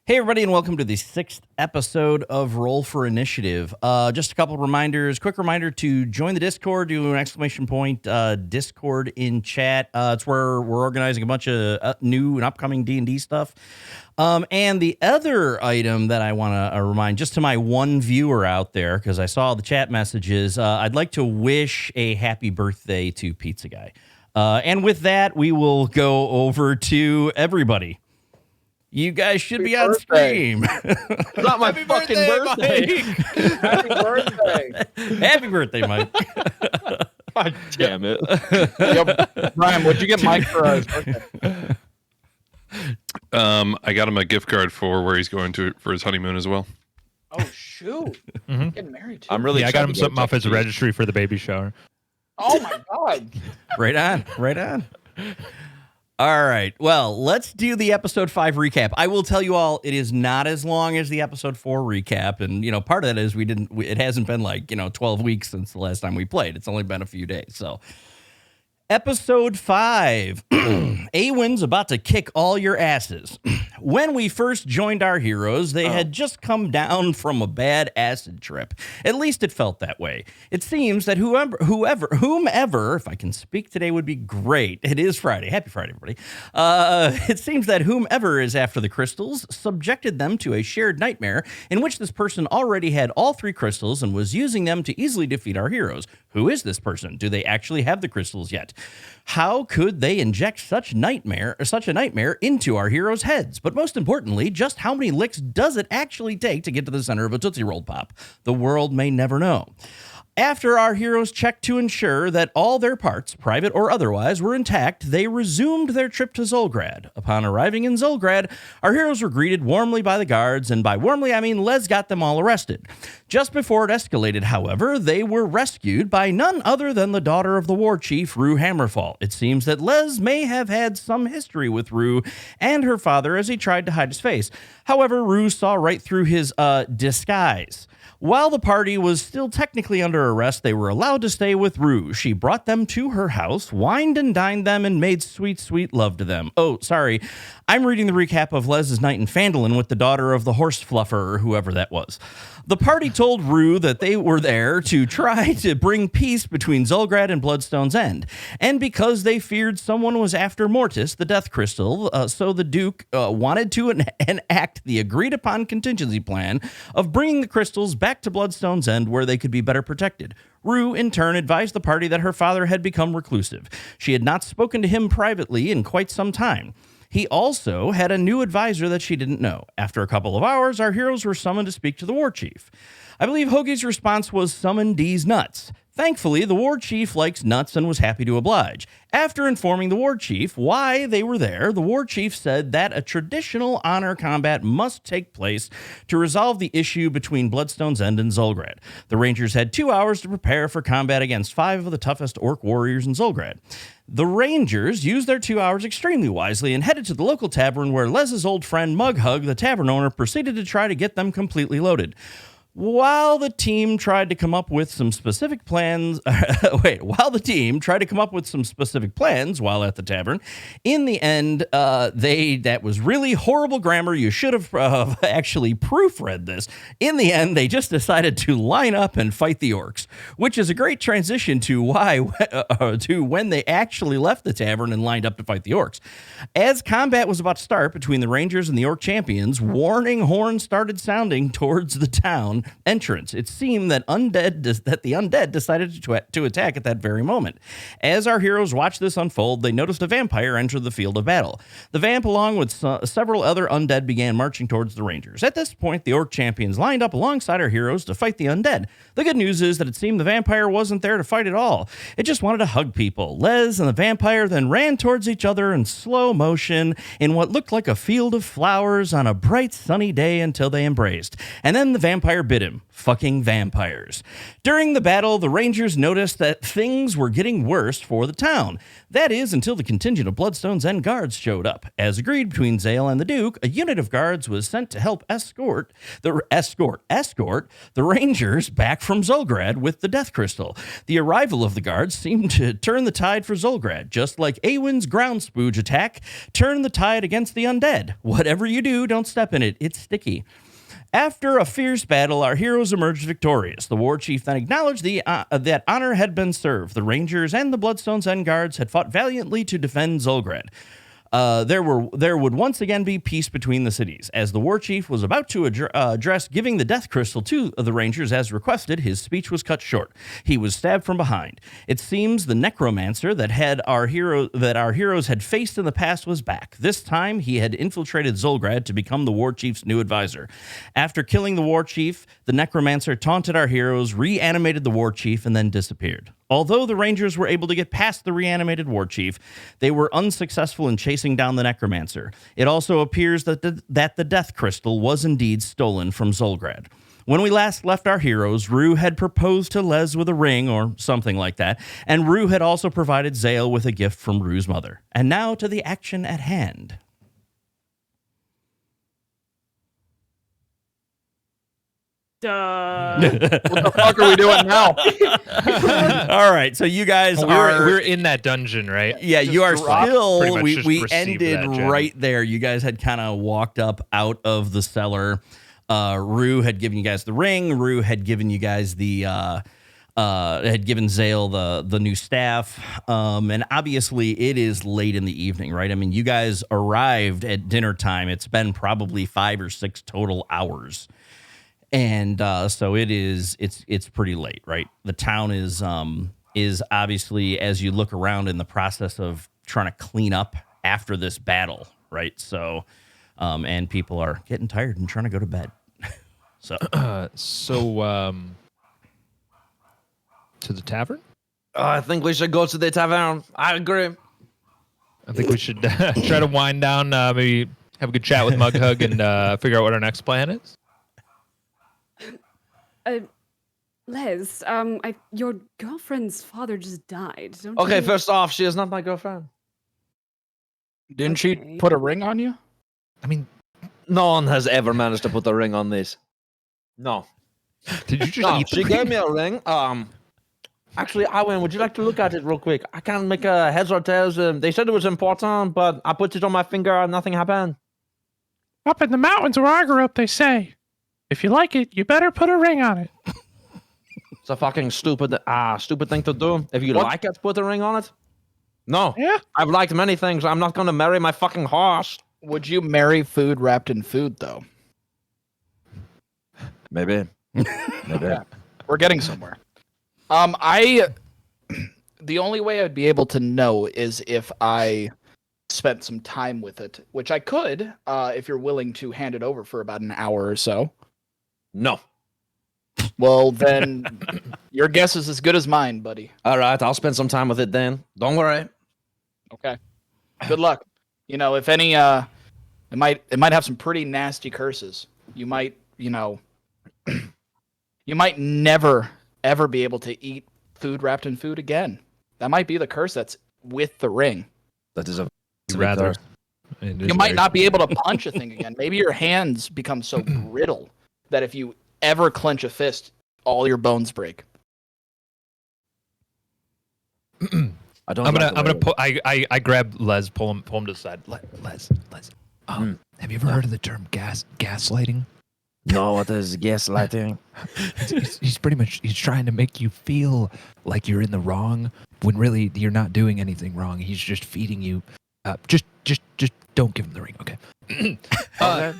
Hey, everybody, and welcome to the 6th episode of Roll for Initiative. Just a couple of reminders. Quick reminder to join the Discord, do an exclamation point Discord in chat. It's where we're organizing a bunch of new and upcoming D&D stuff. And the other item that I want to remind, just to my one viewer out there, because I saw the chat messages, I'd like to wish a happy birthday to Pizza Guy. And with that, we will go over to everybody. You guys should be on stream. It's not my fucking birthday. Happy birthday. Happy birthday, Mike. God damn it. Yep. Brian, what'd you get Mike for his birthday? I got him a gift card for where he's going to for his honeymoon as well. Oh, shoot. Getting married too. I'm really I got him something off his registry for the baby shower. Oh, my God. Right on. All right. Well, let's do the episode 5 recap. I will tell you all, it is not as long as the episode 4 recap. And, part of that is it hasn't been 12 weeks since the last time we played. It's only been a few days. So episode 5, Awin's about to kick all your asses. When we first joined our heroes, they had just come down from a bad acid trip. At least it felt that way. It seems that whomever, if I can speak today would be great. It is Friday. Happy Friday, everybody. It seems that whomever is after the crystals subjected them to a shared nightmare in which this person already had all 3 crystals and was using them to easily defeat our heroes. Who is this person? Do they actually have the crystals yet? How could they inject such a nightmare into our heroes' heads? But most importantly, just how many licks does it actually take to get to the center of a Tootsie Roll Pop? The world may never know. After our heroes checked to ensure that all their parts, private or otherwise, were intact, they resumed their trip to Zolgrad. Upon arriving in Zolgrad, our heroes were greeted warmly by the guards, and by warmly I mean Les got them all arrested. Just before it escalated, however, they were rescued by none other than the daughter of the war chief, Rue Hammerfall. It seems that Les may have had some history with Rue and her father as he tried to hide his face. However, Rue saw right through his disguise. While the party was still technically under arrest, they were allowed to stay with Rue. She brought them to her house, wined and dined them, and made sweet, sweet love to them. Oh, sorry. I'm reading the recap of Les's night in Phandalin with the daughter of the horse fluffer, or whoever that was. The party told Rue that they were there to try to bring peace between Zolgrad and Bloodstone's End. And because they feared someone was after Mortis, the Death Crystal, so the Duke wanted to enact the agreed-upon contingency plan of bringing the crystals back to Bloodstone's End where they could be better protected. Rue, in turn, advised the party that her father had become reclusive. She had not spoken to him privately in quite some time. He also had a new advisor that she didn't know. After a couple of hours, our heroes were summoned to speak to the war chief. I believe Hoagie's response was, "Summon D's nuts." Thankfully, the war chief likes nuts and was happy to oblige. After informing the war chief why they were there, the war chief said that a traditional honor combat must take place to resolve the issue between Bloodstone's End and Zolgrad. The Rangers had 2 hours to prepare for combat against 5 of the toughest orc warriors in Zolgrad. The Rangers used their 2 hours extremely wisely and headed to the local tavern where Les's old friend Mughug, the tavern owner, proceeded to try to get them completely loaded. While the team tried to come up with some specific plans, while at the tavern, in the end, that was really horrible grammar. You should have actually proofread this. In the end, they just decided to line up and fight the orcs, which is a great transition to when they actually left the tavern and lined up to fight the orcs. As combat was about to start between the Rangers and the orc champions, warning horns started sounding towards the town entrance. It seemed that the undead decided to attack at that very moment. As our heroes watched this unfold, they noticed a vampire enter the field of battle. The vamp, along with several other undead, began marching towards the Rangers. At this point, the orc champions lined up alongside our heroes to fight the undead. The good news is that it seemed the vampire wasn't there to fight at all. It just wanted to hug people. Les and the vampire then ran towards each other in slow motion in what looked like a field of flowers on a bright sunny day until they embraced. And then the vampire forbid him. Fucking vampires. During the battle, the Rangers noticed that things were getting worse for the town. That is, until the contingent of Bloodstone's End guards showed up. As agreed between Zale and the Duke, a unit of guards was sent to help escort the Rangers back from Zolgrad with the Death Crystal. The arrival of the guards seemed to turn the tide for Zolgrad, just like Awen's ground spooge attack turned the tide against the undead. Whatever you do, don't step in it. It's sticky. After a fierce battle, our heroes emerged victorious. The war chief then acknowledged that honor had been served. The Rangers and the Bloodstone's End guards had fought valiantly to defend Zolgrad. There would once again be peace between the cities. As the war chief was about to address giving the Death Crystal to the Rangers as requested, his speech was cut short. He was stabbed from behind. It seems the necromancer that our heroes had faced in the past was back. This time, he had infiltrated Zolgrad to become the war chief's new advisor. After killing the war chief, the necromancer taunted our heroes, reanimated the war chief, and then disappeared. Although the Rangers were able to get past the reanimated war chief, they were unsuccessful in chasing down the necromancer. It also appears that the Death Crystal was indeed stolen from Zolgrad. When we last left our heroes, Rue had proposed to Les with a ring or something like that, and Rue had also provided Zale with a gift from Rue's mother. And now to the action at hand. What the fuck are we doing now? All right, so you guys we're in that dungeon, right? Yeah, you are still. We received ended that gem. right there. You guys had kind of walked up out of the cellar. Rue had given you guys the ring. Rue had given you guys had given Zale the new staff. And obviously, it is late in the evening, right? I mean, you guys arrived at dinner time. It's been probably 5 or 6 total hours. And so it's pretty late, right? The town is obviously, as you look around, in the process of trying to clean up after this battle, right? So, and people are getting tired and trying to go to bed. So to the tavern? I think we should go to the tavern. I agree. I think we should try to wind down, maybe have a good chat with Mughug and figure out what our next plan is. Les, your girlfriend's father just died. Don't Okay, you... first off, she is not my girlfriend. Didn't she put a ring on you? I mean, no one has ever managed to put a ring on this. No. Did you just No, eat the she ring? gave me a ring. Actually, Owen, would you like to look at it real quick? I can't make a heads or tails. They said it was important, but I put it on my finger and nothing happened. Up in the mountains where I grew up, they say, if you like it, you better put a ring on it. It's a fucking stupid thing to do. If you like it, put a ring on it. No. Yeah. I've liked many things. I'm not going to marry my fucking horse. Would you marry food wrapped in food, though? Maybe. Maybe. Yeah. We're getting somewhere. The only way I'd be able to know is if I spent some time with it, which I could, if you're willing to hand it over for about an hour or so. No. Well, then your guess is as good as mine, buddy. All right, I'll spend some time with it then. Don't worry. Okay. Good luck. You know, if any, it might have some pretty nasty curses. You might, you might never ever be able to eat food wrapped in food again. That might be the curse that's with the ring. That is a Rather. You might not be able to punch a thing again. Maybe your hands become so brittle that if you ever clench a fist, all your bones break. I'm gonna pull. I grab Les, pull him to the side. Les. Have you ever heard of the term gaslighting? No, what is gaslighting? He's pretty much he's trying to make you feel like you're in the wrong when really you're not doing anything wrong. He's just feeding you. Just don't give him the ring, okay? Okay.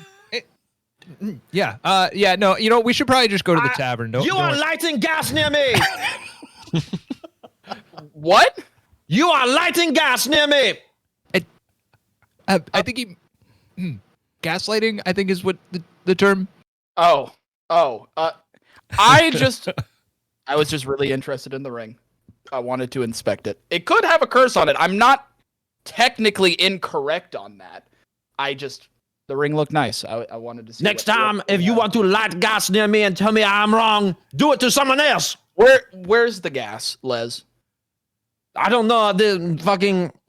Yeah. No, we should probably just go to the tavern. You are lighting gas near me. What? You are lighting gas near me. I think gaslighting. I think is what the term. I was just really interested in the ring. I wanted to inspect it. It could have a curse on it. I'm not technically incorrect on that. The ring looked nice. I wanted to see. Next time, if you want to light gas near me and tell me I'm wrong, do it to someone else. Where's the gas, Les? I don't know.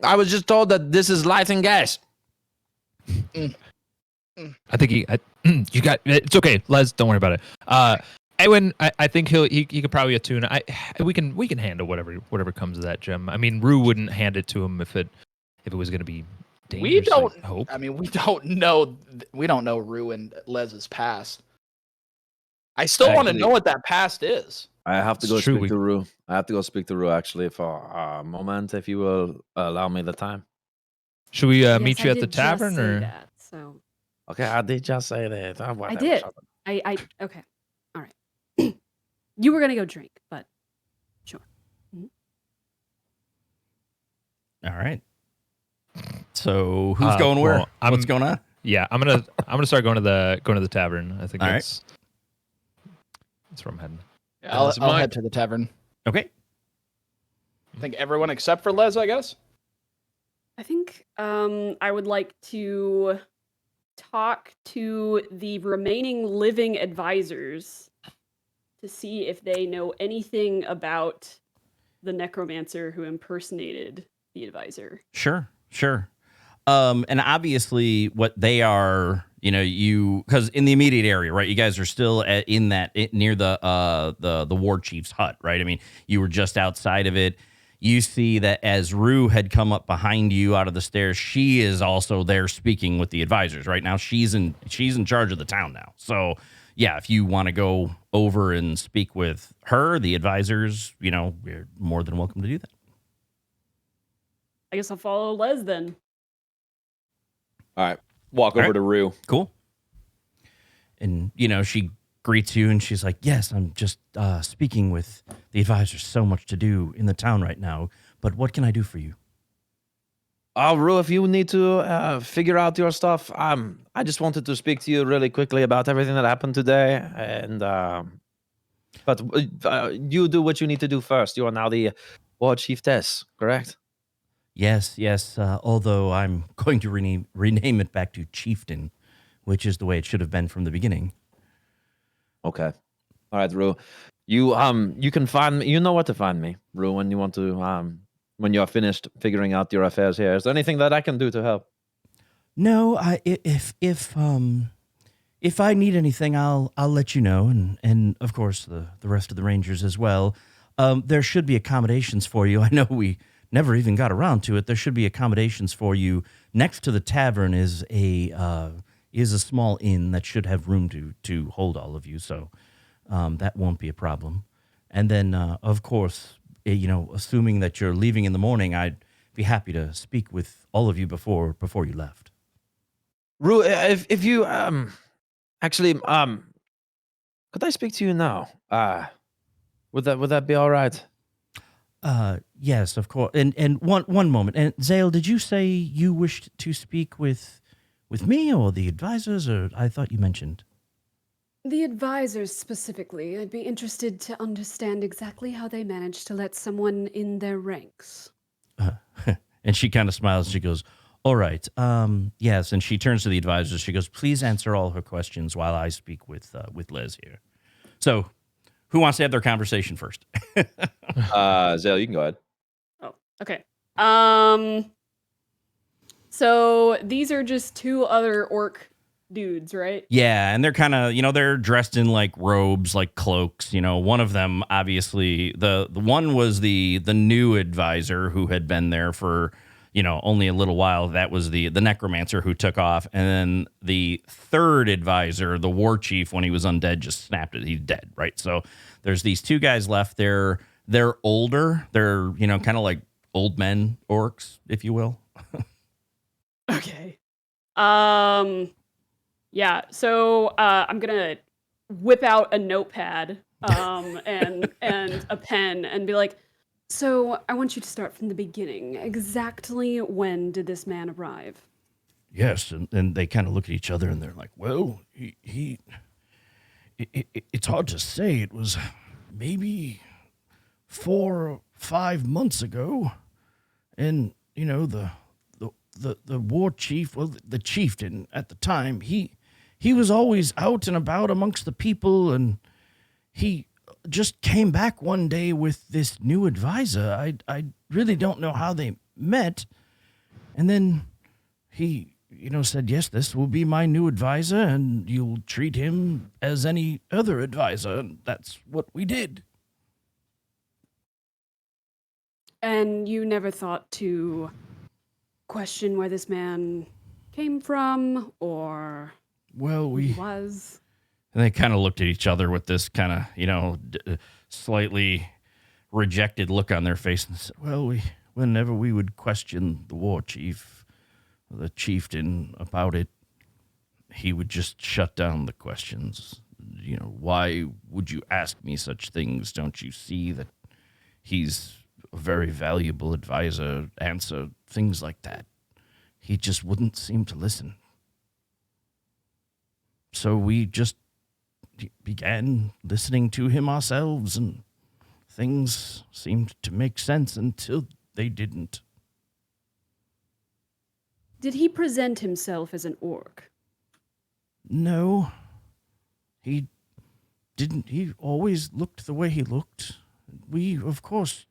I was just told that this is lighting gas. I think you got it's okay. Les, don't worry about it. Edwin, I think he could probably attune. We can handle whatever comes of that, Jim. I mean, Rue wouldn't hand it to him if it was going to be dangerous. We don't hope. I mean, we don't know Rue and Les's past. I still want to know what that past is. I have to go It's true, speak to Rue. I have to go speak to Rue actually for a moment, if you will allow me the time. Should we Yes, meet I you at the did just tavern, say or that, so Okay, I did just say that. I did. I okay. All right. You were gonna go drink, but sure. All right. So who's going where? well, What's going on? yeah, I'm gonna start going to the tavern. I think All right. that's where I'm heading. Yeah, I'll That's mine. head to the tavern. Okay. I think everyone except for Les, I guess. I think I would like to talk to the remaining living advisors to see if they know anything about the necromancer who impersonated the advisor. Sure. And obviously what they are, because in the immediate area, right? You guys are still near the war chief's hut, right? I mean, you were just outside of it. You see that as Rue had come up behind you out of the stairs, she is also there speaking with the advisors right now. She's in charge of the town now. So yeah, if you want to go over and speak with her, the advisors, you're more than welcome to do that. I guess I'll follow Les then. All right, walk over to Rue. Cool. And, she greets you and she's like, yes, I'm just speaking with the advisors. So much to do in the town right now. But what can I do for you? Rue, if you need to figure out your stuff, I just wanted to speak to you really quickly about everything that happened today. And but you do what you need to do first. You are now the war chiefess, correct? Yes. Although I'm going to rename it back to chieftain, which is the way it should have been from the beginning. Okay. All right, Rue. You can find me. You know where to find me, Rue, when you want to when you're finished figuring out your affairs here. Is there anything that I can do to help? No, if I need anything, I'll let you know, and of course the rest of the Rangers as well. There should be accommodations for you. I know we never even got around to it. There should be accommodations for you. Next to the tavern is a small inn that should have room to hold all of you, so that won't be a problem. And then, of course, assuming that you're leaving in the morning, I'd be happy to speak with all of you before you left. Rue, if you actually could I speak to you now? Would that be all right? Yes, of course. And one moment. And Zale, did you say you wished to speak with me or the advisors, or I thought you mentioned? The advisors specifically. I'd be interested to understand exactly how they managed to let someone in their ranks. And she kind of smiles. She goes, all right. Yes. And she turns to the advisors. She goes, please answer all her questions while I speak with Les here. So who wants to have their conversation first? Zale, you can go ahead. Oh, okay. So these are just two other orc dudes, right? Yeah, and they're kind of, they're dressed in like robes, like cloaks. One of them, obviously, the one was the new advisor who had been there for, only a little while. That was the necromancer who took off. And then the third advisor, the war chief, when he was undead, just snapped it. He's dead, right? So there's these two guys left. They're older. They're, kind of like old men orcs, if you will. Okay. Yeah, so I'm gonna whip out a notepad and a pen and be like, so I want you to start from the beginning. Exactly when did this man arrive? Yes, and they kind of look at each other and they're like, well, it's hard to say. It was maybe 4 or 5 months ago, and the the war chief, well, the chieftain at the time, he was always out and about amongst the people, and he just came back one day with this new advisor. I really don't know how they met. And then he, said, yes, this will be my new advisor, and you'll treat him as any other advisor. And that's what we did. And you never thought to question where this man came from or Well, who he was? And they kind of looked at each other with this kind of, slightly rejected look on their face and said, well, whenever we would question the war chief, the chieftain about it, he would just shut down the questions. Why would you ask me such things? Don't you see that he's a very valuable advisor? Answer things like that. He just wouldn't seem to listen. So we just began listening to him ourselves, and things seemed to make sense until they didn't. Did he present himself as an orc? No, he didn't. He always looked the way he looked. We, of course,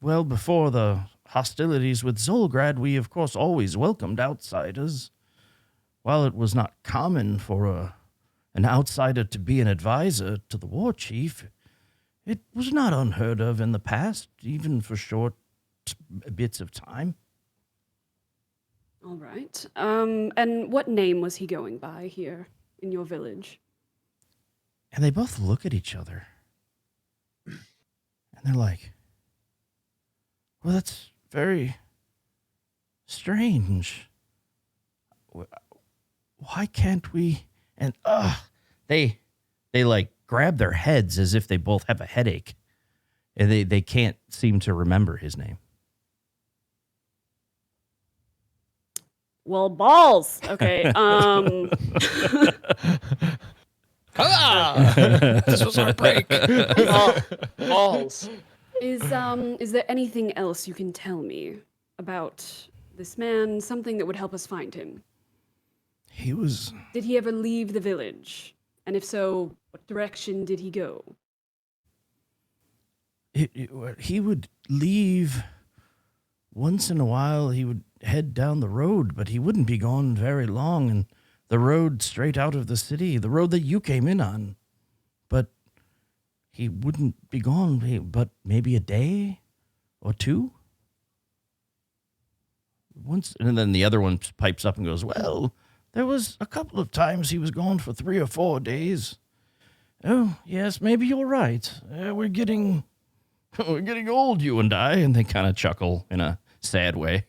well before the hostilities with Zolgrad, we, of course, always welcomed outsiders. While it was not common for an outsider to be an advisor to the war chief, it was not unheard of in the past, even for short bits of time. All right. And what name was he going by here in your village? And they both look at each other. And they're like, well, that's very strange. Why can't we? And they like grab their heads as if they both have a headache. And they can't seem to remember his name. Well, balls. Okay. This was our break. Balls. Is there anything else you can tell me about this man? Something that would help us find him? He was... Did he ever leave the village? And if so, what direction did he go? He would leave once in a while. He would head down the road, but he wouldn't be gone very long. And the road straight out of the city, the road that you came in on. But he wouldn't be gone, but maybe a day or two. Once, and then the other one pipes up and goes, well, there was a couple of times he was gone for 3 or 4 days. Oh, yes, maybe you're right. We're getting old, you and I. And they kind of chuckle in a sad way.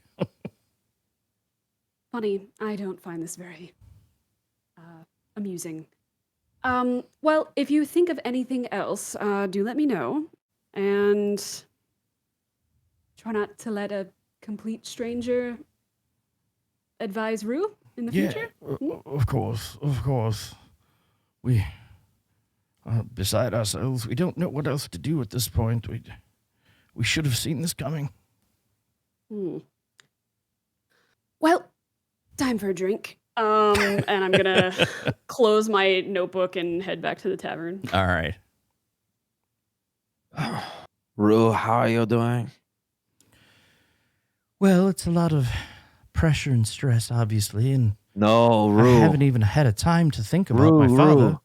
Funny, I don't find this very amusing. Well, if you think of anything else, do let me know. And try not to let a complete stranger advise Rue in the future. Of course. We are beside ourselves. We don't know what else to do at this point. We should have seen this coming. Well, time for a drink. And I'm gonna close my notebook and head back to the tavern. All right. Rue, how are you doing? Well, it's a lot of pressure and stress, obviously, and No, Rue. I haven't even had a time to think about my father. Rue.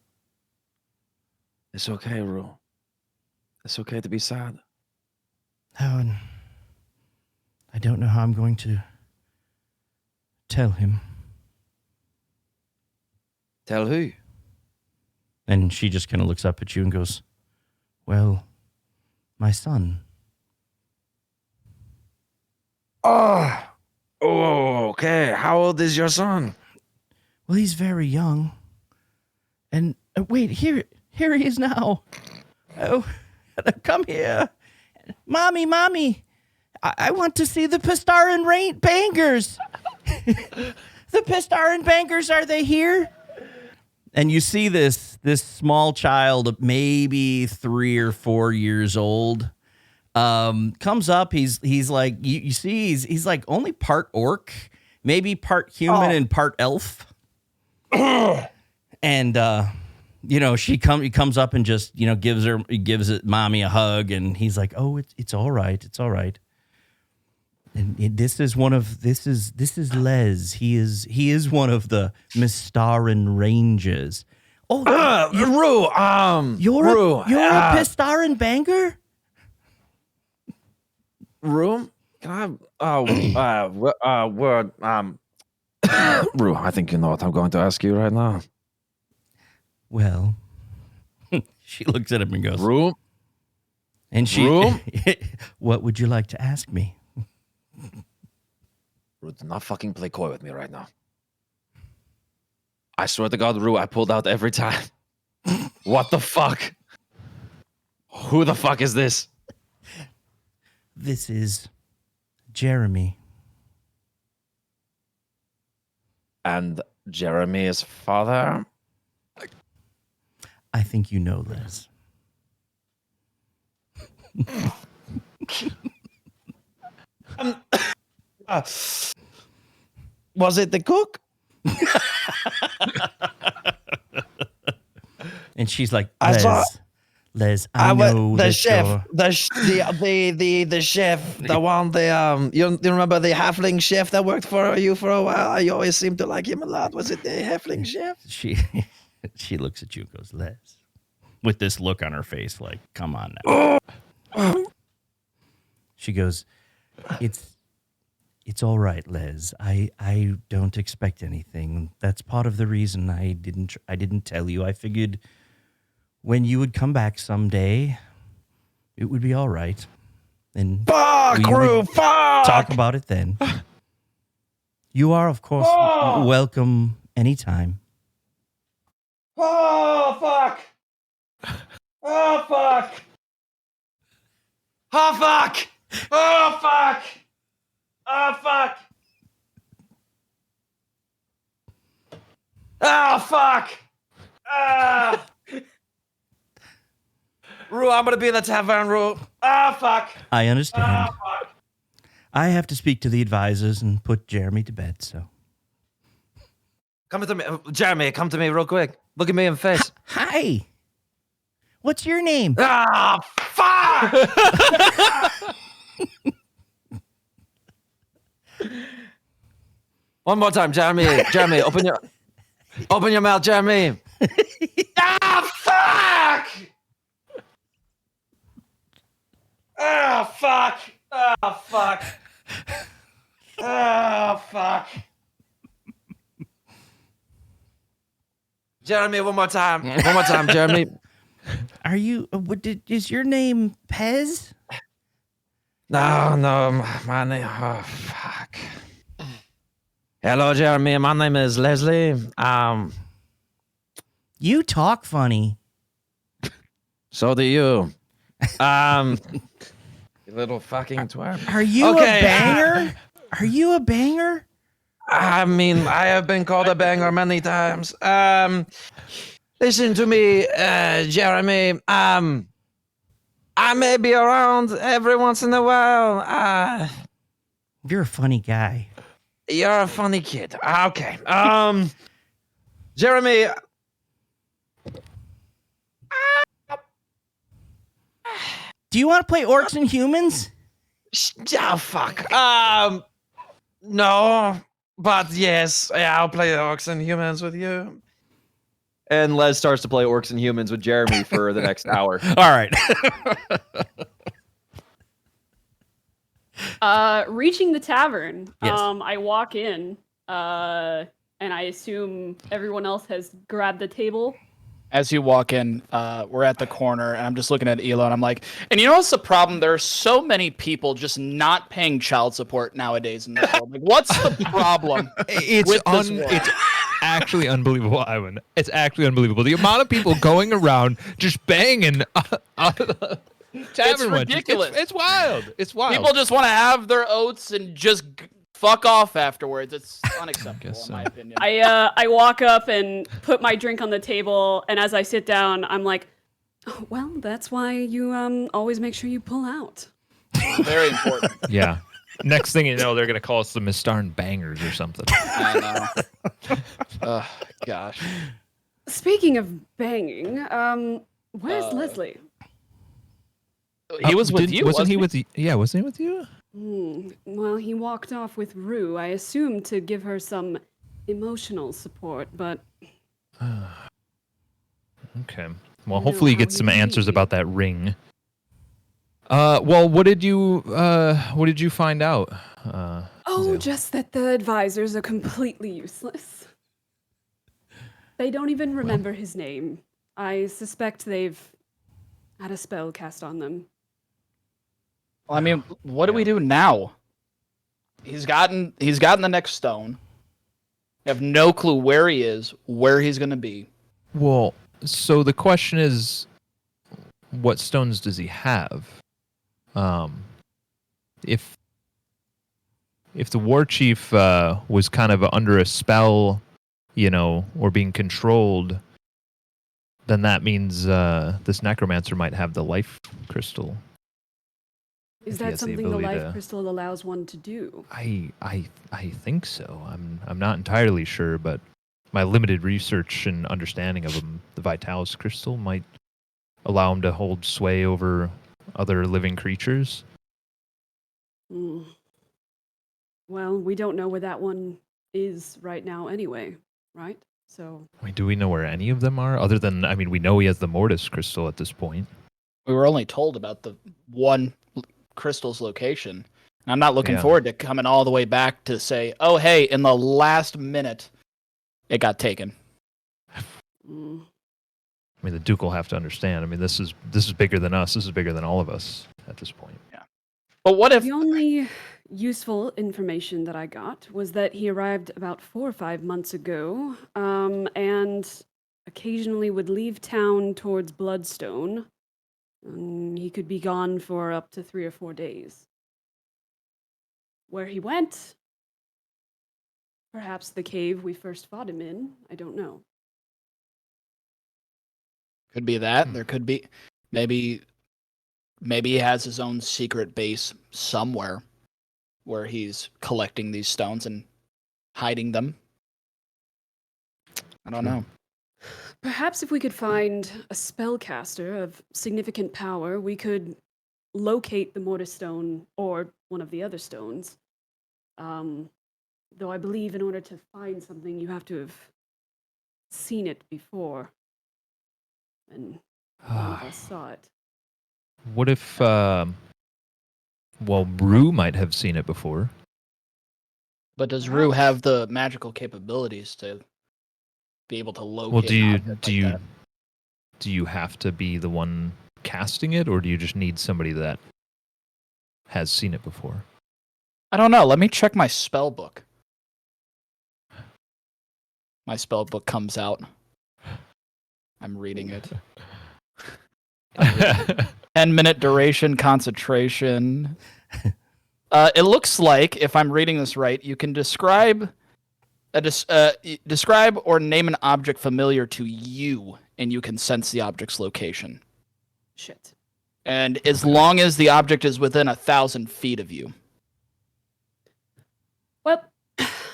It's okay, Rue. It's okay to be sad. Oh, and I don't know how I'm going to tell him. Tell who? And she just kind of looks up at you and goes, well, my son. Oh, okay. How old is your son? Well, he's very young. And wait, here he is now. Oh, come here. Mommy. I want to see the Mystaran Bangers. The Mystaran Bangers, are they here? And you see this small child, maybe 3 or 4 years old, comes up. He's like, you see, he's like only part orc, maybe part human and part elf. And he comes up and just gives mommy a hug, and he's like, "Oh, it's all right, it's all right." And this is Les. He is one of the Mystaran Rangers. Oh, Rue, you're Rue, a Mystaran banger? Rue, can I word Rue, I think you know what I'm going to ask you right now. Well, she looks at him and goes, Rue, and she, Rue? What would you like to ask me? Rue, do not fucking play coy with me right now. I swear to God, Rue, I pulled out every time. What the fuck? Who the fuck is this? This is Jeremy. And Jeremy's father? I think you know Les. Was it the cook? And she's like, I Les, saw- Les, I know the that chef, you're- the chef, the one, you remember the halfling chef that worked for you for a while? You always seemed to like him a lot. Was it the halfling chef? She looks at you and goes, Les, with this look on her face, like, come on now. She goes, it's all right, Les. I don't expect anything. That's part of the reason I didn't tell you. I figured when you would come back someday, it would be all right. And Fuck, we would Rue, fuck! talk about it then. You are, of course, welcome anytime. Oh, fuck! Oh, fuck! Oh, fuck! Oh, fuck! Oh, fuck! Oh, fuck! Ah! Rue, I'm gonna be in the tavern, Rue. Oh, fuck! I understand. Oh, fuck! I have to speak to the advisors and put Jeremy to bed, so. Come to me, Jeremy, come to me real quick. Look at me in the face. Hi. What's your name? Ah, fuck! One more time, Jeremy. Jeremy, open your mouth, Jeremy. Ah, fuck! Ah, fuck! Ah, fuck! Ah, fuck! Jeremy, one more time. One more time, Jeremy. Are you, is your name Pez? No, my name. Oh, fuck. Hello, Jeremy. My name is Leslie. You talk funny. So do you. You little fucking twerp. Are you Okay, a banger? Are you a banger? I mean, I have been called a banger many times. Listen to me, Jeremy. I may be around every once in a while. You're a funny guy. You're a funny kid. Okay. Jeremy. Do you want to play Orcs and Humans? Oh, fuck. No, but yes. Yeah, I'll play Orcs and Humans with you. And Les starts to play Orcs and Humans with Jeremy for the next hour. All right. Reaching the tavern, Yes. I walk in, and I assume everyone else has grabbed the table. As you walk in, we're at the corner, and I'm just looking at Elo, and I'm like, and you know what's the problem? There are so many people just not paying child support nowadays in this world. Like, what's the problem? It's with this world? it's actually unbelievable, Ivan. It's actually unbelievable. The amount of people going around just banging tavern wenches. ridiculous. It's wild. It's wild. People just want to have their oats and just fuck off afterwards. It's unacceptable, guess in my so. opinion. I walk up and put my drink on the table, and as I sit down, I'm like, oh, well, that's why you always make sure you pull out. Very important. Yeah. Next thing you know, they're gonna call us the Mystaran Bangers or something. I know. Oh, gosh. Speaking of banging, where's Uh, Leslie? He was with you, wasn't he he? with you? Yeah, wasn't he with you? Well, he walked off with Rue, I assume to give her some emotional support, but Okay. Well, know hopefully you how get he some can answers be. about that ring. Well, what did you find out? Zale? Just that the advisors are completely useless. They don't even remember his name. I suspect they've had a spell cast on them. Well, I mean, what do we do now? He's gotten the next stone. We have no clue where he is, where he's gonna be. Well, so the question is, what stones does he have? If the war chief was kind of under a spell, or being controlled, then that means this necromancer might have the life crystal. Is If he that has the something the ability life to- crystal allows one to do? I think so. I'm not entirely sure, but my limited research and understanding of him, the Vitalis crystal might allow him to hold sway over other living creatures. Hmm. Well, we don't know where that one is right now anyway, right? So, I mean, do we know where any of them are? Other than, we know he has the Mortis crystal at this point. We were only told about the one crystal's location. And I'm not looking Yeah. forward to coming all the way back to say, oh, hey, in the last minute, it got taken. mm, The Duke will have to understand. This is bigger than us. This is bigger than all of us at this point. But what if the only useful information that I got was that he arrived about 4 or 5 months ago, and occasionally would leave town towards Bloodstone. He could be gone for up to 3 or 4 days. Where he went? Perhaps the cave we first fought him in. I don't know. could be that? There could be maybe he has his own secret base somewhere where he's collecting these stones and hiding them. I don't know. Perhaps if we could find a spellcaster of significant power, we could locate the Mortis Stone or one of the other stones. Though I believe in order to find something, you have to have seen it before. And none of us saw it. What if, Rue might have seen it before. But does Rue have the magical capabilities to be able to locate Well, do you an object like that? do you have to be the one casting it, or do you just need somebody that has seen it before? I don't know. Let me check my spell book. My spell book comes out. I'm reading it. 10-minute duration, concentration. It looks like, if I'm reading this right, you can describe or name an object familiar to you, and you can sense the object's location. Shit. And as long as the object is within 1,000 feet of you. Well,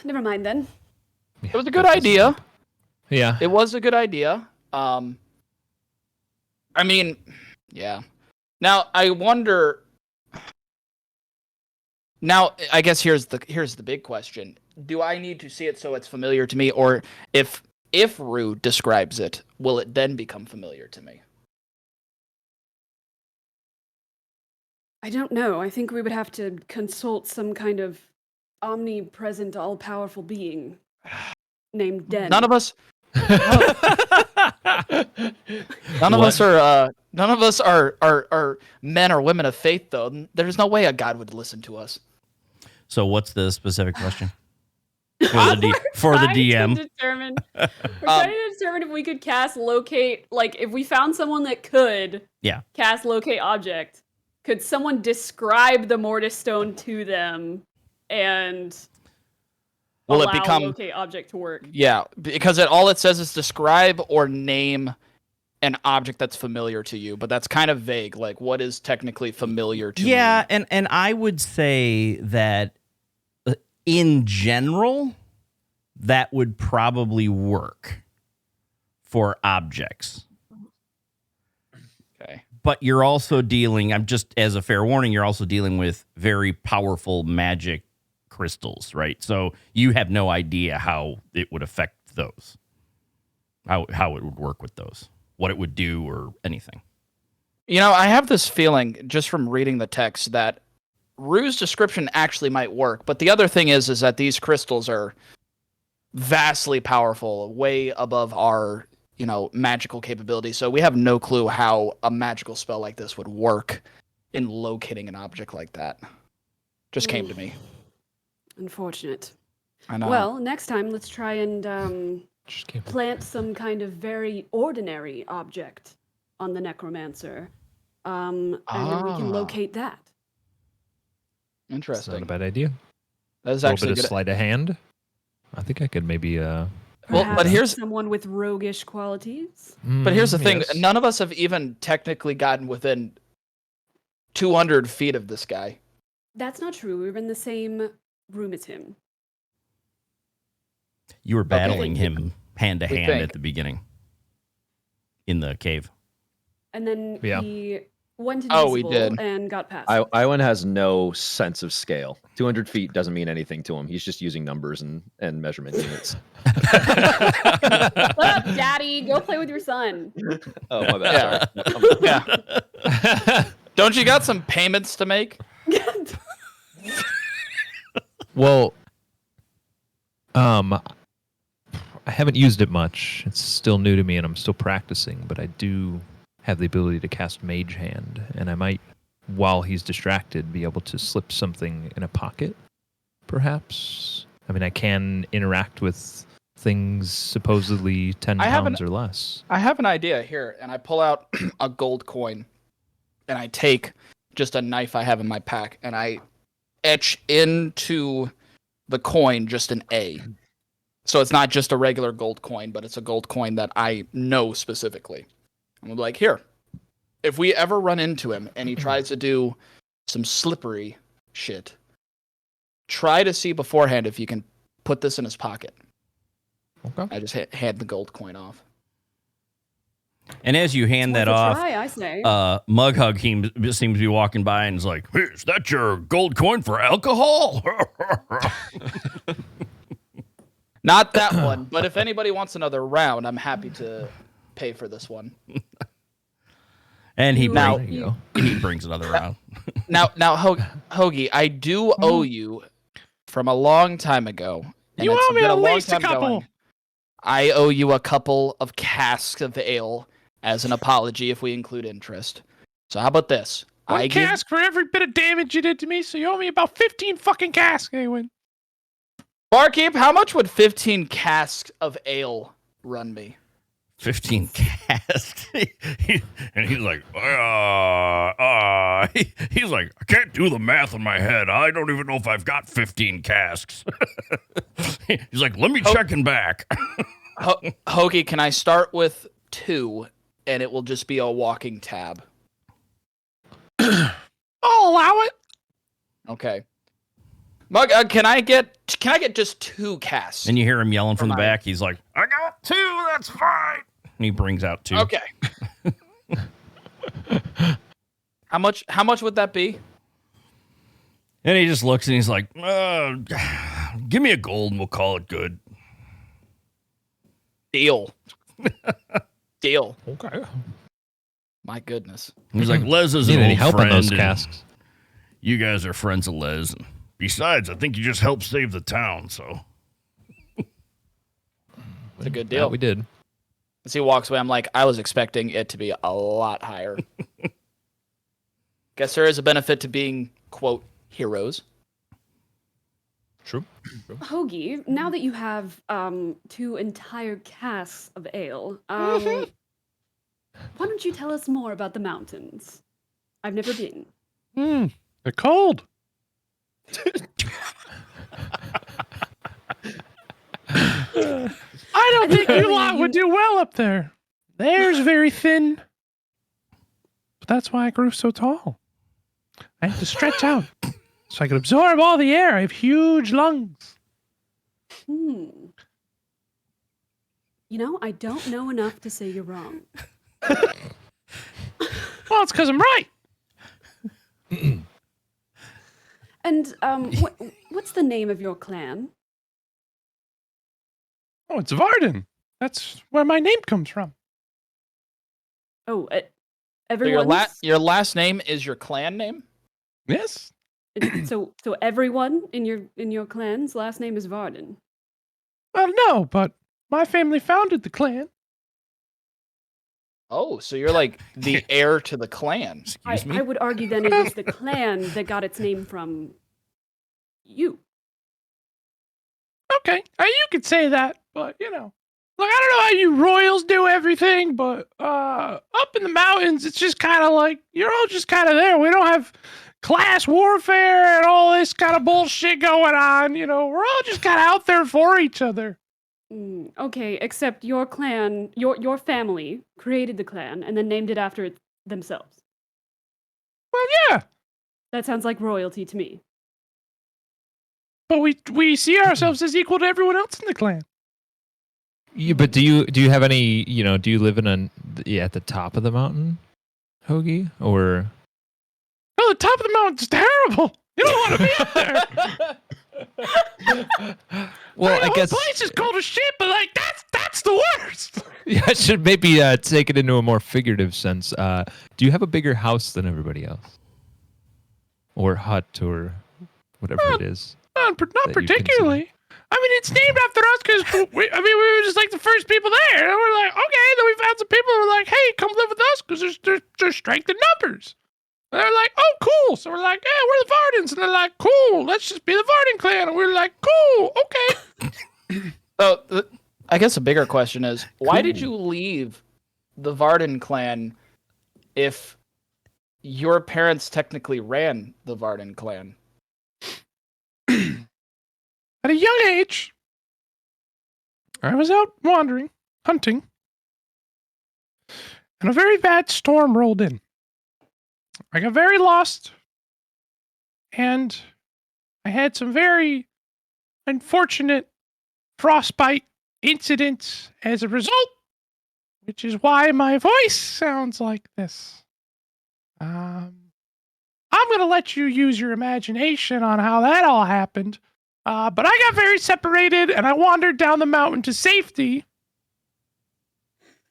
never mind then. It was a good idea. Yeah. It was a good idea. Yeah. Now I wonder. Now I guess here's the big question: do I need to see it so it's familiar to me, or if Rue describes it, will it then become familiar to me? I don't know. I think we would have to consult some kind of omnipresent, all-powerful being named Den. None of us. None of us are men or women of faith, though. There's no way a god would listen to us. So what's the specific question? For the DM. We're trying to determine if we could cast locate, like if we found someone that could cast locate object, could someone describe the Mortis Stone to them and Will allow it become locate object to work? Yeah, because all it says is describe or name an object that's familiar to you, but that's kind of vague. Like, what is technically familiar to me? Yeah, and I would say that in general, that would probably work for objects. Okay. But you're also dealing, I'm just as a fair warning, you're also dealing with very powerful magic crystals, right? So you have no idea how it would affect those, how it would work with those, what it would do or anything. You know, I have this feeling just from reading the text that Rue's description actually might work. But the other thing is that these crystals are vastly powerful, way above our, magical capability. So we have no clue how a magical spell like this would work in locating an object like that. Just came to me. Unfortunate. I know. Well, next time let's try and plant some kind of very ordinary object on the necromancer, and then we can locate that. That's Interesting. not a bad idea. That is A little actually bit of good. sleight of hand. I think I could maybe. But here's someone with roguish qualities. But here's the thing: yes. none of us have even technically gotten within 200 feet of this guy. That's not true. We were in the same room as him. You were battling him hand to We hand think. at the beginning in the cave. And then Yeah. he went Oh, we invisible did. and got past. Iwan has no sense of scale. 200 feet doesn't mean anything to him. He's just using numbers and measurement units. Shut up, Daddy. Go play with your son. Oh, my bad. Yeah. Yeah. Don't you got some payments to make? Well, I haven't used it much. It's still new to me, and I'm still practicing. But I do have the ability to cast Mage Hand, and I might, while he's distracted, be able to slip something in a pocket, perhaps. I mean, I can interact with things supposedly 10 pounds or less. I have an idea here, and I pull out a gold coin, and I take just a knife I have in my pack, and I etch into the coin just an A. So it's not just a regular gold coin, but it's a gold coin that I know specifically. I'm like, here, if we ever run into him and he tries to do some slippery shit, try to see beforehand if you can put this in his pocket. Okay. I just hand the gold coin off. And as you hand that Worth a off, try, I say. Mughug seems to be walking by and is like, "Hey, is that your gold coin for alcohol?" Not that one, but if anybody wants another round, I'm happy to pay for this one. And he, Now- There you go. he brings another round. Now, Hoagie, I do owe you from a long time ago. and You it's owe me been at a long least a time couple. going. I owe you a couple of casks of ale as an apology if we include interest. So how about this? One cask for every bit of damage you did to me, so you owe me about 15 fucking casks, Awen. Barkeep, how much would 15 casks of ale run me? 15 casks. And he's like, he's like, I can't do the math in my head. I don't even know if I've got 15 casks. He's like, let me check and back. Hoagie, can I start with 2 and it will just be a walking tab? I'll allow it. Okay. Mug, can I get just 2 casks? And you hear him yelling from the Come on. back. He's like, I got 2. That's fine. And he brings out 2. Okay. How much would that be? And he just looks and he's like, Give me a gold and we'll call it good. Deal. Deal. Okay. My goodness. he's like, Les is Need an any old help friend. on those and casks? You guys are friends of Les. And besides, I think you just helped save the town, so. It's a good Yeah, deal. we did. As he walks away, I'm like, I was expecting it to be a lot higher. Guess there is a benefit to being, quote, heroes. True. Hoagie, now that you have 2 entire casks of ale, why don't you tell us more about the mountains? I've never been. They're cold. I don't think you lot would do well up there. Theirs very thin. But that's why I grew so tall. I had to stretch out so I could absorb all the air. I have huge lungs. You know, I don't know enough to say you're wrong. Well, it's because I'm right. And what's the name of your clan? Oh, it's Varden. That's where my name comes from. Oh, So everyone's. your last name is your clan name? Yes. So everyone in your clan's last name is Varden. Well, no, but my family founded the clan. Oh, so you're like the heir to the clan. Excuse me? I would argue then it is the clan that got its name from you. Okay, you could say that, but look, I don't know how you royals do everything, but up in the mountains, it's just kind of like you're all just kind of there. We don't have class warfare and all this kind of bullshit going on. We're all just kind of out there for each other. Okay, except your clan, your family created the clan and then named it after it themselves. Well, yeah, That sounds like royalty to me. but we see ourselves as equal to everyone else in the clan. But do you have any? Do you live at the top of the mountain, Hoagie, or? No, the top of the mountain's terrible. You don't want to be up there. Well, I the guess whole place is cold as shit, but that's the worst. yeah, I should maybe take it into a more figurative sense. Do you have a bigger house than everybody else, or hut, or whatever it is? Not that you particularly. I mean, it's named after us because we were just like the first people there, and we're like, okay. Then we found some people who were like, hey, come live with us because there's strength in numbers. And they're like, oh, cool. So we're like, yeah, we're the Vardens, and they're like, cool. Let's just be the Varden clan, and we're like, cool, okay. So I guess a bigger question is, why did you leave the Varden clan if your parents technically ran the Varden clan? At a young age, I was out wandering, hunting, and a very bad storm rolled in. I got very lost, and I had some very unfortunate frostbite incidents as a result, which is why my voice sounds like this. I'm going to let you use your imagination on how that all happened. But I got very separated, and I wandered down the mountain to safety,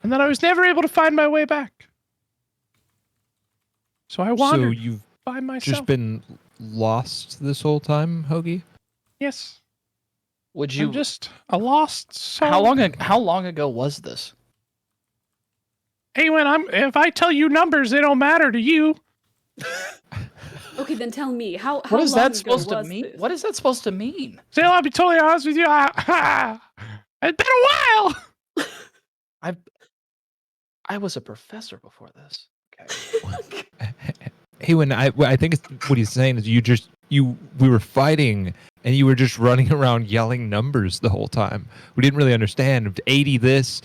and then I was never able to find my way back. So I wandered So you've by myself. just been lost this whole time, Hoagie? Yes. Would I'm you? just a lost soul. How long ago was this? Hey, if I tell you numbers, they don't matter to you. Okay, then tell me how. What is long that ago supposed to was mean? this? What is that supposed to mean? So I'll be totally honest with you. It's been a while. I was a professor before this. Okay. Hey, I think what he's saying is we were fighting and you were just running around yelling numbers the whole time. We didn't really understand 80 this,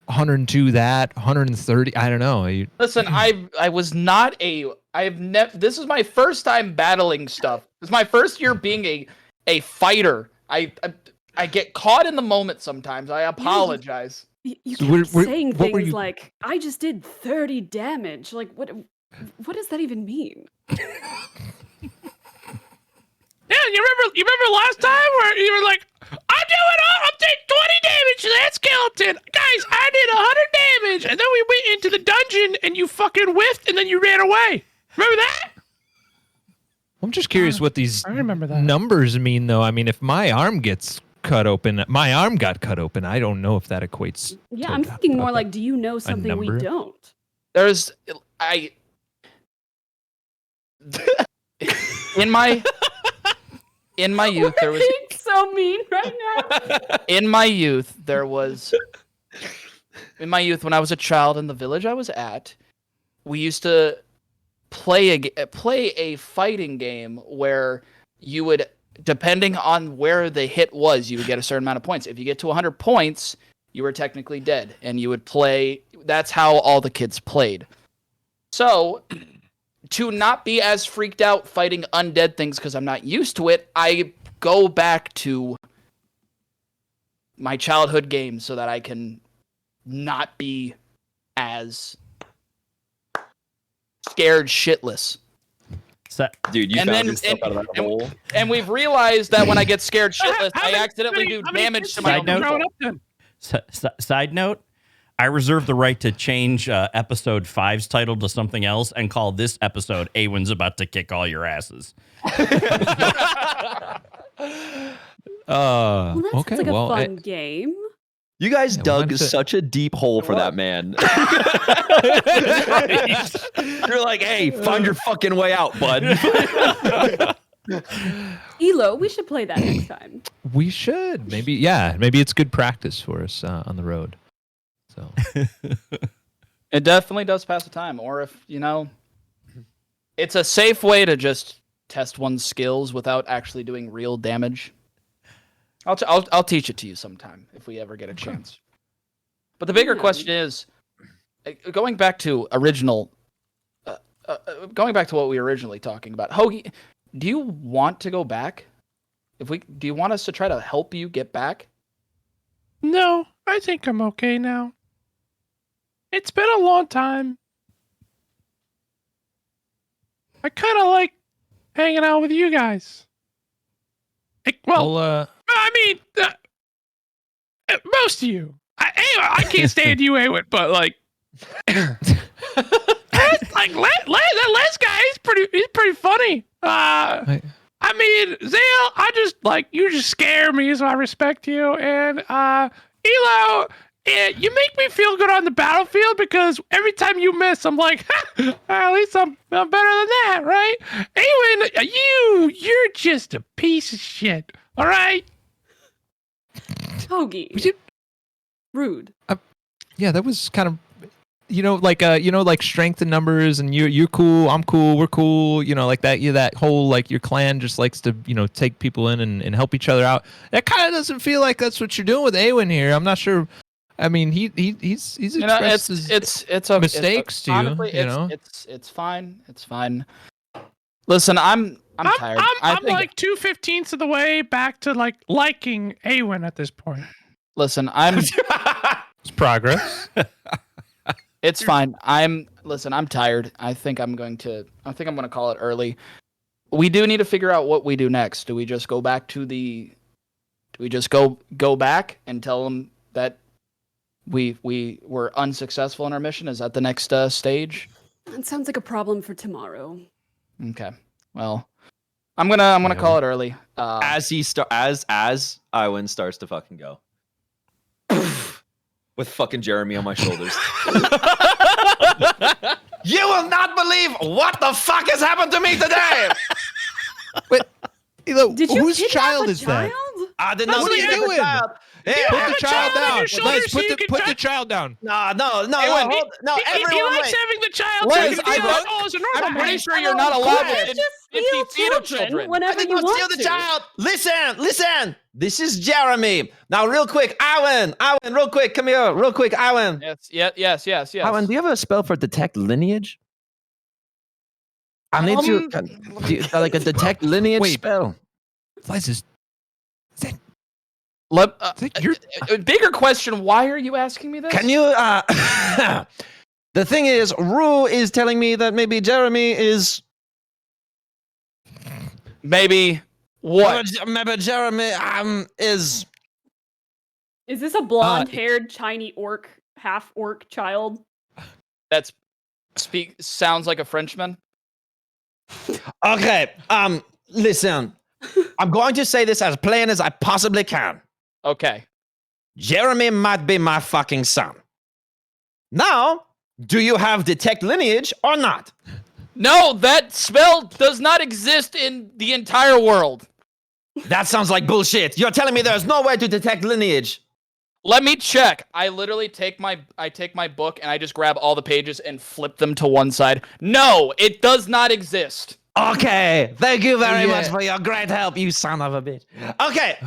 102 that, 130. I don't know. Listen, I was not a. This is my first time battling stuff. This is my first year being a fighter. I get caught in the moment sometimes. I apologize. You So kept saying what were things you- like, "I just did 30 damage." Like, what does that even mean? Yeah, you remember last time where you were like, I'll take 20 damage to that skeleton. Guys, I did 100 damage. And then we went into the dungeon and you fucking whiffed and then you ran away. Remember that? I'm just curious what these I remember that. numbers mean, though. I mean, if my arm gets cut open, my arm got cut open. I don't know if that equates. Yeah, to I'm thinking more a- like, do you know something we number? don't? There's in my youth there was Being so mean right now. in my youth when I was a child in the village I was at, we used to play a fighting game where you would, depending on where the hit was, you would get a certain amount of points. If you get to 100 points, you were technically dead, and you would play that's how all the kids played. So, to not be as freaked out fighting undead things because I'm not used to it, I go back to my childhood games so that I can not be as scared shitless. Dude, you And found then- yourself out of that hole. And we've realized that when I get scared shitless, How I many- accidentally do how many damage kids to my have own Side you note? grown people. up then? Side note, I reserve the right to change episode 5's title to something else and call this episode Awen's about to kick all your asses. Well, that Okay. sounds like Well, a fun game. You guys Yeah, we dug might have to- such a deep hole for that man. You're like, hey, find your fucking way out, bud. Elo, we should play that next time. we should maybe. Yeah, maybe it's good practice for us on the road. So It definitely does pass the time. Or if, it's a safe way to just test one's skills without actually doing real damage. I'll teach it to you sometime if we ever get a chance. But the bigger Yeah. question is, going back to going back to what we were originally talking about. Hoagie, do you want to go back? Do you want us to try to help you get back? No, I think I'm okay now. It's been a long time. I kind of like hanging out with you guys. well, I mean, most of you. I can't stand you, Awen, but like, like that Les guy, he's pretty funny. I mean, Zale, you just scare me, so I respect you. And Elo, you make me feel good on the battlefield because every time you miss, I'm like, at least I'm better than that, right? Awen, you're just a piece of shit. All right. Hoagie. Rude. Yeah, that was kind of, like strength in numbers, and you're cool, I'm cool, we're cool, like that. That whole your clan just likes to take people in and help each other out. That kind of doesn't feel like that's what you're doing with Awen here. I'm not sure. I mean, he's expressed his it's okay. mistakes to you. Honestly, it's fine. It's fine. Listen, I'm tired. I'm think- like 2/15 of the way back to liking Awen at this point. Listen, I'm. It's progress. It's fine. I'm tired. I think I'm going to call it early. We do need to figure out what we do next. Do we just go back to do we just go back and tell them that we were unsuccessful in our mission? Is that the next stage? That sounds like a problem for tomorrow. Okay. Well, I'm gonna call it early. as Iwan starts to fucking go. With fucking Jeremy on my shoulders. You will not believe what the fuck has happened to me today! Did you whose kidnap child a is that? child? I did That's not what see you the doing. child. Yeah. You Put have the a child child on down. your shoulders Les, so you can put try- the child down. No, Ewan, He everyone likes wait. having the child Les, so he can I feel don't- oh, as a normal I'm pretty man. sure you're not allowed Just within 50 steal feet of children children. I whenever did you not want steal the to. child. Listen. This is Jeremy. Now, real quick, Iwan, real quick, come here, real quick, Iwan. Yes. Iwan, do you have a spell for detect lineage? I need to like a detect lineage Wait. spell. Les is Bigger question, why are you asking me this? Can you? The thing is, Rue is telling me that maybe Jeremy is. Maybe what? Maybe Jeremy is. Is this a blonde-haired, shiny orc, half-orc child? That's sounds like a Frenchman. Okay. Listen. I'm going to say this as plain as I possibly can. Okay. Jeremy might be my fucking son. Now, do you have detect lineage or not? No, that spell does not exist in the entire world. That sounds like bullshit. You're telling me there's no way to detect lineage. Let me check. I literally take my book and I just grab all the pages and flip them to one side. No, it does not exist. Okay, thank you very Yeah. much for your great help, you son of a bitch. Okay,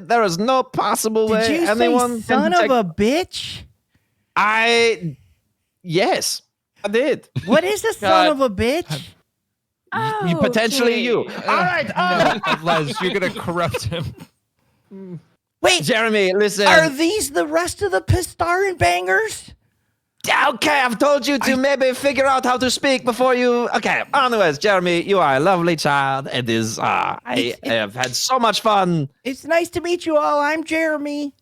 there is no possible way Did you anyone say son can of a bitch? Yes, I did. What is a son of a bitch? You potentially you. Okay. All right, No, Les, you're gonna corrupt him. Wait, Jeremy, listen. are these the rest of the Mystaran bangers? Okay, I've told you to maybe figure out how to speak before you. Okay, anyways, Jeremy, you are a lovely child. It is. I have had so much fun. It's nice to meet you all. I'm Jeremy.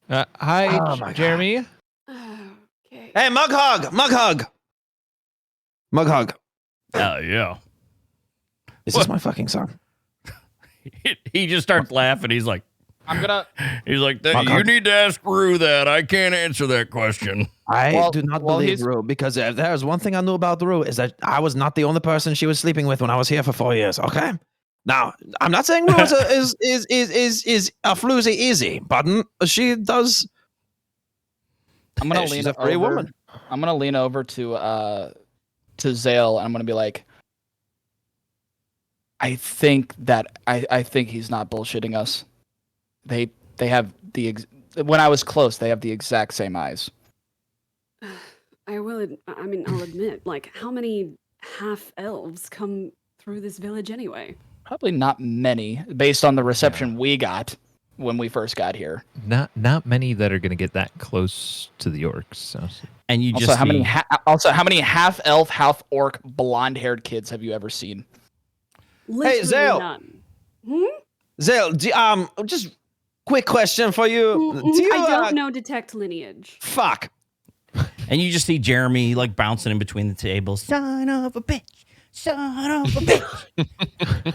Hi, Oh my God. Jeremy. Okay. Hey, mug hug. Oh yeah. Is this my fucking son? He just starts laughing. He's like, I'm gonna. you need to ask Rue that. I can't answer that question. I do not believe he's- Rue because if there's one thing I knew about Rue is that I was not the only person she was sleeping with when I was here for 4 years. Okay. Now, I'm not saying Rue is a floozy easy, but she does. I'm gonna Hey, lean she's a free over. woman. I'm gonna lean over to Zale, and I'm gonna be like, I think he's not bullshitting us. They have when I was close, they have the exact same eyes. I'll admit, like, how many half elves come through this village anyway? Probably not many, based on the reception we got when we first got here. Not many that are gonna get that close to the orcs. So. And you Also, just how many see- how many half elf, half orc, blonde haired kids have you ever seen? Literally Zale. none. Zale, just quick question for you. Do you, I don't know detect lineage. Fuck. and you just see Jeremy like bouncing in between the tables. Son of a bitch. Son of a bitch.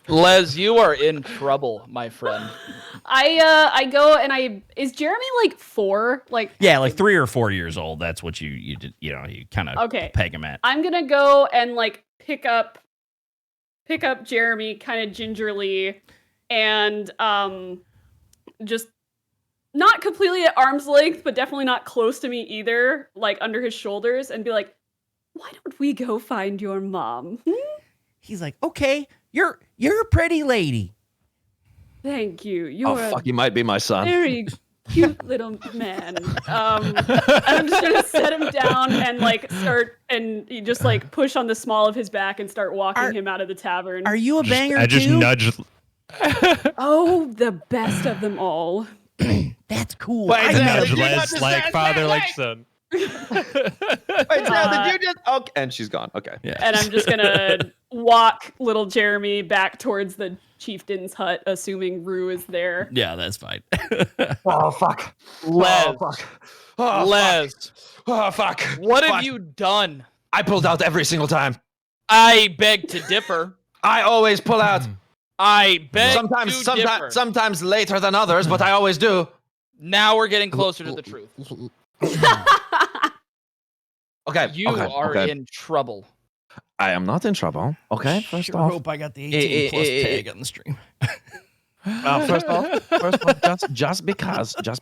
Les, you are in trouble, my friend. I go and is Jeremy like 4? Like, Yeah, like 3 or 4 years old. That's what you did. You kind of Okay. peg him at. I'm gonna go and like pick up Jeremy kind of gingerly and just not completely at arm's length, but definitely not close to me either, like under his shoulders, and be like, why don't we go find your mom? He's like, okay, you're a pretty lady. Thank you. Oh, You're a fuck, you might be my son. very cute little man. And I'm just gonna set him down and like start and you just like push on the small of his back and start walking him out of the tavern. Are you a banger I just too? nudge. Oh, the best of them all. That's cool. Wait, I Zale, met did him. you not Les just like say- father, like son. Wait, Zale, did you just? Okay, and she's gone. Okay. Yeah. And I'm just gonna walk little Jeremy back towards the chieftain's hut, assuming Rue is there. Yeah, that's fine. Oh fuck. Les, Oh fuck. Oh, Les, Fuck. Oh fuck. what have Fuck. you done? I pulled out every single time. I beg to differ. I always pull out. I beg to differ. Sometimes later than others, but I always do. Now we're getting closer to the truth. Okay. You okay, are okay. in trouble. I am not in trouble. Okay. First Sure off, hope I got the 18 plus tag on the stream. first off, just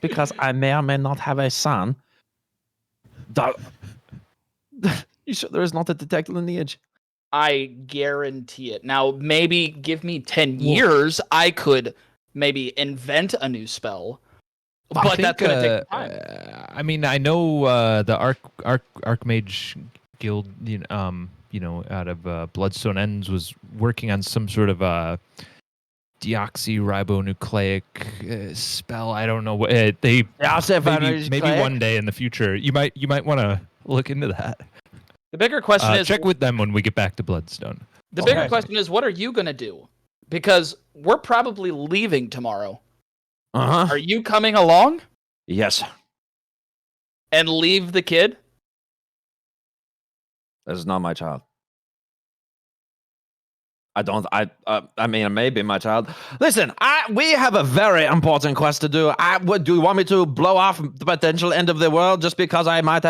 because I may or may not have a son, you sure there is not a detect lineage? I guarantee it. Now, maybe give me 10 years, I could maybe invent a new spell. But that's going to take time. I mean, I know the Archmage Guild, out of Bloodstone Ends was working on some sort of deoxyribonucleic spell. I don't know what they. Maybe one day in the future, you might want to look into that. The bigger question is check with them when we get back to Bloodstone. the bigger question is, what are you going to do? Because we're probably leaving tomorrow. Uh huh. Are you coming along Yes. and leave the kid? This is not my child. I mean, it may be my child. Listen, we have a very important quest to do. Do you want me to blow off the potential end of the world just because I may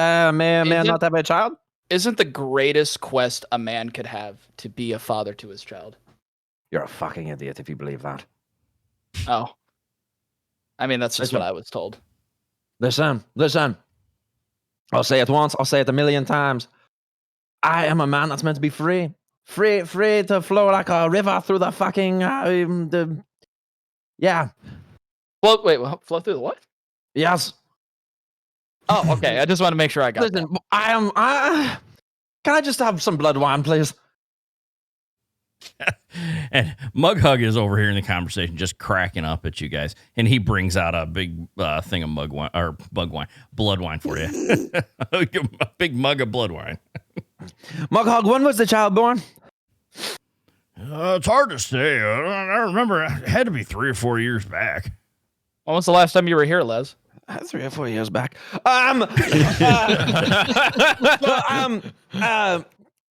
not have a child? Isn't the greatest quest a man could have to be a father to his child? You're a fucking idiot if you believe that. Oh. I mean, that's just Listen. what I was told. Listen. I'll say it once, I'll say it a million times. I am a man that's meant to be free. Free to flow like a river through the fucking yeah. Well, wait, flow through the what? Yes. Oh, okay. I just want to make sure I got Listen, that. can I just have some blood wine, please? And Mug Hug is over here in the conversation, just cracking up at you guys, and he brings out a big thing of blood wine for you. A big mug of blood wine. Mug Hog, when was the child born? It's hard to say. I remember it had to be 3 or 4 years back. When was the last time you were here, Les? 3 or 4 years back.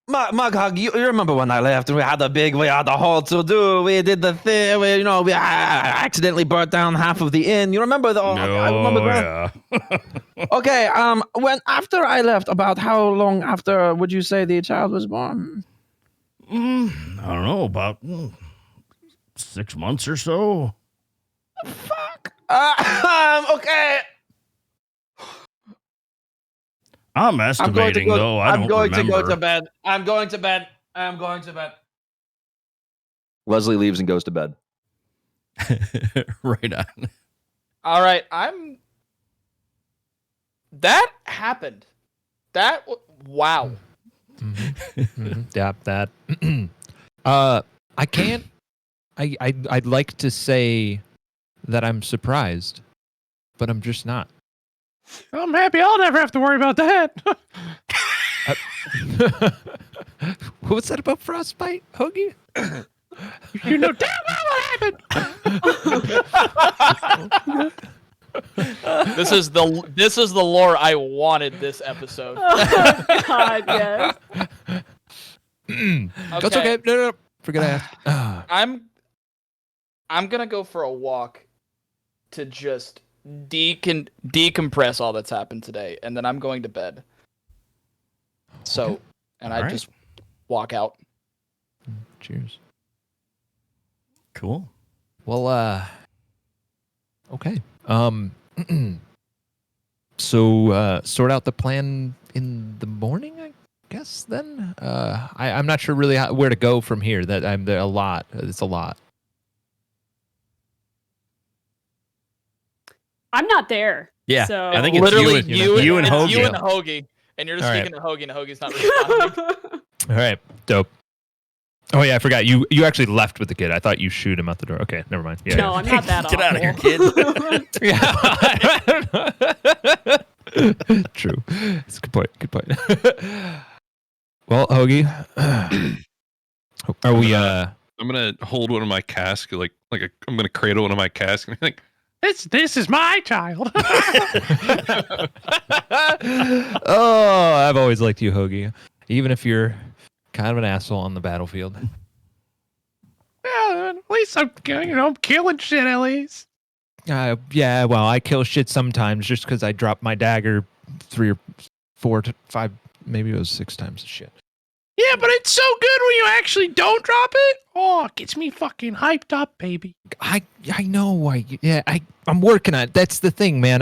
Mug Hog, you remember when I left and we had the whole to do. We did the thing. We accidentally burnt down half of the inn. You remember I remember that. Yeah. Okay. When after I left, about how long after would you say the child was born? I don't know, about 6 months or so. Fuck. Okay. I'm estimating, though. I'm going to go remember. to bed. I'm going to bed. Leslie leaves and goes to bed. Right on. All right, That happened. Wow. Yeah, that. I can't. I'd like to say that I'm surprised, but I'm just not. I'm happy I'll never have to worry about that. What's that about frostbite, Hoagie? You know damn well what happened. This is the lore I wanted this episode. Oh, God, yes. That's okay. No. Forget I asked. I'm gonna go for a walk to just decompress all that's happened today, and then I'm going to bed. So, and I just walk out. Cheers. Cool. Well, okay. So sort out the plan in the morning, I guess. Then I'm not sure really where to go from here. That I'm there a lot. It's a lot. I'm not there. Yeah, So I think it's literally you and Hoagie. you and Hoagie, and you're just All speaking to Hoagie, and Hoagie's not responding. All right, dope. Oh yeah, I forgot you actually left with the kid. I thought you shoot him out the door. Okay, never mind. Yeah, No, I'm not that Get out of here, awful. kid. Yeah. True. It's a good point. Good point. Well, Hoagie, are we? I'm gonna hold one of my casks, I'm gonna cradle one of my casks, and be like, This is my child. Oh, I've always liked you, Hoagie, even if you're kind of an asshole on the battlefield. Yeah, at least I'm killing shit at least. Yeah, well, I kill shit sometimes just because I drop my dagger 3 or 4 to 5, maybe it was 6 times the shit. Yeah, but it's so good when you actually don't drop it. Oh, it gets me fucking hyped up, baby. I know. I'm working on it. That's the thing, man.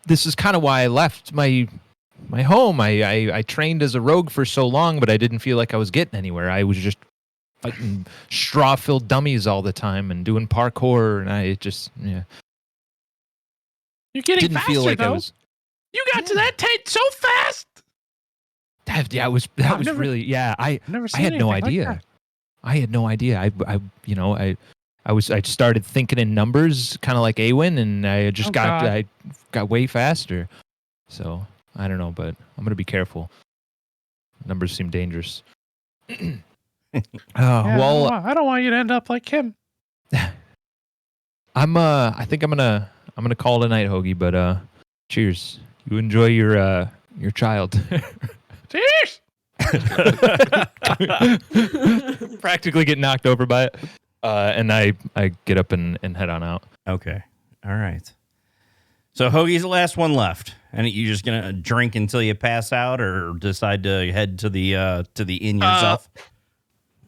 This is kind of why I left my home. I trained as a rogue for so long, but I didn't feel like I was getting anywhere. I was just fighting straw-filled dummies all the time and doing parkour, and I just You're getting didn't faster, feel like though. I was. You got to that tent so fast. That was really. Yeah, I had no idea. I had no idea. I started thinking in numbers, kind of like Awen, and I just I got way faster. So I don't know, but I'm gonna be careful. Numbers seem dangerous. Well, I don't want you to end up like him. I think I'm gonna call it a night, Hoagie. But cheers. You enjoy your child. Cheers. Practically get knocked over by it. And I get up and head on out. Okay. All right. So Hoagie's the last one left. And you just gonna drink until you pass out, or decide to head to the inn yourself?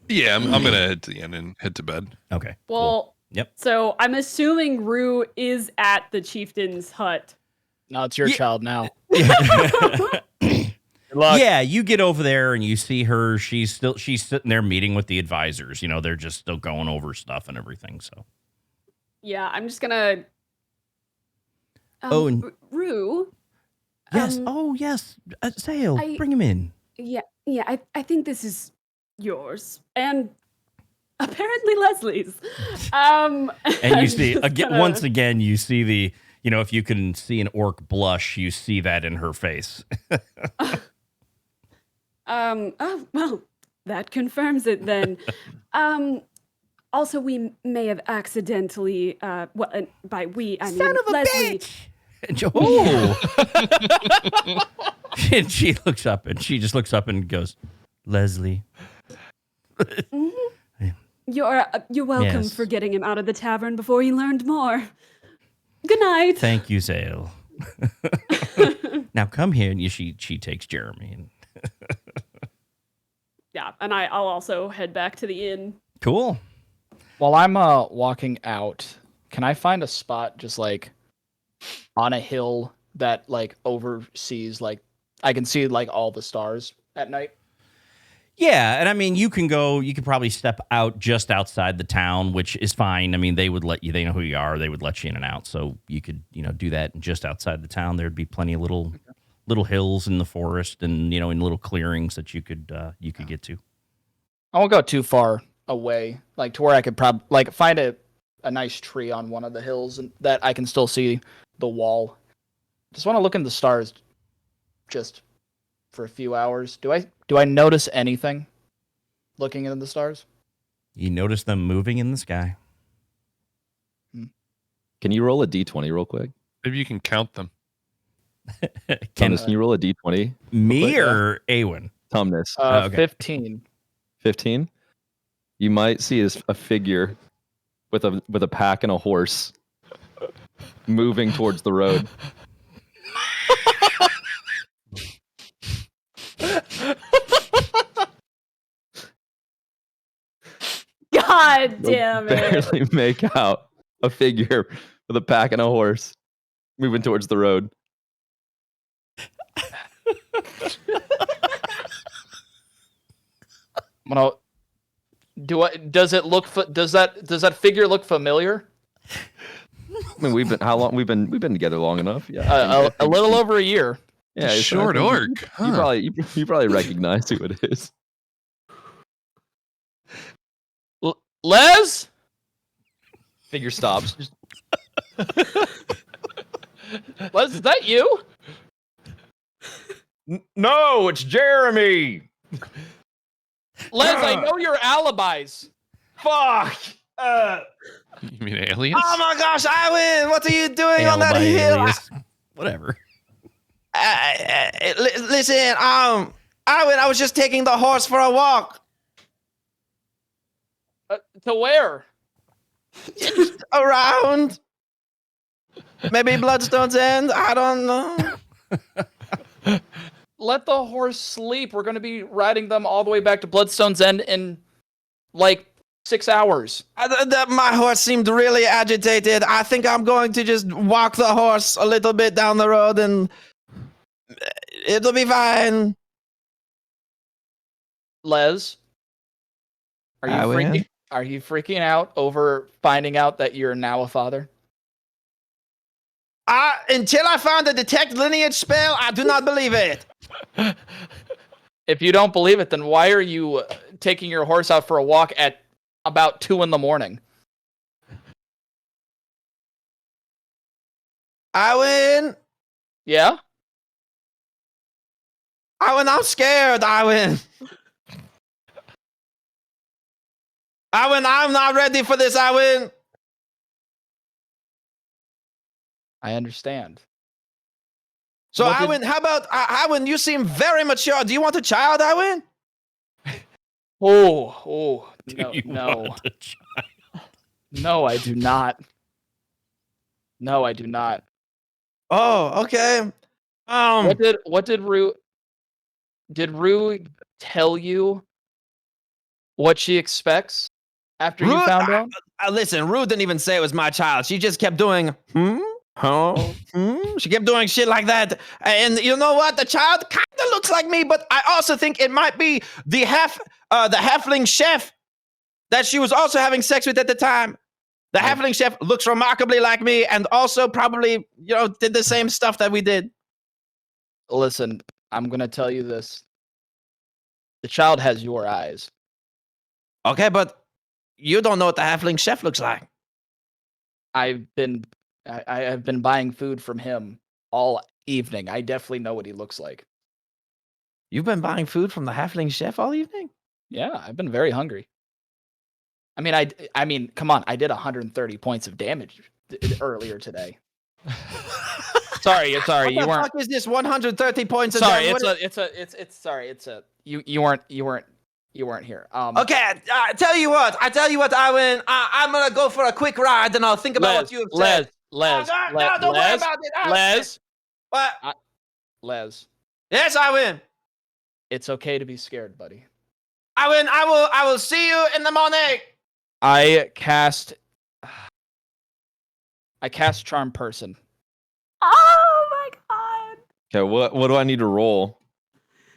yeah, I'm gonna head to the inn and head to bed. Okay. Well, cool. Yep. So I'm assuming Rue is at the chieftain's hut. No, it's your child now. Yeah, you get over there and you see her. She's sitting there meeting with the advisors. They're just still going over stuff and everything. So Yeah, I'm just gonna. And Rue. Yes. Yes. Sale, bring him in. Yeah. I think this is yours, and apparently Leslie's. And you see once again, you see the. If you can see an orc blush, you see that in her face. Oh, well, that confirms it then. Also, we may have accidentally, well, and by we, I mean Leslie. And she looks up and she just looks up and goes, Leslie. You're welcome for getting him out of the tavern before he learned more. Good night. Thank you, Zale. Now come here, and she takes Jeremy. And yeah, and I'll also head back to the inn. Cool. While I'm walking out, can I find a spot just like on a hill that like oversees like I can see like all the stars at night? Yeah, and I mean, you could probably step out just outside the town, which is fine. I mean, they would let you, they know who you are, they would let you in and out. So you could, do that just outside the town. There'd be plenty of little hills in the forest and, in little clearings that you could get to. I won't go too far away, like to where I could probably like find a nice tree on one of the hills and that I can still see the wall. Just want to look in the stars just for a few hours. Do I notice anything looking into the stars? You notice them moving in the sky. Can you roll a d20 real quick? Maybe you can count them. Tumnus, can you roll a d20? Me or Awen? Tumnus. Okay. 15. 15? You might see a figure with a pack and a horse moving towards the road. God damn it. Barely make out a figure with a pack and a horse moving towards the road. Does that figure look familiar? I mean, we've been together long enough. Yeah, a little over a year. Yeah, A short orc. You probably recognize who it is. Les? Figure stops. Les, is that you? No, it's Jeremy. Les, I know your alibis. Fuck. You mean aliens? Oh my gosh, Iwan, what are you doing on that hill? Whatever. Listen, Iwan, I was just taking the horse for a walk. To where? Around. Maybe Bloodstone's End. I don't know. Let the horse sleep. We're going to be riding them all the way back to Bloodstone's End in like 6 hours. My horse seemed really agitated. I think I'm going to just walk the horse a little bit down the road and it'll be fine. Les, are you freaking out over finding out that you're now a father? Until I found the detect lineage spell, I do not believe it. If you don't believe it, then why are you taking your horse out for a walk at about 2 a.m? Iwan? Yeah? Iwan, I'm scared, Iwan. Iwan, I'm not ready for this, Iwan. I understand. So, Iwan, how about, Iwan, you seem very mature. Do you want a child, Iwan? No. Want a child? No, I do not. No, I do not. Oh, okay. What did Rue tell you what she expects after you found out? Listen, Rue didn't even say it was my child. She just kept doing, Oh, she kept doing shit like that. And you know what? The child kind of looks like me, but I also think it might be the halfling chef that she was also having sex with at the time. The halfling chef looks remarkably like me and also probably, did the same stuff that we did. Listen, I'm going to tell you this. The child has your eyes. Okay, but you don't know what the halfling chef looks like. I have been buying food from him all evening. I definitely know what he looks like. You've been buying food from the halfling chef all evening? Yeah, I've been very hungry. I mean, come on. I did 130 points of damage earlier today. sorry, What you the weren't. fuck is this 130 points of Sorry, damage? you weren't here. Okay, I tell you what, I win. I'm gonna go for a quick ride, and I'll think about what you have said. Les, don't worry about it. What? Les, Yes, I win. it's okay to be scared, buddy. I win. I will see you in the morning. I cast Charm Person. Oh my god. Okay, what do I need to roll?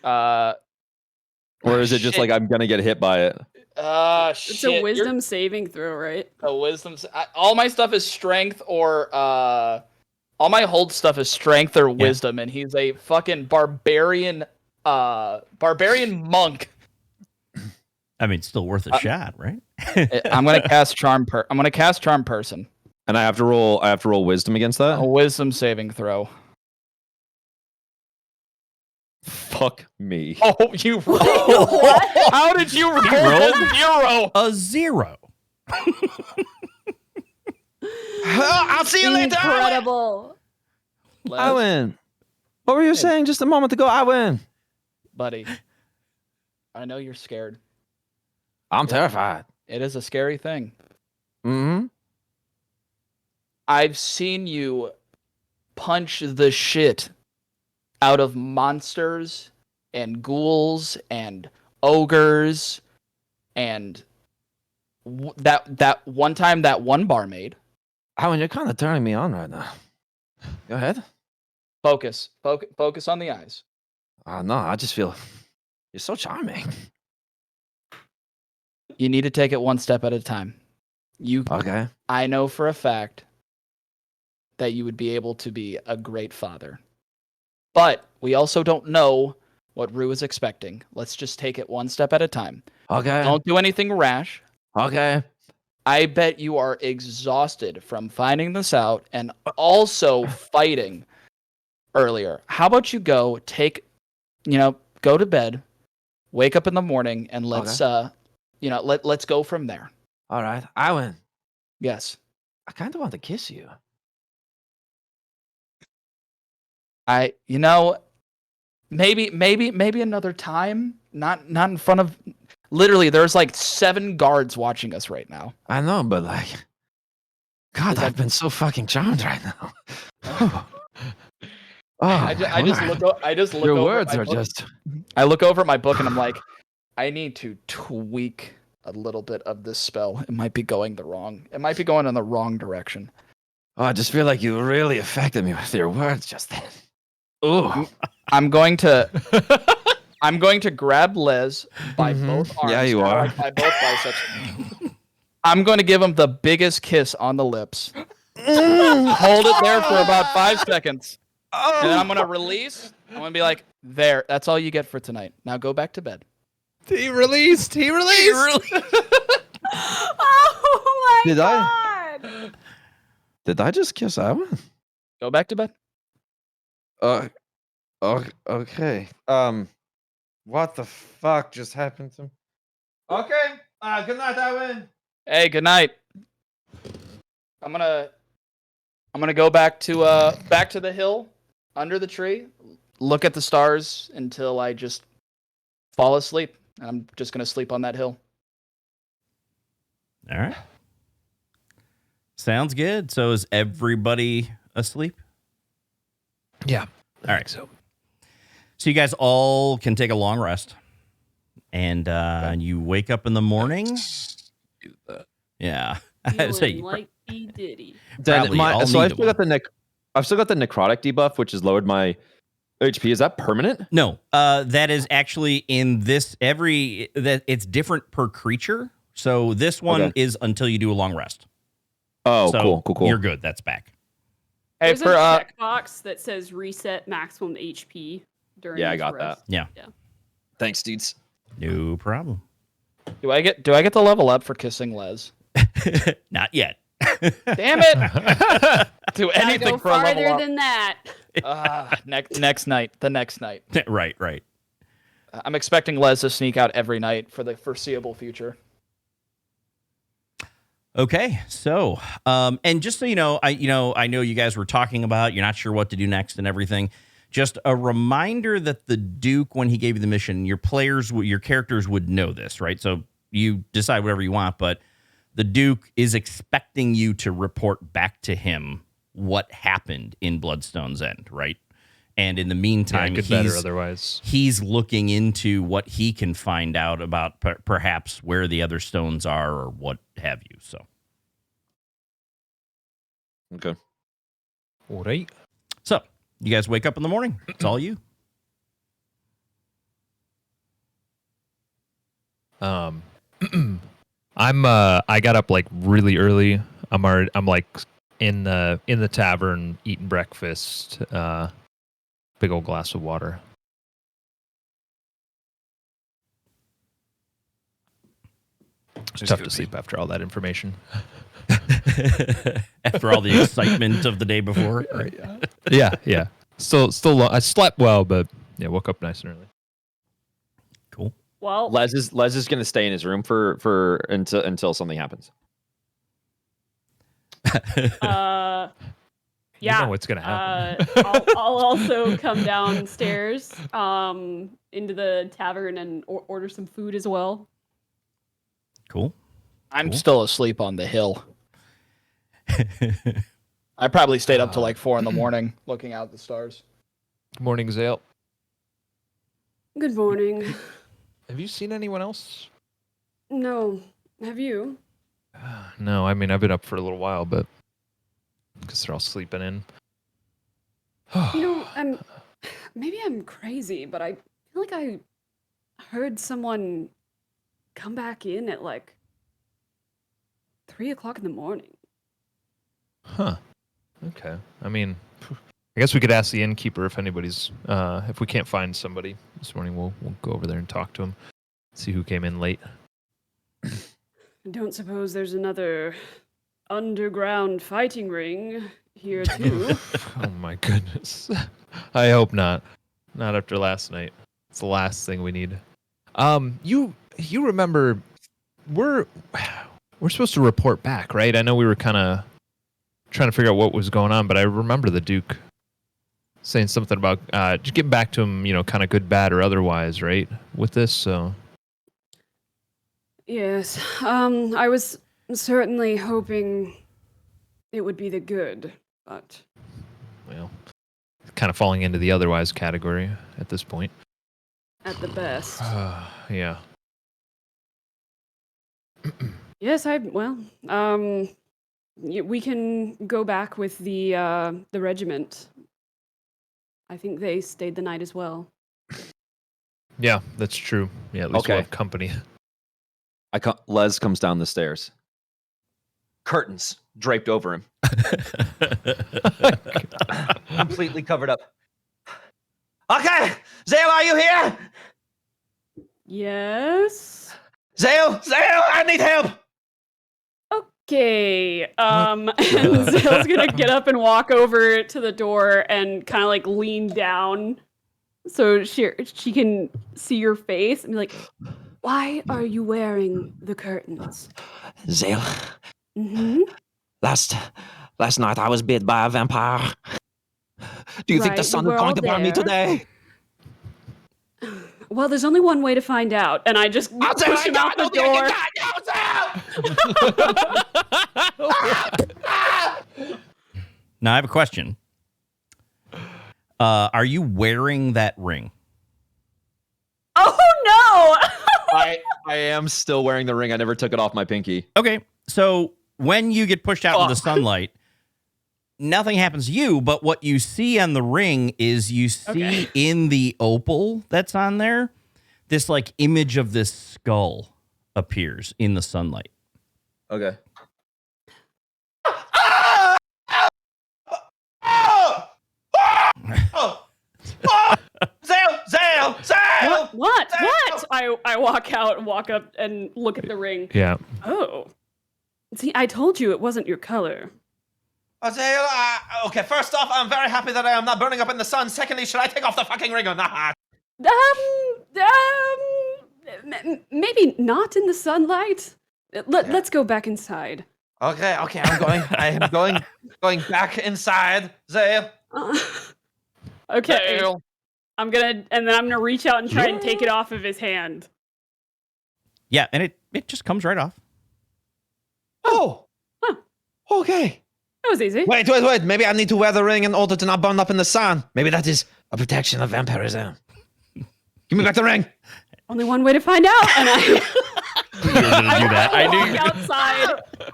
Or is it just shit. like I'm gonna get hit by it? It's Shit. a wisdom saving throw, right? A wisdom. All my stuff is strength or all my hold stuff is strength or wisdom, and he's a fucking barbarian monk. I mean, still worth a shot, right? I'm gonna cast Charm Person. And I have to roll wisdom against that? A wisdom saving throw. Fuck me. Oh, you rolled. How did you roll a 0? A 0. I'll see you later. Incredible. I win. What were you saying just a moment ago? I win. Buddy, I know you're scared. I'm terrified. It is a scary thing. Mm-hmm. I've seen you punch the shit out of monsters and ghouls and ogres and that one time that one barmaid. Owen, you're kind of turning me on right now. Go ahead. Focus on the eyes. No, I just feel you're so charming. You need to take it one step at a time. Okay. I know for a fact that you would be able to be a great father. But we also don't know what Rue is expecting. Let's just take it one step at a time. Okay. Don't do anything rash. Okay. I bet you are exhausted from finding this out and also fighting earlier. How about you go go to bed, wake up in the morning, and let's go from there. All right. I win. Yes. I kind of want to kiss you. Maybe another time. Not in front of. Literally, there's like 7 guards watching us right now. I know, but God, I've been so fucking charmed right now. I just look. Your over words my are book. just. I look over at my book and I'm like, I need to tweak a little bit of this spell. It might be going in the wrong direction. Oh, I just feel like you really affected me with your words just then. Ooh. I'm going to grab Les by both arms. Yeah, you are. By both biceps. I'm going to give him the biggest kiss on the lips. Hold it there for about 5 seconds. And then I'm going to release. I'm going to be like, there, that's all you get for tonight. Now go back to bed. He released. Oh my Did god. Did I just kiss Owen? Go back to bed. Okay. What the fuck just happened to me? Okay. Good night, Owen. Hey, good night. I'm gonna go back to the hill under the tree, look at the stars until I just fall asleep. And I'm just gonna sleep on that hill. All right. Sounds good. So is everybody asleep? Yeah. All right. So you guys all can take a long rest, and you wake up in the morning. Yeah. Feeling So you like P. Diddy. probably all So I need still got the I've still got the necrotic debuff, which has lowered my HP. Is that permanent? No, that is actually in this it's different per creature. So this one is until you do a long rest. Oh, so cool. You're good. That's back. Hey, There's for a checkbox that says reset maximum HP during. Yeah, I each got rest. Yeah. Thanks, dudes. No problem. do I get to level up for kissing Les? Not yet. Damn it! Do Gotta anything go for a level farther up. than that. Next night. The next night. Right. I'm expecting Les to sneak out every night for the foreseeable future. Okay, so and just so you know, I know you guys were talking about you're not sure what to do next and everything. Just a reminder that the Duke, when he gave you the mission, your characters would know this, right? So you decide whatever you want, but the Duke is expecting you to report back to him what happened in Bloodstone's End, right? And in the meantime, he's looking into what he can find out about perhaps where the other stones are or what have you. So, Okay. All right. So you guys wake up in the morning. It's all you. I got up like really early. I'm like in the tavern eating breakfast. Big old glass of water. It's tough to sleep after all that information. After all the excitement of the day before. Right? Yeah. Still long. I slept well, but yeah, woke up nice and early. Cool. Well, Les is going to stay in his room for until something happens. yeah, You know what's gonna happen. I'll also come downstairs into the tavern and order some food as well. Cool. I'm still asleep on the hill. I probably stayed up till like 4 a.m. looking out at the stars. Good morning, Zale. Good morning. Have you seen anyone else? No, have you? No, I mean I've been up for a little while, but because they're all sleeping in. You know, maybe I'm crazy, but I feel like I heard someone come back in at like 3 o'clock in the morning. Huh. Okay. I mean, I guess we could ask the innkeeper if anybody's if we can't find somebody this morning, we'll go over there and talk to him, see who came in late. I don't suppose there's another underground fighting ring here too. Oh my goodness. I hope not. Not after last night. It's the last thing we need. You remember we're supposed to report back, right? I know we were kind of trying to figure out what was going on, but I remember the Duke saying something about just getting back to him, kind of good, bad, or otherwise, right? With this, so. Yes, I was certainly hoping it would be the good, but Well, kind of falling into the otherwise category at this point. at the best. Yeah. Yes, we can go back with the regiment. I think they stayed the night as well. Yeah, that's true. Yeah, at least we'll Okay. have company. Les comes down the stairs. Curtains draped over him. Completely covered up. Okay, Zale, are you here? Yes. Zale, I need help. Okay. And Zale's gonna get up and walk over to the door and kind of like lean down so she can see your face and be like, "Why are you wearing the curtains?" Zale, Mm-hmm. last night I was bit by a vampire. Do you think the Right, sun we is were going all to burn me there. today? Well, there's only one way to find out, and I just push him out the door. Now I have a question. Are you wearing that ring? Oh no! I am still wearing the ring. I never took it off my pinky. Okay, so when you get pushed out into the sunlight, nothing happens to you, but what you see on the ring is you see in the opal that's on there, this like image of this skull appears in the sunlight. Okay. Zale! What? I walk out and walk up and look at the ring. Yeah. Oh. See, I told you it wasn't your color. Zale, okay, first off, I'm very happy that I am not burning up in the sun. Secondly, should I take off the fucking ring or not? Maybe not in the sunlight. Let's go back inside. Okay, I am going back inside, Zale. Okay. Zale. I'm gonna reach out and try and take it off of his hand. Yeah, and it just comes right off. Oh. Huh. Okay. That was easy. Wait. Maybe I need to wear the ring in order to not burn up in the sun. Maybe that is a protection of vampirism. Give me back the ring. Only one way to find out. And You were gonna do that. I knew.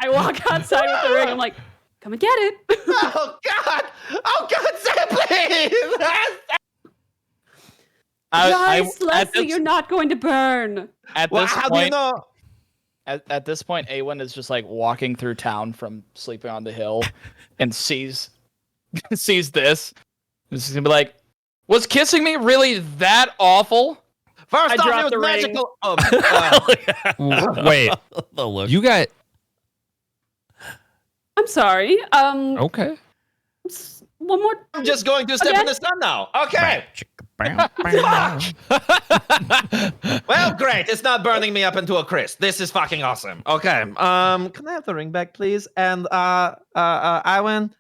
I walk outside with the ring. I'm like, come and get it. Oh God, Zale, please. Guys, Leslie, you're not going to burn. At Well, this how do you point, know? at this point, Awen is just like walking through town from sleeping on the hill, and sees this. He's gonna be like, "Was kissing me really that awful?" First I off, dropped it was the ring. magical. Wait, The look. you got I'm sorry. okay. One more. I'm just going to step in the sun now. Okay. Well, great. It's not burning me up into a crisp. This is fucking awesome. Okay. Can I have the ring back, please? And Iwan,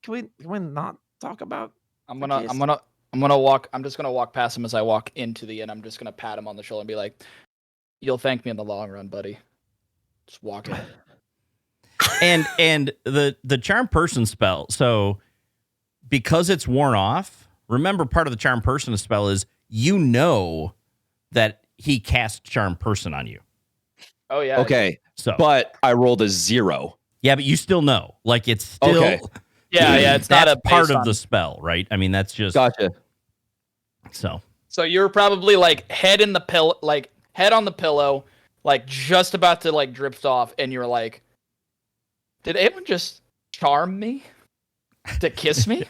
can we not talk about? I'm just gonna walk past him as I walk into the inn. I'm just gonna pat him on the shoulder and be like, "You'll thank me in the long run, buddy." Just walk in. and the charm person spell. So because it's worn off, remember part of the charm person spell is you know that he cast charm person on you. Oh yeah. Okay. So But I rolled a 0. yeah, but you still know. Like it's still Okay. Yeah. It's not that's a part based of on- the spell, right? I mean, that's just Gotcha. so. So you're probably like head on the pillow, like just about to like drift off, and you're like, "Did anyone just charm me to kiss me?"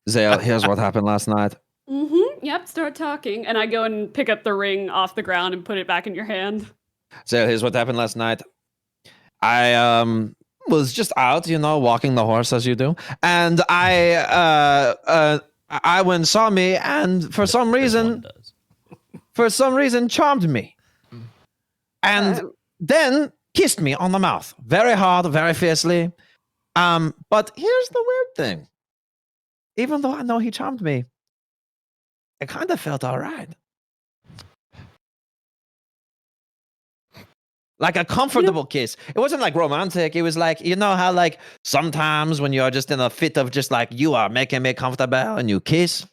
Zale, here's what happened last night. Mm-hmm. Yep. Start talking, and I go and pick up the ring off the ground and put it back in your hand. Zale, here's what happened last night. I was just out, walking the horse as you do, and Iwan saw me, and for some reason charmed me, and then kissed me on the mouth, very hard, very fiercely. But here's the weird thing: even though I know he charmed me, I kind of felt all right. Like a comfortable kiss. It wasn't like romantic. It was like, how like sometimes when you're just in a fit of just like you are making me comfortable and you kiss.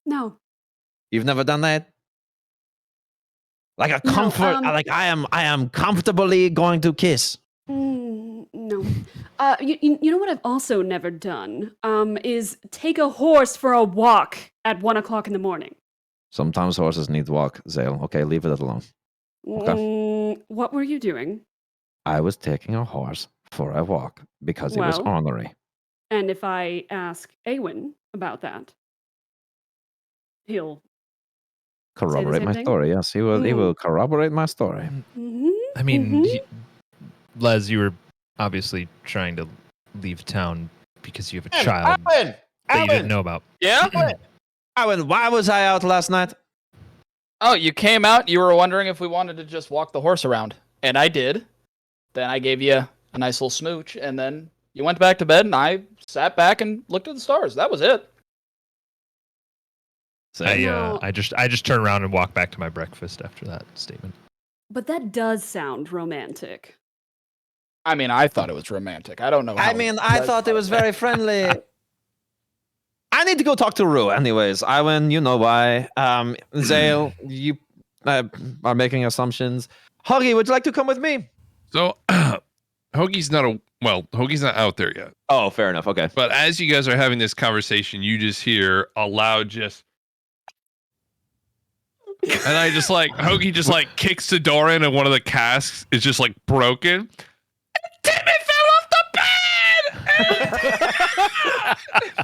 No. You've never done that? Like a No, comfort, like I am comfortably going to kiss. No. You know what I've also never done is take a horse for a walk at 1 o'clock in the morning. Sometimes horses need to walk, Zale. Okay, leave it alone. Okay. What were you doing? I was taking a horse for a walk because it was Well, ornery. And if I ask Awen about that, he'll. Corroborate same my thing? story. Yes, he will corroborate my story. Mm-hmm. I mean, Les, you were obviously trying to leave town because you have a child that you didn't know about. Yeah. Iwan, why was I out last night? Oh, you came out. You were wondering if we wanted to just walk the horse around, and I did. Then I gave you a nice little smooch, and then you went back to bed, and I sat back and looked at the stars. That was it. I just turn around and walk back to my breakfast after that statement. But that does sound romantic. I mean, I thought it was romantic. I don't know. I thought it was very friendly. I need to go talk to Rue anyways. Iwan, you know why. Zale, you are making assumptions. Huggy, would you like to come with me? So Hoagie's not out there yet. Oh, fair enough. Okay. But as you guys are having this conversation, you just hear a loud just. And I just like Hoagie just like kicks the door in, and one of the casks is just like broken. Timmy fell off the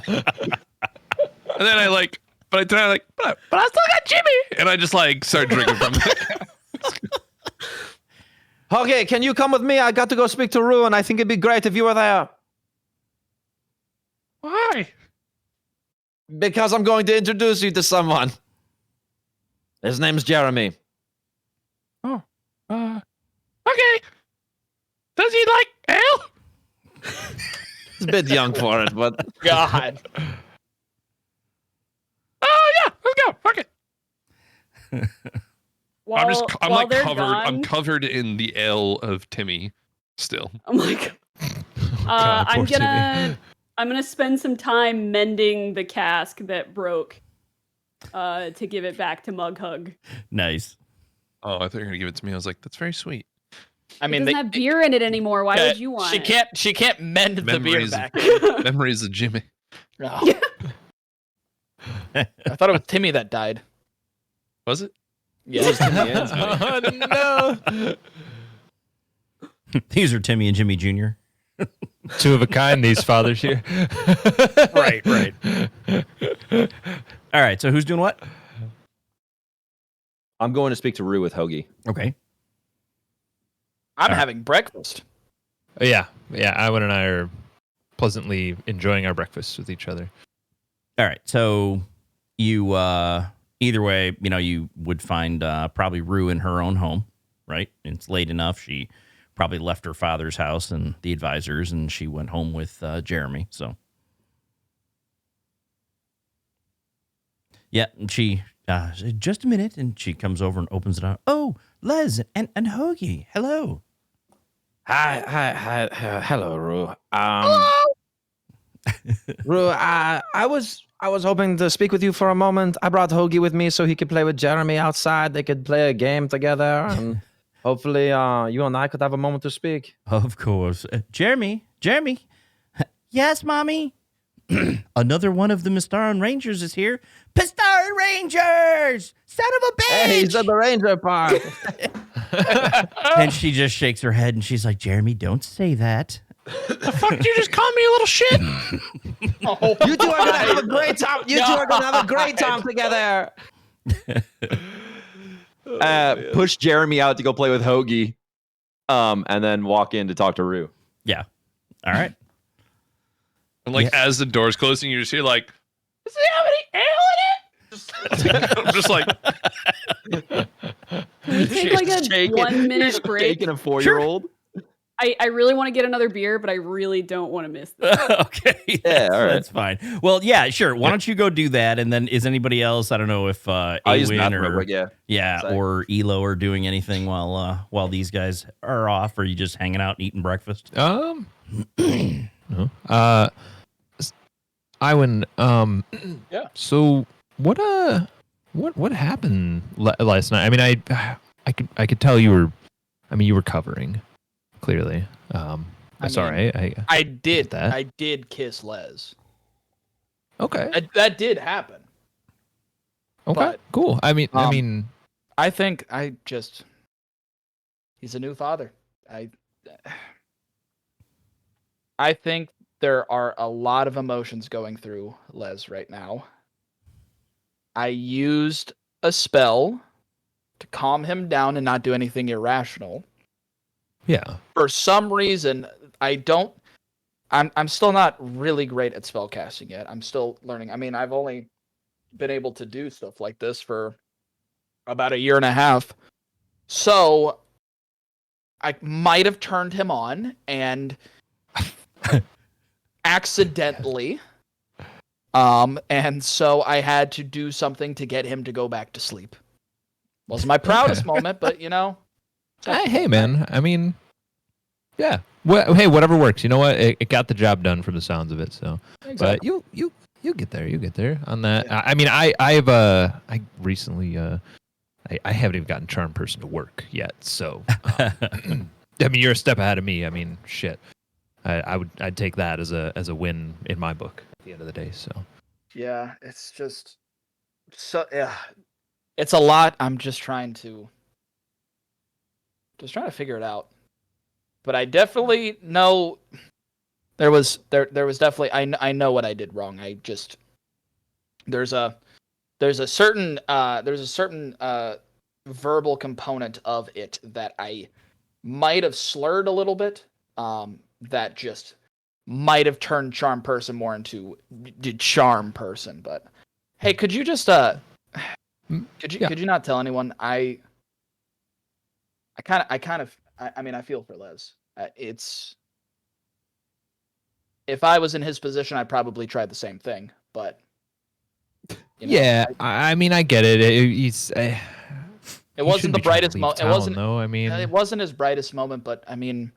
bed. And then I still got Jimmy, and I just like start drinking from it. Okay, can you come with me? I got to go speak to Rue, and I think it'd be great if you were there. Why? Because I'm going to introduce you to someone. His name's Jeremy. Oh. Okay. Does he like ale? He's a bit young for it, but God. Oh yeah, let's go. Fuck it. I'm covered in the ale of Timmy still. Oh my god. poor I'm gonna spend some time mending the cask that broke to give it back to Mughug. Nice. Oh, I thought you were gonna give it to me. I was like, that's very sweet. I It mean, doesn't have beer in it anymore. Why would you want she it? She can't mend the beer Memories. back. Memories of Jimmy. Oh. I thought it was Timmy that died. Was it? Yeah. Oh no! These are Timmy and Jimmy Jr. Two of a kind, these fathers here. Right. All right, so who's doing what? I'm going to speak to Rue with Hoagie. Okay. I'm having breakfast. Yeah. Iwan and I are pleasantly enjoying our breakfast with each other. All right, so you either way, you would find probably Rue in her own home, right? It's late enough. She probably left her father's house and the advisors, and she went home with Jeremy. So, yeah, and she just a minute, and she comes over and opens it up. Oh, Les and Hoagie, hello. Hi, hello, Rue. Rue, I was hoping to speak with you for a moment. I brought Hoagie with me so he could play with Jeremy outside. They could play a game together, and hopefully, you and I could have a moment to speak. Of course, Jeremy. Yes, mommy. Another one of the Mystaran Rangers is here. Mystaran Rangers! Son of a bitch! Hey, he said the ranger part. And she just shakes her head and she's like, Jeremy, don't say that. The fuck did you just call me a little shit? You two are gonna have a great time. You two are gonna have a great time together. Push Jeremy out to go play with Hoagie, and then walk in to talk to Rue. Yeah. All right. And as the door's closing, you just hear like, does it have any ale in it? I'm just like, Can we take like a 1 minute break? Taking a 4-year-old. I really want to get another beer, but I really don't want to miss this. Okay. Yeah, all right. That's fine. Well, yeah, sure. Why don't you go do that? And then is anybody else? I don't know if I'll use Awen bathroom or real quick, yeah. Sorry. or Elo are doing anything while these guys are off, or are you just hanging out and eating breakfast? No. Iwan, Yeah. So what happened last night? I mean, I could tell you were covering clearly. That's all right. I did that. I did kiss Les. Okay. That did happen. Okay. but, Cool. I mean, I think he's a new father. I think there are a lot of emotions going through Les right now. I used a spell to calm him down and not do anything irrational. yeah. For some reason, I'm still not really great at spell casting yet. I'm still learning. I mean, I've only been able to do stuff like this for about 1.5 years. So I might have turned him on and accidentally. And so I had to do something to get him to go back to sleep. Wasn't my proudest moment, but Hey, man. I mean, yeah. Well, hey, whatever works. You know what? It got the job done from the sounds of it. So, Exactly. but you get there. You get there on that. Yeah. I mean, I recently I haven't even gotten Charm Person to work yet. So, I mean, you're a step ahead of me. I mean, shit. I'd take that as a win in my book at the end of the day. So Yeah, it's just so yeah. It's a lot. I'm just trying to figure it out. But I definitely know there was definitely I know what I did wrong. I just there's a certain verbal component of it that I might have slurred a little bit. That just might have turned charm person more into charm person. But hey, could you just could you not tell anyone? I mean, I feel for Les. It's if I was in his position, I'd probably try the same thing. But you know, yeah, I mean, I get it. it wasn't the brightest moment. It wasn't. though. I mean, It wasn't his brightest moment, but I mean,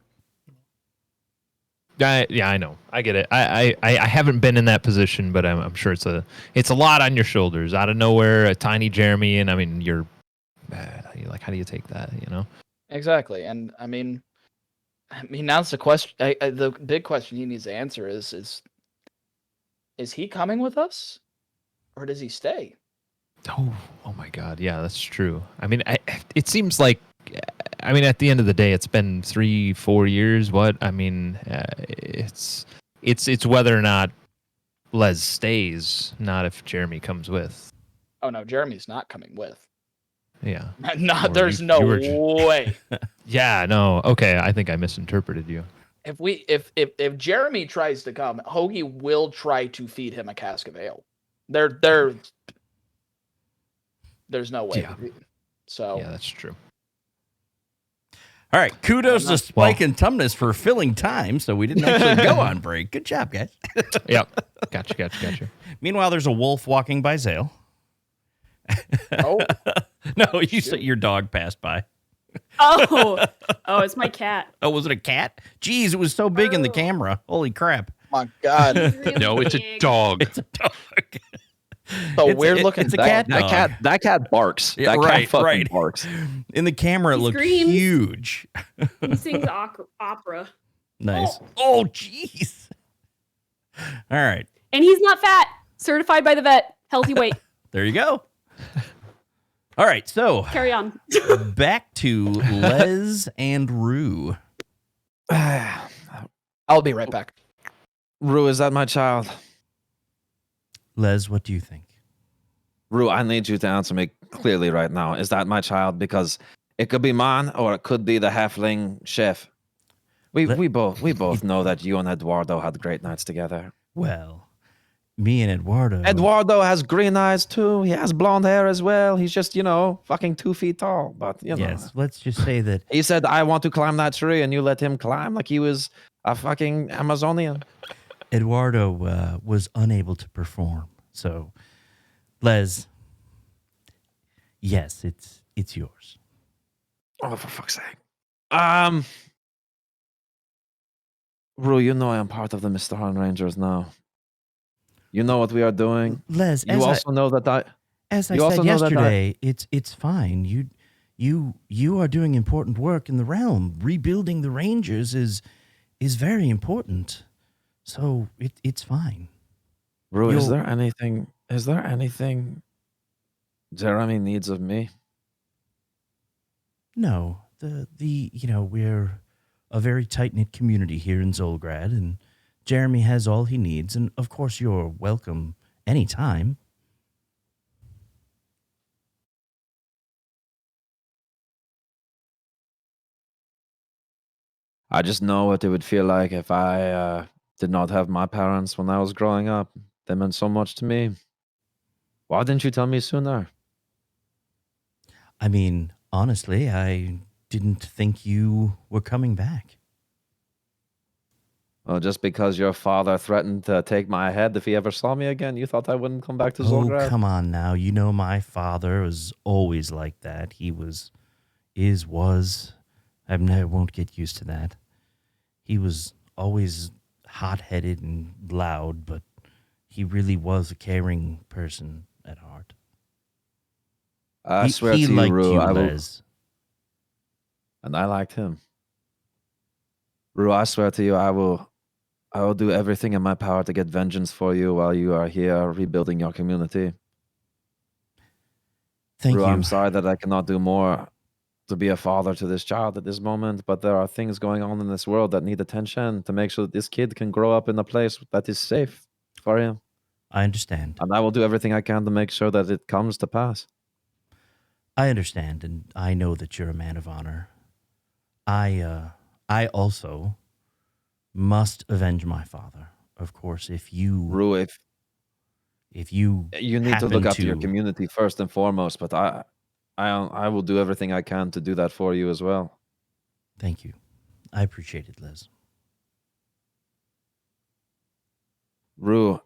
yeah, I know. I get it. I haven't been in that position, but I'm sure it's a lot on your shoulders. Out of nowhere, a tiny Jeremy, and I mean, you're like, how do you take that? You know? exactly. And I mean, now it's the question. The big question he needs to answer is he coming with us, or does he stay? Oh my God. Yeah, that's true. I mean, it seems like, I mean, at the end of the day, it's been 3-4 years. What? I mean, it's whether or not Les stays, not if Jeremy comes with. Oh no, Jeremy's not coming with. Yeah. There's no way. Yeah, no. Okay, I think I misinterpreted you. If Jeremy tries to come, Hoagie will try to feed him a cask of ale. There's no way. Yeah. So Yeah, that's true. All right. Kudos to Spike and Tumnus for filling time, so we didn't actually go on break. Good job, guys. Yep. Gotcha. Meanwhile, there's a wolf walking by Zale. Oh. No, you said your dog passed by. Oh, it's my cat. Oh, was it a cat? Jeez, it was so big in the camera. Holy crap. My God. He's really No, it's a big. dog. It's a dog. Weird looking It's a dog. cat dog. That cat barks. Yeah, that right, cat fucking right. barks. In the camera, it He looked screams. huge. He sings opera. Nice. Oh, jeez. All right. And he's not fat. Certified by the vet. Healthy weight. There you go. All right. So Carry on. back to Les and Rue. I'll be right back. Rue, is that my child? Les, what do you think? Rue, I need you to answer me clearly right now. Is that my child? Because it could be mine, or it could be the halfling chef. We both know that you and Eduardo had great nights together. Well, me and Eduardo. Eduardo has green eyes too. He has blonde hair as well. He's just, fucking 2 feet tall. But Yes, let's just say that he said, "I want to climb that tree," and you let him climb like he was a fucking Amazonian. Eduardo was unable to perform. So, Les, yes, it's yours. Oh, for fuck's sake. Rue, you know I am part of the Mystaran Rangers now. You know what we are doing. Les, You also know that as I you also said know that yesterday, it's fine. You are doing important work in the realm. Rebuilding the Rangers is very important. So it's fine. Rue, is there anything Jeremy needs of me? No, we're a very tight-knit community here in Zolgrad, and Jeremy has all he needs, and of course you're welcome anytime. I just know what it would feel like if I did not have my parents when I was growing up. They meant so much to me. Why didn't you tell me sooner? I mean, honestly, I didn't think you were coming back. Well, just because your father threatened to take my head if he ever saw me again, you thought I wouldn't come back to Oh, Zolgrad? come on now. You know my father was always like that. He was. I won't get used to that. He was always hot-headed and loud, but he really was a caring person at heart. I swear he to you, liked Rue, you, I will, Les. and I liked him. Rue, I swear to you, I will do everything in my power to get vengeance for you while you are here rebuilding your community. Thank Rue, you. I'm sorry that I cannot do more to be a father to this child at this moment, but there are things going on in this world that need attention to make sure that this kid can grow up in a place that is safe for him. I understand. And I will do everything I can to make sure that it comes to pass. I understand, and I know that you're a man of honor. I also must avenge my father. Of course, if you Rue, if you you need to happen look after your community first and foremost, but I will do everything I can to do that for you as well. Thank you. I appreciate it, Liz. Rue,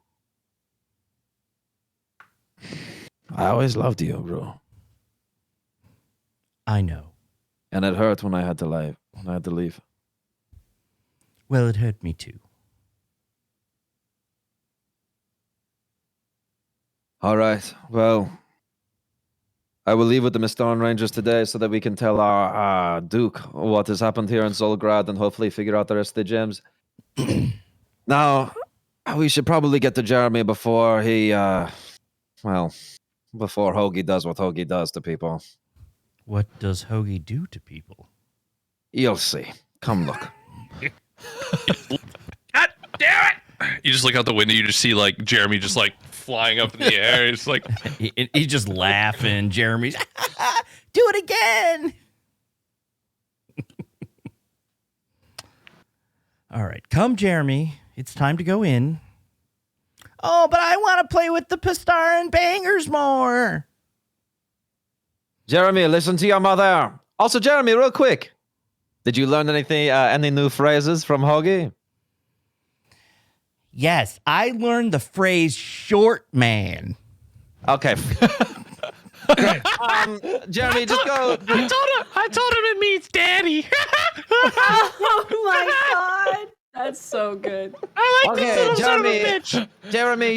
I always loved you, Rue. I know. And it hurt when I had to leave. Well, it hurt me too. All right. Well, I will leave with the Mystaran Rangers today so that we can tell our Duke what has happened here in Zolgrad and hopefully figure out the rest of the gems. Now, we should probably get to Jeremy before he, before Hoagie does what Hoagie does to people. What does Hoagie do to people? You'll see. Come look. God damn it! You just look out the window. You just see like Jeremy just like flying up in the air. It's like He's just laughing. Jeremy's, do it again. All right, come, Jeremy. It's time to go in. Oh, but I want to play with the Mystaran bangers more. Jeremy, listen to your mother. Also, Jeremy, real quick. Did you learn anything, any new phrases from Hoagie? Yes, I learned the phrase "short man." Okay. Jeremy, just go. I told him it means daddy. Oh my god. That's so good. I like this Okay, little son of a Jeremy. bitch. Jeremy,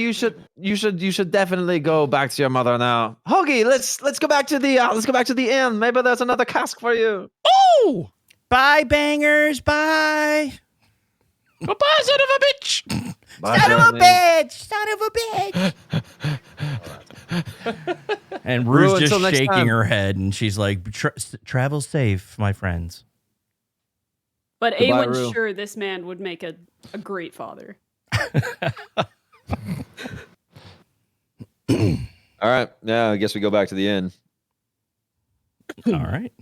you should definitely go back to your mother now. Hoagie, let's go back to the inn. Maybe there's another cask for you. Oh, bye, bangers. Bye. Bye, son of a bitch. Bye, Son of a Jeremy. bitch! Son of a bitch! And Rue's Rue, just until next shaking time. her head, and she's like, travel safe, my friends. But Goodbye, Awen's Rue. sure this man would make a great father. All right. Yeah, I guess we go back to the inn. All right.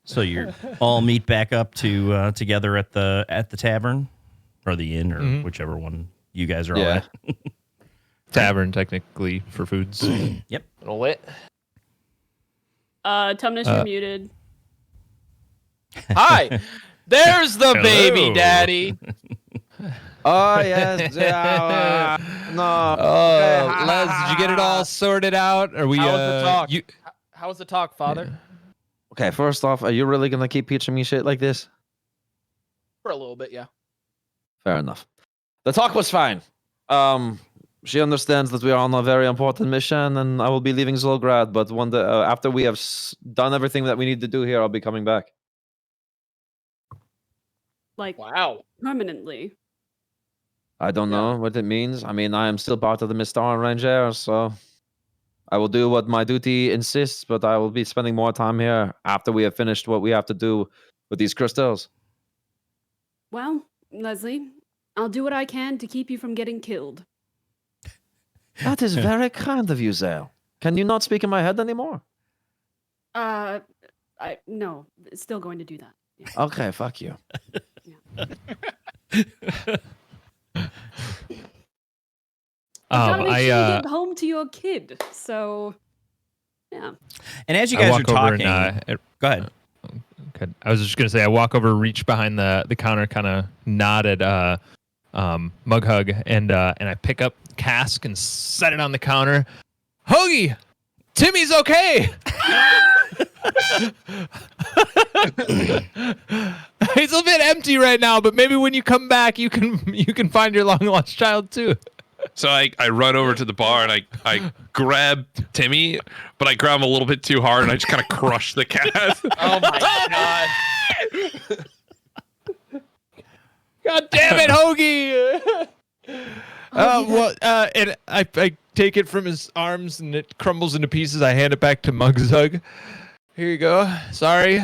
So you all meet back up to together at the tavern, or the inn, or whichever one you guys are all Yeah. at. Tavern, technically, for foods. Yep. Little lit. Tumnus, you're muted. Hi, there's the baby Hello. daddy. Oh yes. Yeah, no. Oh, Les, did you get it all sorted out? Are we? How was the talk? You, How was the talk, father? Okay, first off, are you really gonna keep teaching me shit like this? For a little bit, yeah. Fair enough. The talk was fine. She understands that we are on a very important mission, and I will be leaving Zolgrad. But one day, after we have done everything that we need to do here, I'll be coming back. Like, Wow. permanently. I don't know what it means. I mean, I am still part of the Mystaran Rangers, so I will do what my duty insists. But I will be spending more time here after we have finished what we have to do with these crystals. Well, Leslie, I'll do what I can to keep you from getting killed. That is very kind of you, Zale. Can you not speak in my head anymore? No, still going to do that. Yeah. Okay, fuck you. Gotta make sure you I get home to your kid. So, yeah. And as you guys are walk over talking, and, go ahead. okay, I was just gonna say I walk over, reach behind the counter, kind of nod at Mug Hug, and I pick up cask and set it on the counter. Hoagie, Timmy's okay. He's a bit empty right now, but maybe when you come back, you can find your long lost child too. So I run over to the bar and I grab Timmy, but I grab him a little bit too hard and I just kind of crush the cat. Oh my god. God damn it, Hoagie! And I take it from his arms and it crumbles into pieces. I hand it back to Mugzug. Here you go. Sorry.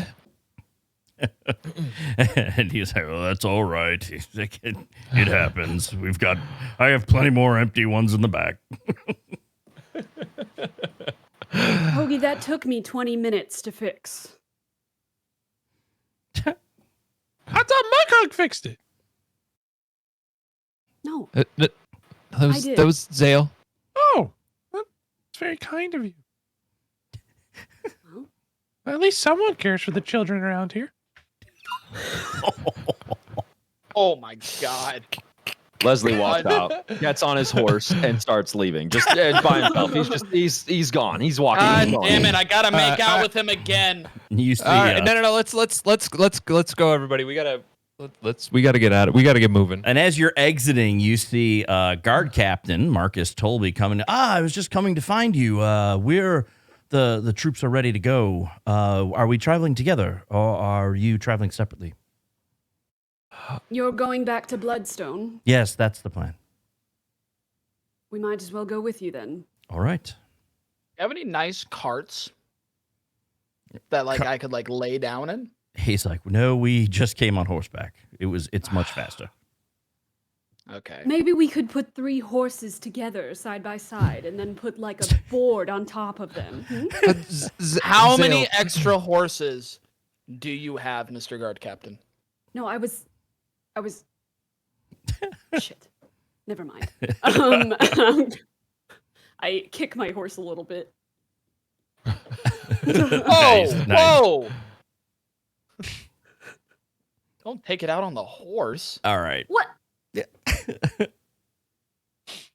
And he's like, well, that's all right. He's like, it happens. I have plenty more empty ones in the back. Hoagie, that took me 20 minutes to fix. I thought Mughug fixed it. No. That did. was Zale. Oh, that's very kind of you. Well, At least someone cares for the children around here. Oh my god. Leslie walks out, gets on his horse, and starts leaving. Just by himself. He's gone. He's walking. God He's gone. damn it! I gotta make out with him again. You see, No. Let's go, everybody. We gotta get out. We gotta get moving. and as you're exiting, you see guard captain Marcus Tolby coming. I was just coming to find you. We're the troops are ready to go. Are we traveling together, or are you traveling separately? you're going back to Bloodstone. Yes, that's the plan. We might as well go with you then. All right. You have any nice carts that I could lay down in? He's like, no, we just came on horseback. It's much faster. Okay. Maybe we could put 3 horses together side by side and then put a board on top of them. How many extra horses do you have, Mr. Guard Captain? No, I was shit. Never mind. I kick my horse a little bit. Oh, Nice. whoa! Don't take it out on the horse. All right. What?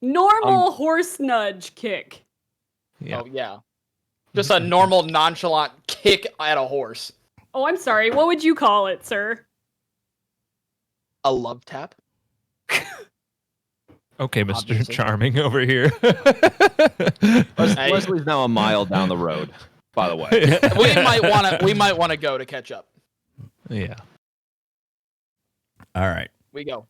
Normal horse nudge kick. Yeah. Oh yeah. Just a normal nonchalant kick at a horse. Oh, I'm sorry. What would you call it, sir? A love tap. Okay, Mr. Obviously. Charming over here. Hey. Leslie's now a mile down the road, by the way. We might want to go to catch up. Yeah. All right. We go.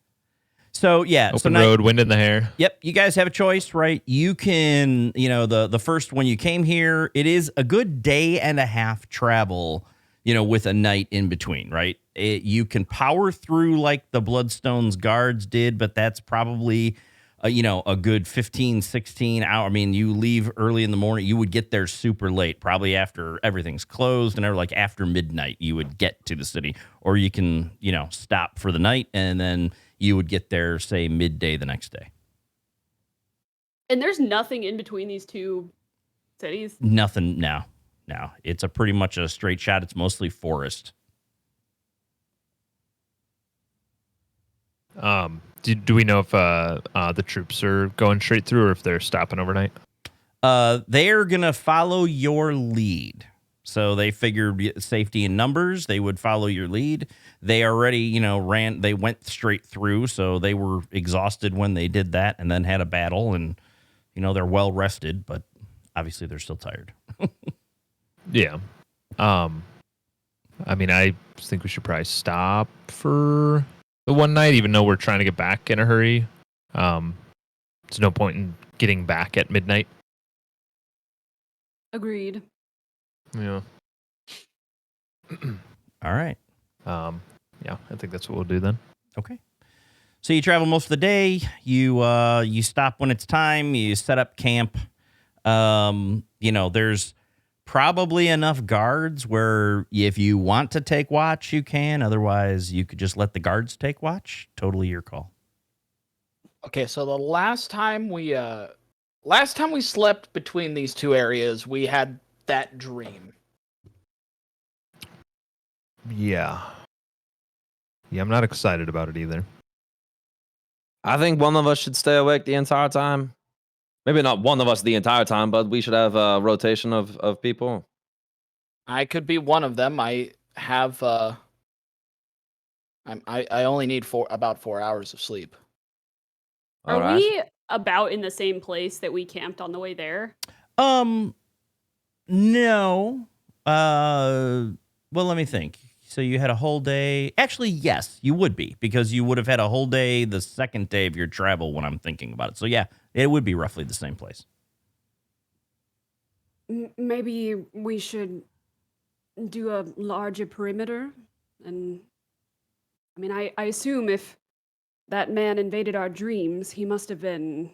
So yeah. Open road, wind in the hair. Yep, you guys have a choice, right? You can, the first when you came here, it is a good day and a half travel, with a night in between, right? You can power through like the Bloodstone's guards did, but that's probably, a good 15, 16 hour. I mean, you leave early in the morning, you would get there super late, probably after everything's closed and after midnight, you would get to the city. Or you can, stop for the night and then you would get there, say, midday the next day. And there's nothing in between these two cities. Nothing now. No, it's pretty much a straight shot. It's mostly forest. Do we know if the troops are going straight through or if they're stopping overnight? They're gonna follow your lead. So they figured safety in numbers. They would follow your lead. They already, they went straight through. So they were exhausted when they did that and then had a battle. And, they're well rested, but obviously they're still tired. Yeah. I think we should probably stop for the one night, even though we're trying to get back in a hurry. There's no point in getting back at midnight. Agreed. Yeah. All right. Yeah, I think that's what we'll do then. Okay. So you travel most of the day. You stop when it's time. You set up camp. There's probably enough guards where if you want to take watch, you can. Otherwise, you could just let the guards take watch. Totally your call. Okay, so the last time we slept between these two areas, we had that dream. Yeah. Yeah, I'm not excited about it either. I think one of us should stay awake the entire time. Maybe not one of us the entire time, but we should have a rotation of people. I could be one of them. I have I only need about 4 hours of sleep. Are All right. we about in the same place that we camped on the way there? No. Well, let me think. So you had a whole day. Actually, yes, you would be, because you would have had a whole day the second day of your travel when I'm thinking about it. So yeah, it would be roughly the same place. Maybe we should do a larger perimeter. And I mean, I assume if that man invaded our dreams, he must have been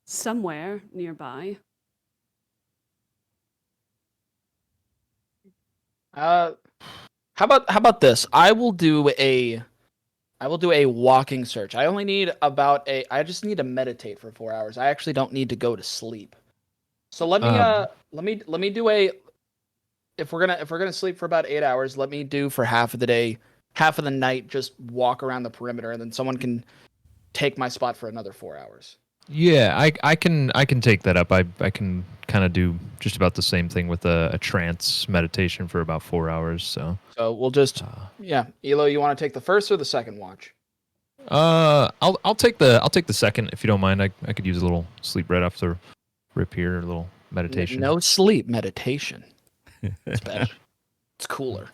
somewhere nearby. How about this? I will do a walking search. I only need I just need to meditate for 4 hours. I actually don't need to go to sleep. So let me do a if we're gonna sleep for about 8 hours, let me do for half of the day, half of the night, just walk around the perimeter, and then someone can take my spot for another 4 hours. Yeah, I can take that up. I can kind of do just about the same thing with a trance meditation for about 4 hours. So we'll just Elo, you want to take the first or the second watch? I'll take the second if you don't mind. I could use a little sleep right off the rip here, a little meditation. No sleep meditation. It's better. It's cooler.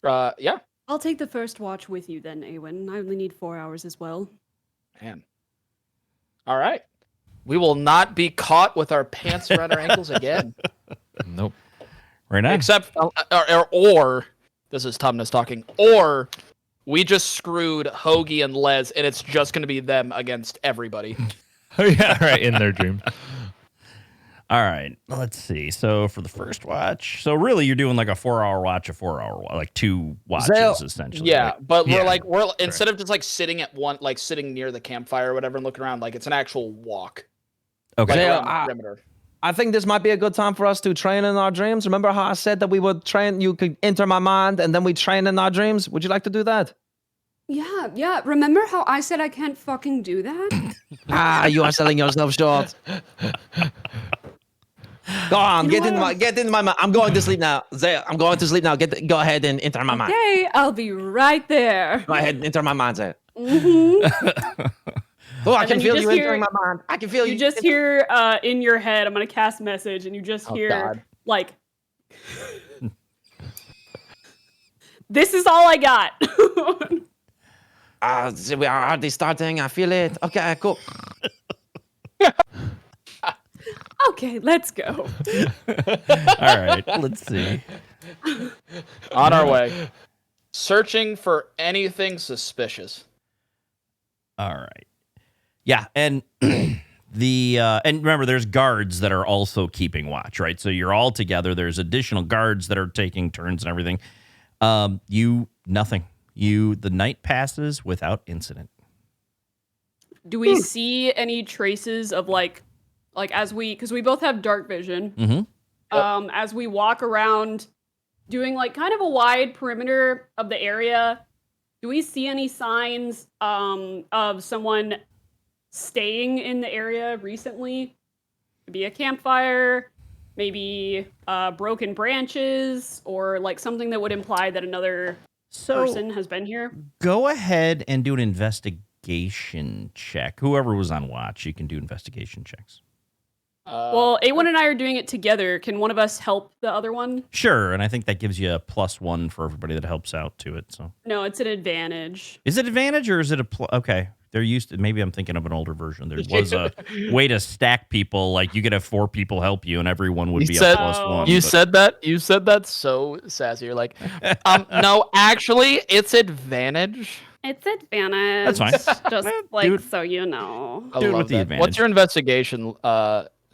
Yeah. I'll take the first watch with you then, Awen. I only need 4 hours as well. Man. All right. We will not be caught with our pants around our ankles again. Nope. Right now. Except, or this is Tumnus talking, or we just screwed Hoagie and Les, and it's just going to be them against everybody. Oh yeah, right, in their dreams. All right, let's see. So for the first watch, so really you're doing like a 4 hour watch, a 4 hour watch, like 2 watches essentially. Yeah, right? but we're instead of just like sitting at one, like sitting near the campfire or whatever and looking around, like it's an actual walk. Okay. Like Zale, around the perimeter. I think this might be a good time for us to train in our dreams. Remember how I said that we would train, you could enter my mind and then we train in our dreams? Would you like to do that? Yeah. Remember how I said I can't fucking do that? You are selling yourself short. Go on, get into my mind. I'm going to sleep now. Zale, I'm going to sleep now. Go ahead and enter my mind. Okay, I'll be right there. Go ahead and enter my mind, Zale. Mm-hmm. Oh, I And can then you feel just you hear- entering my mind. I can feel you. You just hear in your head, I'm gonna cast message, and you just Oh, hear God. like, "This is all I got." We are already starting. I feel it. Okay, cool. Okay, let's go. All right, let's see. On our way. Searching for anything suspicious. All right. Yeah, and and remember, there's guards that are also keeping watch, right? So you're all together. There's additional guards that are taking turns and everything. Nothing. The night passes without incident. Do we see any traces of like because we both have dark vision. Mm-hmm. As we walk around, doing like kind of a wide perimeter of the area, do we see any signs of someone staying in the area recently? Maybe a campfire, maybe broken branches, or like something that would imply that another person has been here. Go ahead and do an investigation check. Whoever was on watch, you can do investigation checks. Well, A1 and I are doing it together. Can one of us help the other one? Sure, and I think that gives you a +1 for everybody that helps out to it. So No, it's an advantage. is it advantage or is it okay? They're used to. Maybe I'm thinking of an older version. There was a way to stack people. Like you could have 4 people help you, and everyone would be a +1. You but- said that so sassy. You're like, no, actually, it's advantage. It's advantage. That's fine. Just like dude. so you know. I Do it love with the that. advantage. What's your investigation,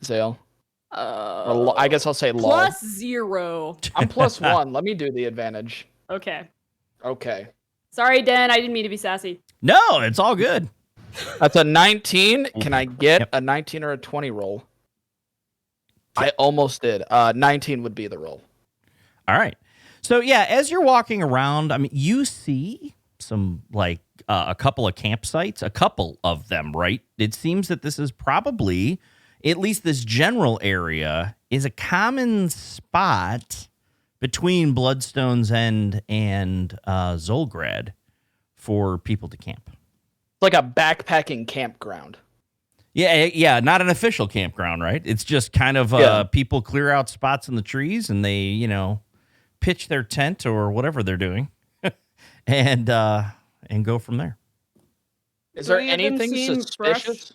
Zale? I guess I'll say low. +0. I'm +1. Let me do the advantage. Okay. Okay. Sorry, Den. I didn't mean to be sassy. No, it's all good. That's a 19. Can I get Yep. a 19 or a 20 roll? I almost did. 19 would be the roll. All right. So yeah, as you're walking around, I mean, you see some like a couple of campsites, a couple of them, right? It seems that this is probably, at least this general area, is a common spot between Bloodstone's End and Zolgrad for people to camp. It's like a backpacking campground. Yeah, not an official campground, right? It's just kind of Yeah. people clear out spots in the trees and they, pitch their tent or whatever they're doing, and go from there. Is Do there any of them anything seem suspicious?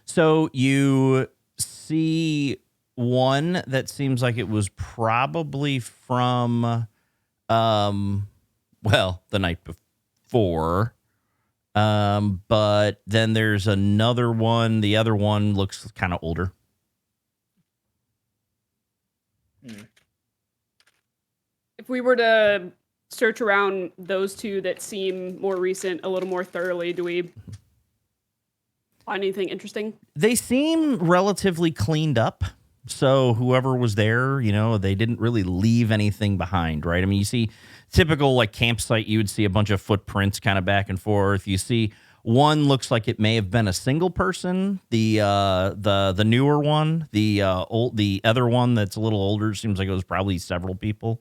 So you see one that seems like it was probably from, the night before. But then there's another one. The other one looks kind of older. If we were to search around those two that seem more recent a little more thoroughly, do we find anything interesting? They seem relatively cleaned up. So whoever was there, they didn't really leave anything behind, right? I mean, you see typical like campsite, you would see a bunch of footprints kind of back and forth. You see one looks like it may have been a single person. The newer one, the other one that's a little older seems like it was probably several people,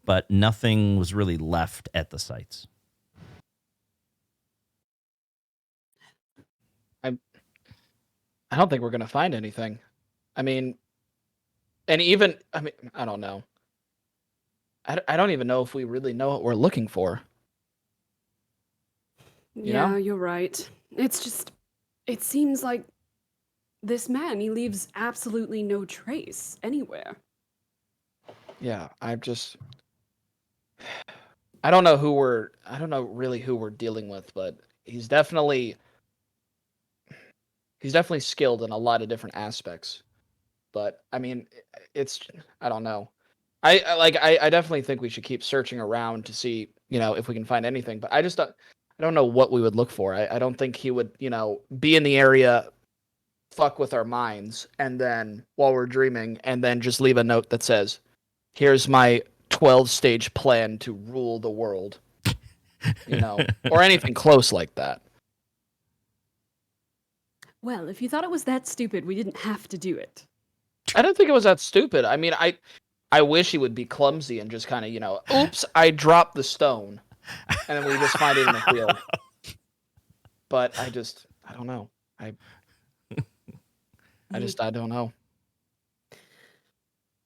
but nothing was really left at the sites. I don't think we're gonna find anything. I mean, I don't know. I don't even know if we really know what we're looking for. Yeah, you're right. It's just, it seems like this man, he leaves absolutely no trace anywhere. Yeah, I don't know really who we're dealing with, but he's definitely skilled in a lot of different aspects. But I mean, I don't know. I definitely think we should keep searching around to see, if we can find anything. But I don't know what we would look for. I don't think he would, be in the area, fuck with our minds, and then while we're dreaming, and then just leave a note that says, "Here's my 12-stage plan to rule the world," or anything close like that. Well, if you thought it was that stupid, we didn't have to do it. I don't think it was that stupid. I mean, I wish he would be clumsy and just kind of, oops, I dropped the stone, and then we just find it in the field. But I don't know. I don't know.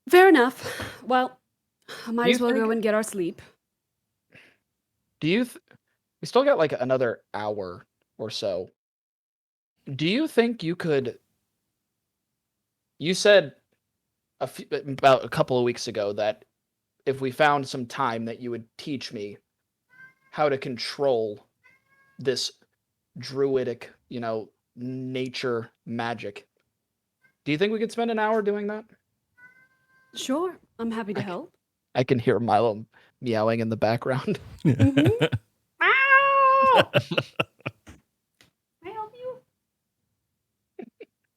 Fair enough. Well, I might Do as you well think- go and get our sleep. We still got like another hour or so. Do you think you could? You said about a couple of weeks ago that if we found some time that you would teach me how to control this druidic, nature magic. Do you think we could spend an hour doing that? Sure, I'm happy to help. I can hear Milo meowing in the background. Meow! Can I help you?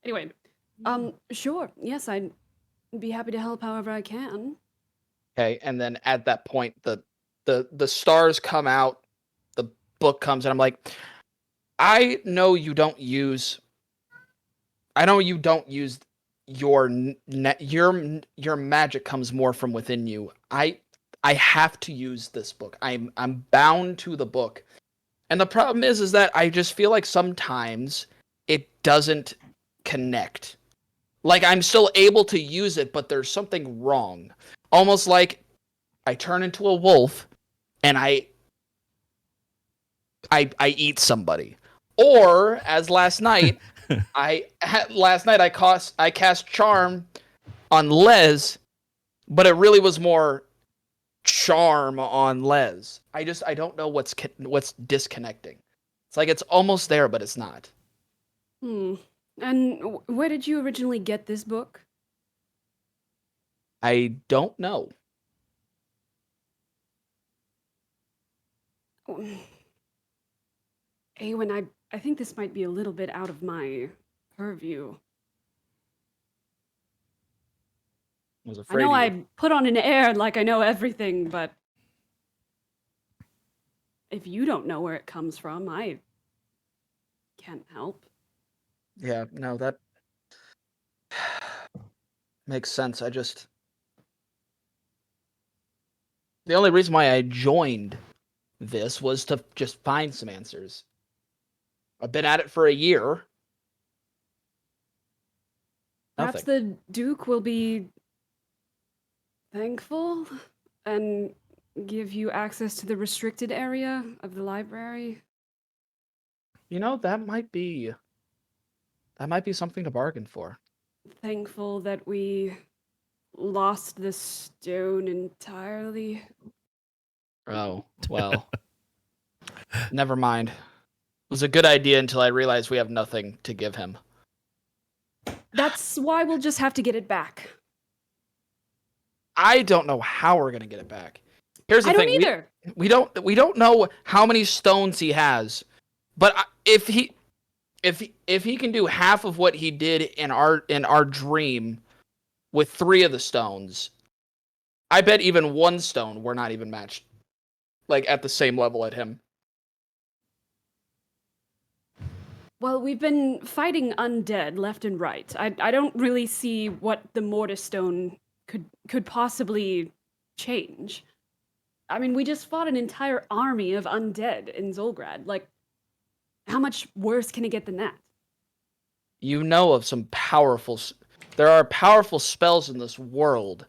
Anyway, sure. Yes, I'd be happy to help however I can. Okay, and then at that point, the stars come out, the book comes, and I'm like, I know you don't use your your magic comes more from within you. I have to use this book. I'm bound to the book. And the problem is that I just feel like sometimes it doesn't connect. Like I'm still able to use it, but there's something wrong. Almost like I turn into a wolf and I eat somebody. Or as last night, I cast charm on Les, but it really was more charm on Les. I don't know what's disconnecting. It's like it's almost there, but it's not. And where did you originally get this book? I don't know. Awen, I think this might be a little bit out of my purview. I know I put on an air like I know everything, but if you don't know where it comes from, I can't help. Yeah, no, that makes sense. The only reason why I joined this was to just find some answers. I've been at it for a year. Perhaps Nothing. the Duke will be thankful and give you access to the restricted area of the library. You know, that might be something to bargain for. Thankful that we lost the stone entirely. Oh, well. Never mind. It was a good idea until I realized we have nothing to give him. That's why we'll just have to get it back. I don't know how we're gonna get it back. Here's the I don't thing. either. We don't know how many stones he has, but if he can do half of what he did in our dream with 3 of the stones, I bet even 1 stone we're not even matched, like at the same level at him. Well, we've been fighting undead left and right. I don't really see what the Mortis Stone could possibly change. I mean, we just fought an entire army of undead in Zolgrad. Like, how much worse can it get than that? You know of some there are powerful spells in this world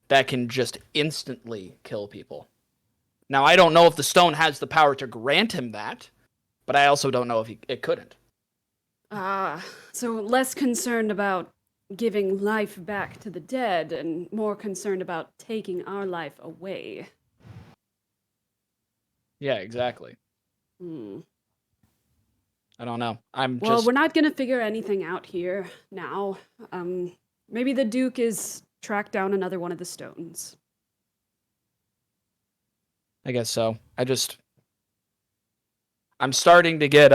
that can just instantly kill people. Now, I don't know if the stone has the power to grant him that, but I also don't know if it couldn't. So less concerned about giving life back to the dead and more concerned about taking our life away. Yeah, exactly. Hmm. I don't know. Well, we're not gonna figure anything out here now. Maybe the Duke is tracked down another one of the stones. I guess so. I'm starting to get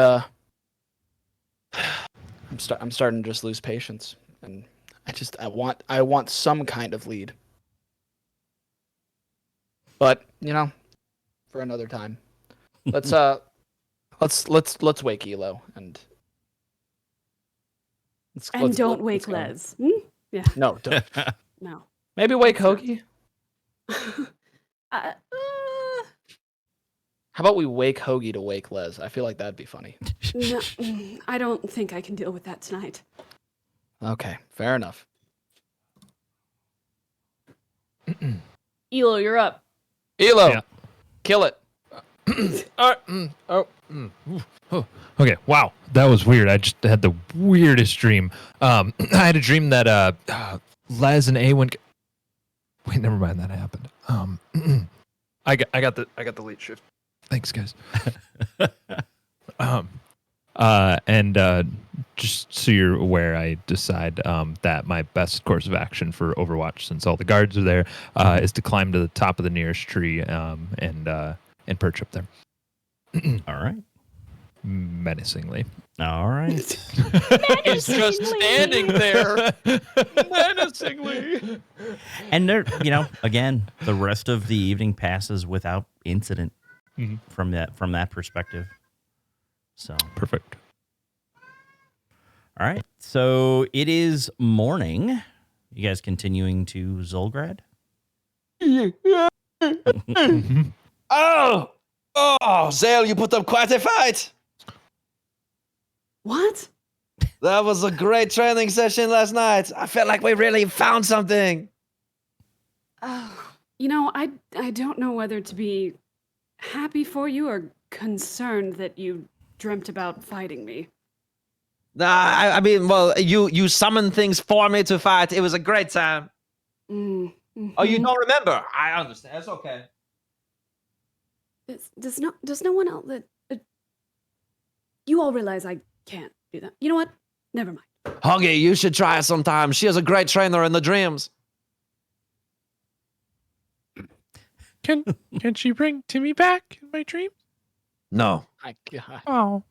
I'm starting to just lose patience, and I want some kind of lead. But, for another time. Let's wake Elo and let's don't go. wake Let's Les. Yeah. No, don't. No. Maybe wake Hoagie. uh, How about we wake Hoagie to wake Les? I feel like that'd be funny. no, I don't think I can deal with that tonight. Okay, fair enough. Elo, you're up. Elo, Yeah. kill it. Okay, wow, that was weird. I just had the weirdest dream. I had a dream that Les and Awen. Wait, never mind. That happened. I got the late shift. Thanks, guys. Just so you're aware, I decide that my best course of action for Overwatch, since all the guards are there, is to climb to the top of the nearest tree and perch up there. All right. Menacingly. All right. He's just standing there menacingly. And there, again, the rest of the evening passes without incident from that perspective. So Perfect. all right. So it is morning. You guys continuing to Zolgrad? Oh, Zale, you put up quite a fight. What? That was a great training session last night. I felt like we really found something. I don't know whether to be happy for you or concerned that you dreamt about fighting me. Nah, I mean, well, you summoned things for me to fight. It was a great time. Mm-hmm. Oh, you don't remember? I understand. It's okay. Does no one else you all realize I can't do that? You know what? Never mind. Hoggy, you should try her sometime. She is a great trainer in the dreams. Can she bring Timmy back in my dream? No. My God. Oh.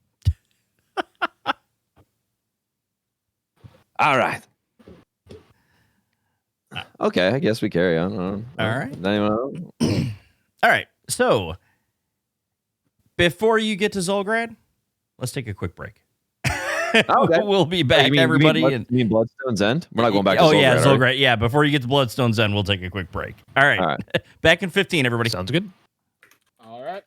All right. Okay, I guess we carry on. All right. Anyone else? All right. So before you get to Zolgrad, let's take a quick break. Okay. We'll be back, everybody. You mean Bloodstone's End? We're not going back to Zolgrad, yeah, are we? Zolgrad. Yeah, before you get to Bloodstone's End, we'll take a quick break. All right. All right. Back in 15, everybody. Sounds good. All right.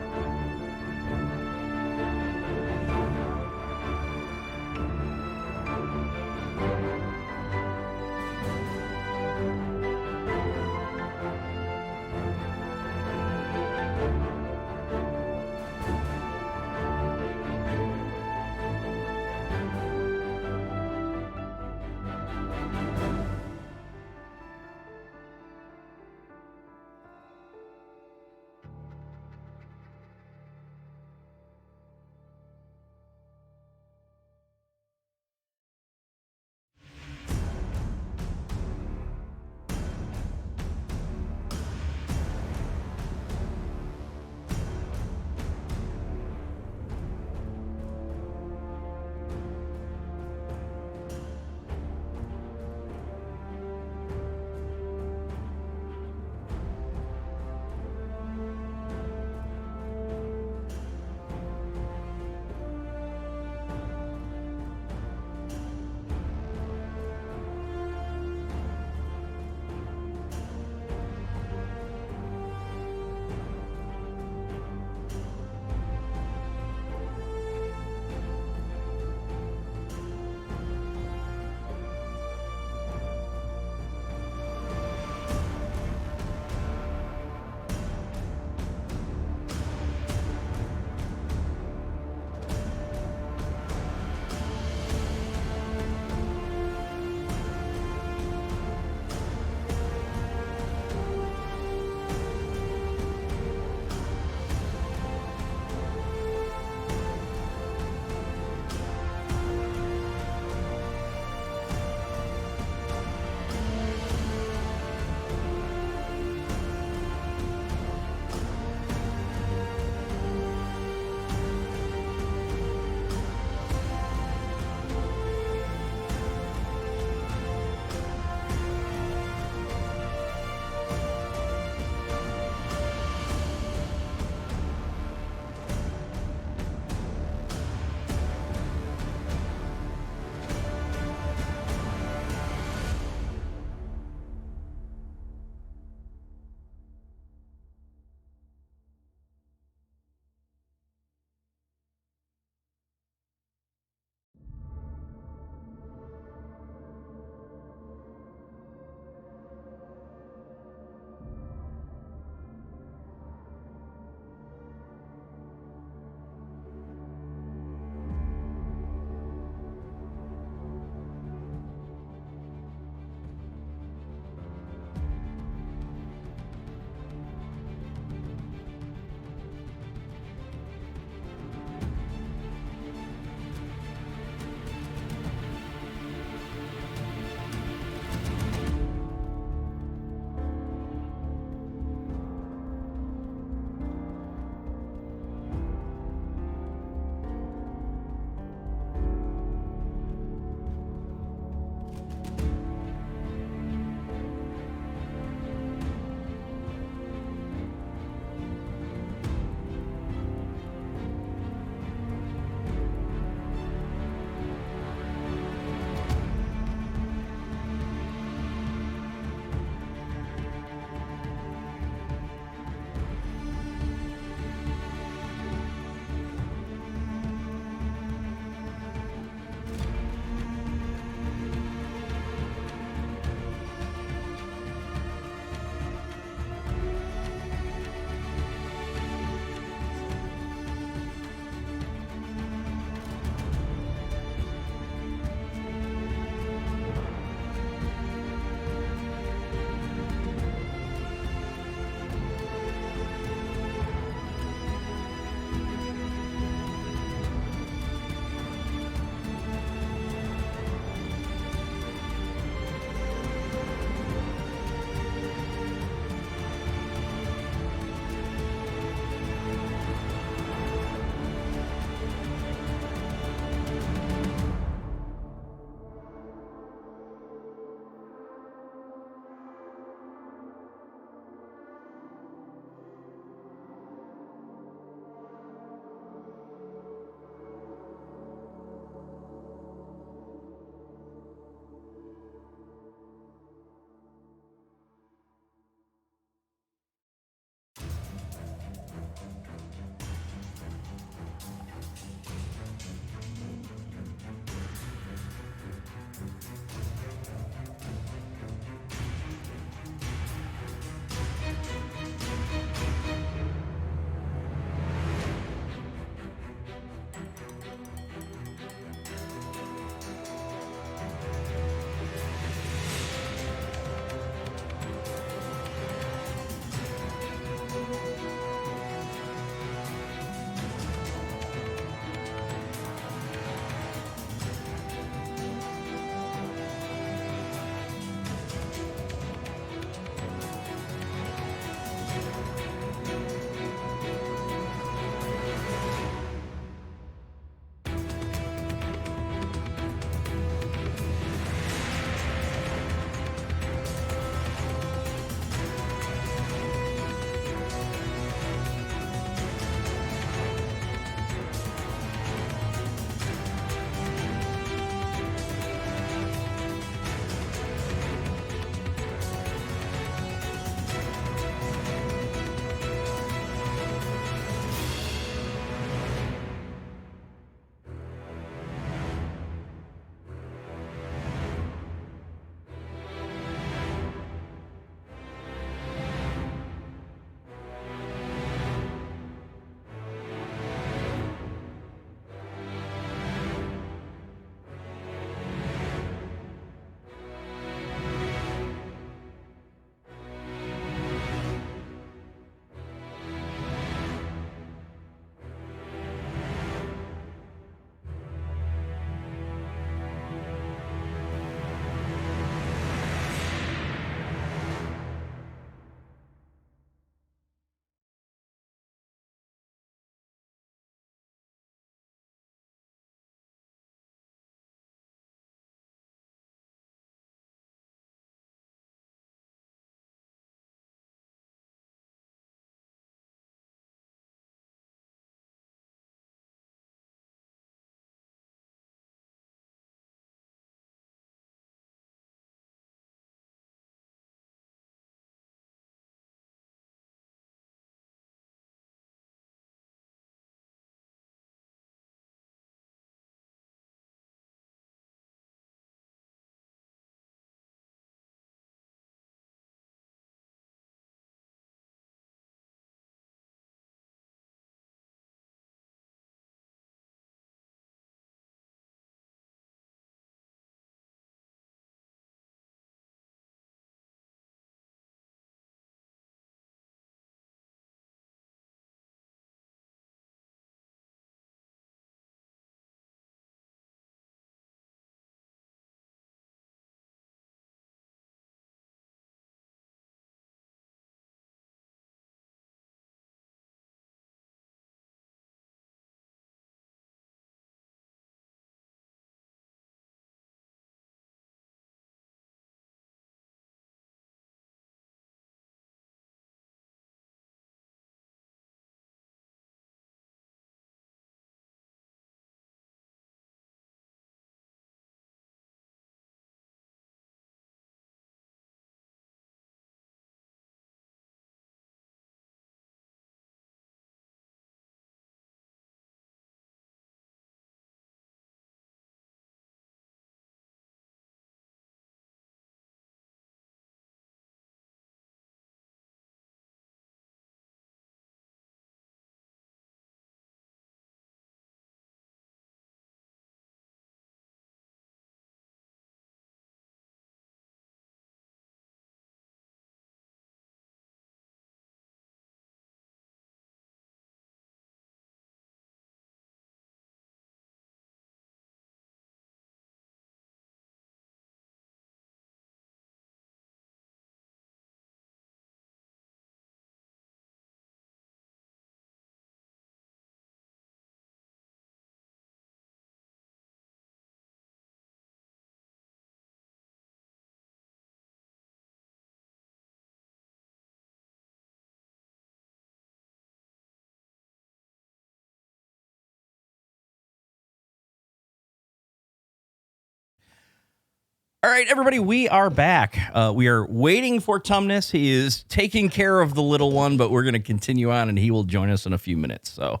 All right, everybody, we are back. We are waiting for Tumnus. He is taking care of the little one, but we're going to continue on, and he will join us in a few minutes. So,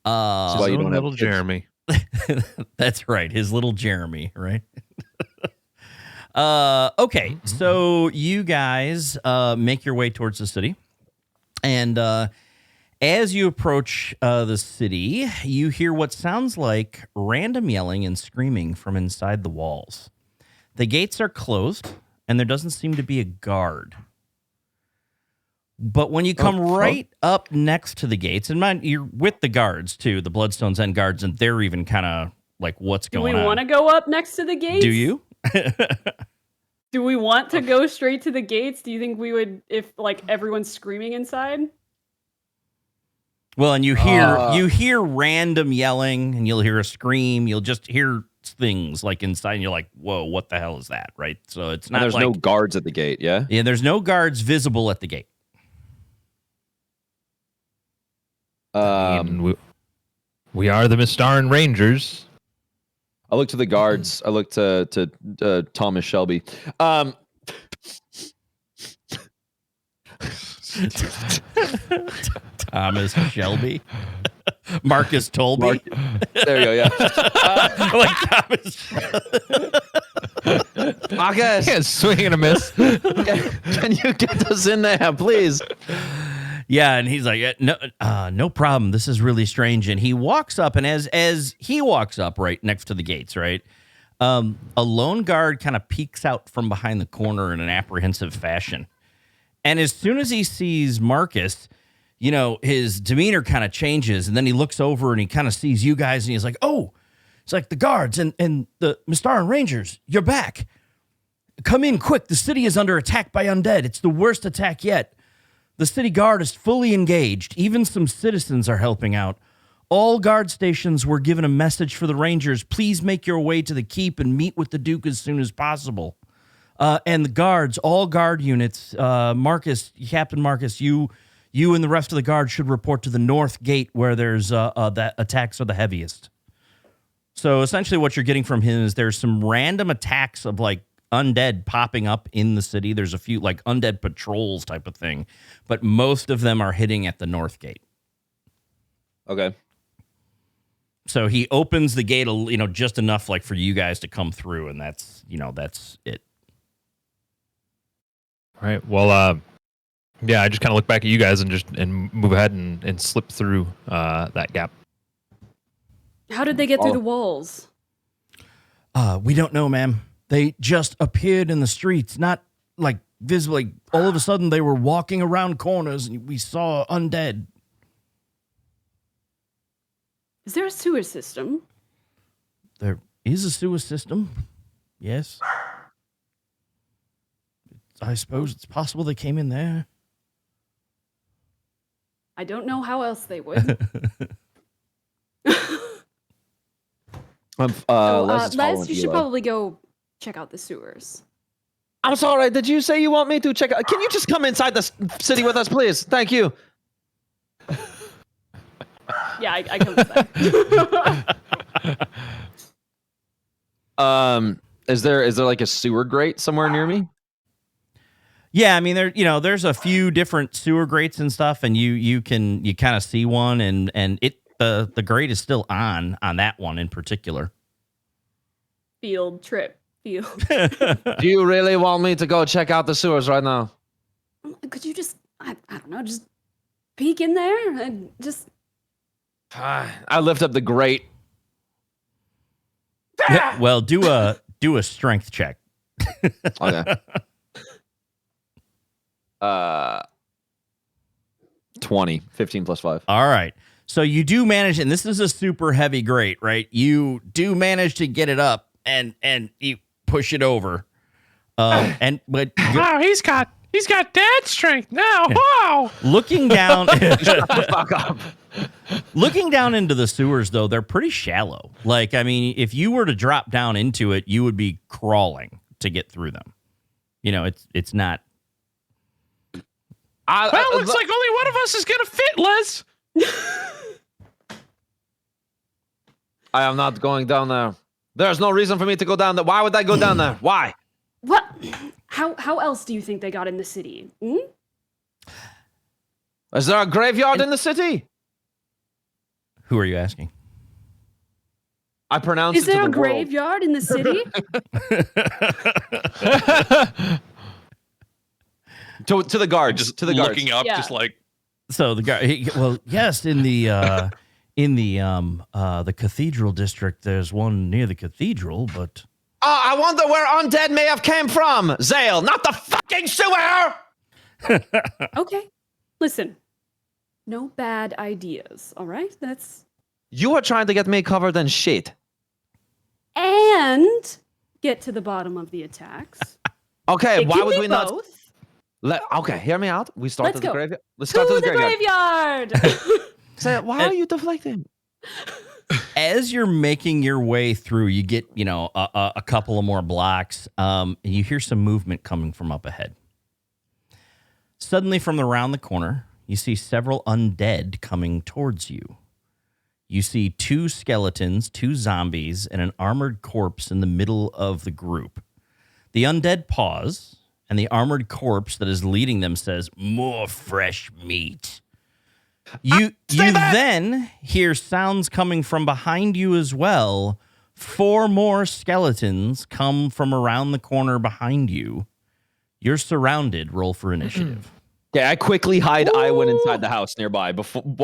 why you don't have little kids. Jeremy. that's right, his little Jeremy, right? Okay, so you guys make your way towards the city, and as you approach the city, you hear what sounds like random yelling and screaming from inside the walls. The gates are closed, and there doesn't seem to be a guard. But when you come right up next to the gates, and mind, you're with the guards, too, the Bloodstone's End guards, and they're even kind of like, what's going on? Do we want to go up next to the gates? Do you? Do we want to go straight to the gates? Do you think we would, if like everyone's screaming inside? Well, and you hear random yelling, and you'll hear a scream. You'll just hear things like inside, and you're like, "Whoa, what the hell is that?" Right? So it's not. And there's like, no guards at the gate. Yeah. Yeah, there's no guards visible at the gate. We are the Mystaran Rangers. I look to the guards. I look to Thomas Shelby. Thomas Shelby. Marcus Tolby. There you go. Yeah. Like Thomas. Marcus, Yeah, swing and a miss. can you get us in there, please? Yeah, and he's like, no problem. This is really strange. And he walks up, and as he walks up right next to the gates, right, a lone guard kind of peeks out from behind the corner in an apprehensive fashion. And as soon as he sees Marcus, you know, his demeanor kind of changes, and then he looks over and he kind of sees you guys, and he's like, oh, it's like the guards and the Mystaran Rangers, you're back. Come in quick. The city is under attack by undead. It's the worst attack yet. The city guard is fully engaged. Even some citizens are helping out. All guard stations were given a message for the Rangers. Please make your way to the keep and meet with the Duke as soon as possible. And the guards, all guard units, Marcus, Captain Marcus, you and the rest of the guard should report to the north gate where there's that attacks are the heaviest. So essentially what you're getting from him is there's some random attacks of like undead popping up in the city. There's a few like undead patrols type of thing, but most of them are hitting at the north gate. Okay. So he opens the gate, you know, just enough like for you guys to come through, and that's it. All right. Well, yeah, I just kind of look back at you guys and move ahead and slip through that gap. How did they get through the walls? We don't know, ma'am. They just appeared in the streets, not like visibly. All of a sudden, they were walking around corners, and we saw undead. Is there a sewer system? There is a sewer system. Yes. I suppose it's possible they came in there. I don't know how else they would. Les, you should probably go check out the sewers. I'm sorry. Did you say you want me to check out? Can you just come inside the city with us, please? Thank you. Yeah, I come with that. Is there like a sewer grate somewhere near me? Yeah, I mean there's a few different sewer grates and stuff, and you kind of see one, and it the grate is still on that one in particular. Field trip. Do you really want me to go check out the sewers right now? Could you just I don't know, just peek in there and just I lift up the grate. Yeah, well, do a strength check. Okay. 20, 15 plus 5. All right. So you do manage, and this is a super heavy grate, right? You do manage to get it up, and you push it over. But Wow, he's got dad strength now. Wow. looking down, Fuck up. looking down into the sewers, though, they're pretty shallow. Like, I mean, if you were to drop down into it, you would be crawling to get through them. You know, it's not. Looks like only one of us is gonna fit, Les. I am not going down there. There's no reason for me to go down there. Why would I go down there? Why? What? How else do you think they got in the city? Hmm? Is there a graveyard in the city? Who are you asking? I pronounce Is it to there the a world. graveyard in the city? To the guards. Just to the guards. looking up, Yeah. just like So the guy, well, yes, in the cathedral district, there's one near the cathedral, but Oh, I wonder where undead may have came from. Zale, not the fucking sewer. Okay. Listen. No bad ideas, all right? That's You are trying to get me covered in shit. and get to the bottom of the attacks. Okay, It why can would be we not? both. Okay, hear me out. We start Let's at the go. graveyard. Let's To start the at the graveyard. graveyard. Say, why are you deflecting? As you're making your way through, you get, a couple of more blocks. And you hear some movement coming from up ahead. Suddenly, from around the corner, you see several undead coming towards you. You see 2 skeletons, 2 zombies, and an armored corpse in the middle of the group. The undead pause, and the armored corpse that is leading them says, "More fresh meat." You then hear sounds coming from behind you as well. 4 more skeletons come from around the corner behind you. You're surrounded. Roll for initiative. Okay, I quickly hide Iwan inside the house nearby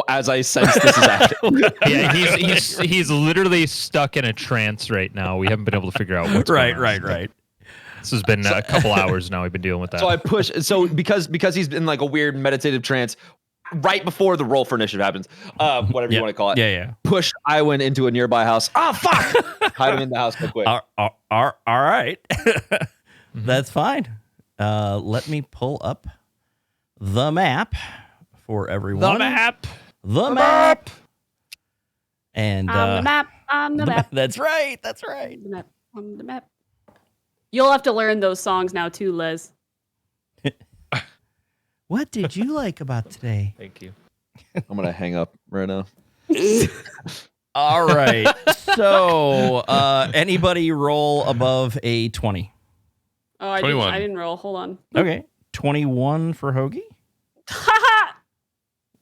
as I sense this is happening. Yeah, he's literally stuck in a trance right now. We haven't been able to figure out what's going on. Right. This has been a couple hours now. We've been dealing with that. So I push. So because he's in like a weird meditative trance, right before the roll for initiative happens, whatever you want to call it. Yeah. Push Iwan into a nearby house. Oh fuck! Hide him in the house real quick. All right. That's fine. Let me pull up the map for everyone. The map. And On the map. On the map. That's right. The map. On the map. You'll have to learn those songs now too, Les. what did you like about today? Thank you. I'm gonna hang up right now. All right. So, anybody roll above a 20? Oh, I 21. didn't roll. Hold on. Okay. 21 for Hoagie.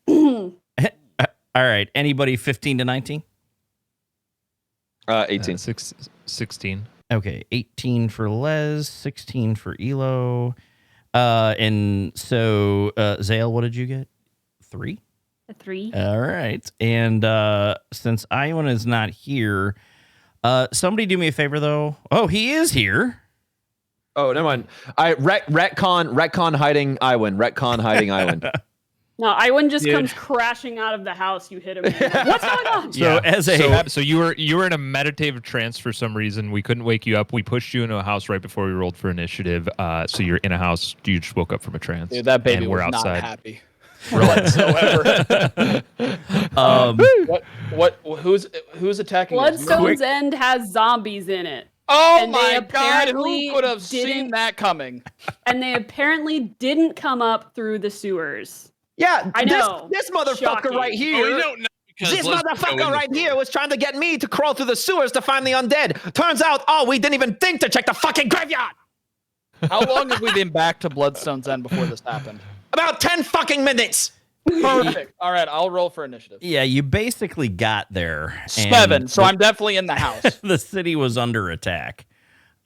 All right. Anybody 15 to 19? 18. 16. Okay. 18 for Les, 16 for Elo. And so, Zale, what did you get? 3? A 3. All right. And since Iwan is not here, somebody do me a favor, though. Oh, he is here. Oh, never mind. I retcon hiding Iwan. Retcon hiding Iwan. No, Iwan just Dude. comes crashing out of the house. You hit him. What's going on? So as a So you were in a meditative trance for some reason. We couldn't wake you up. We pushed you into a house right before we rolled for initiative. So you're in a house. You just woke up from a trance. Dude, that baby and we're was outside. not happy whatsoever. Who's attacking us? Bloodstone's End has zombies in it. Oh And they my god, apparently who could have seen didn't- that coming? And they apparently didn't come up through the sewers. Yeah, I know. This motherfucker Shocking. right Oh, we here. don't know because This let's go motherfucker in right the- here was trying to get me to crawl through the sewers to find the undead. Turns out, we didn't even think to check the fucking graveyard. How long have we been back to Bloodstone's End before this happened? About 10 fucking minutes. Perfect. All right, I'll roll for initiative. yeah, you basically got there. and 7, so I'm definitely in the house. the city was under attack.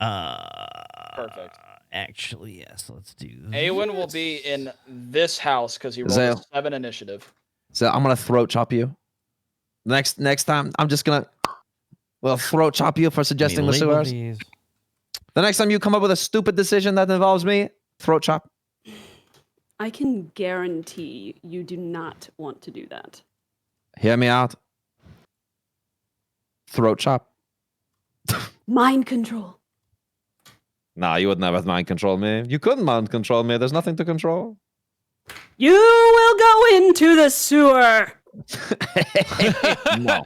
Perfect. Actually, yes. Let's do. Awen will be in this house because he rolled Zale. a 7 initiative. So I'm gonna throat chop you. Next time, I'm just gonna throat chop you for suggesting the sewers. The next time you come up with a stupid decision that involves me, throat chop. I can guarantee you do not want to do that. Hear me out. Throat chop. Mind control. Nah, you would never mind control me. You couldn't mind control me. There's nothing to control. You will go into the sewer. No.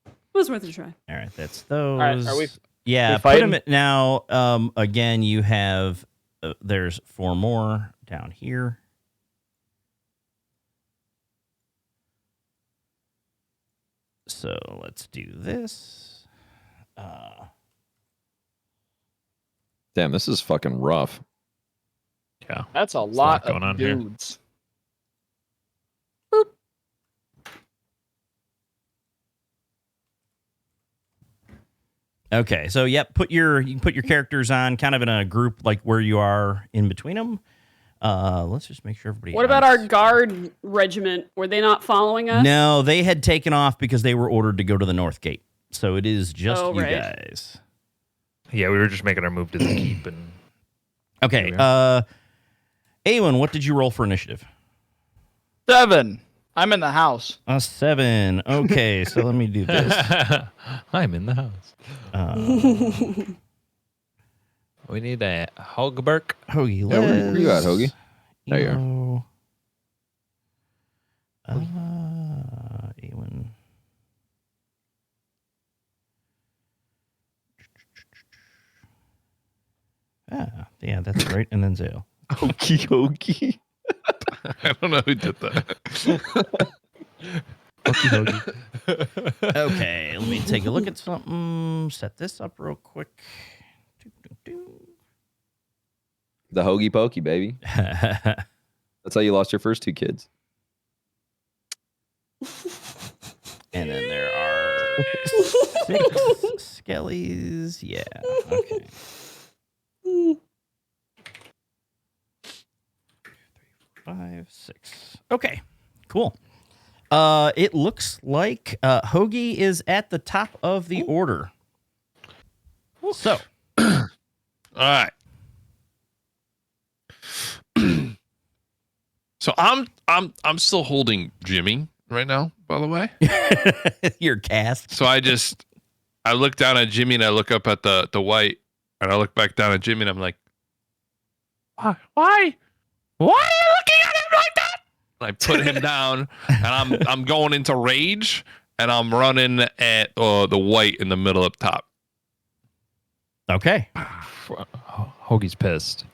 It was worth a try. All right, that's those. All right, are we? Yeah, we put them fighting? at now. Again, you have. There's 4 more down here. So let's do this. Damn, this is fucking rough. Yeah. That's a lot lot going on of here. dudes. Okay, so yep, you can put your characters on kind of in a group like where you are in between them. Let's just make sure everybody. What about our guard regiment? Were they not following us? No, they had taken off because they were ordered to go to the North Gate. So it is just Oh, you right. guys. Yeah, we were just making our move to the keep and Okay, Awen, what did you roll for initiative? 7. I'm in the house. A 7. Okay, so let me do this. I'm in the house. We need a Hogberk. Hoagie, Yeah, where you at, Hoagie? There you are. Awen. Yeah, that's right. And then Zale. Hokey. I don't know who did that. Okay, let me take a look at something. Set this up real quick. The Hoagie Pokey, baby. That's how you lost your first 2 kids. And then there are 6 skellies. Yeah. Okay. 5, 6. Okay. Cool. It looks like Hoagie is at the top of the order. So, All right. So I'm still holding Jimmy right now, by the way. your cast. So I look down at Jimmy and I look up at the white and I look back down at Jimmy and I'm like, Why? why are you looking at him like that? And I put him down and I'm going into rage and I'm running at the white in the middle up top. Okay. Hoagie's pissed.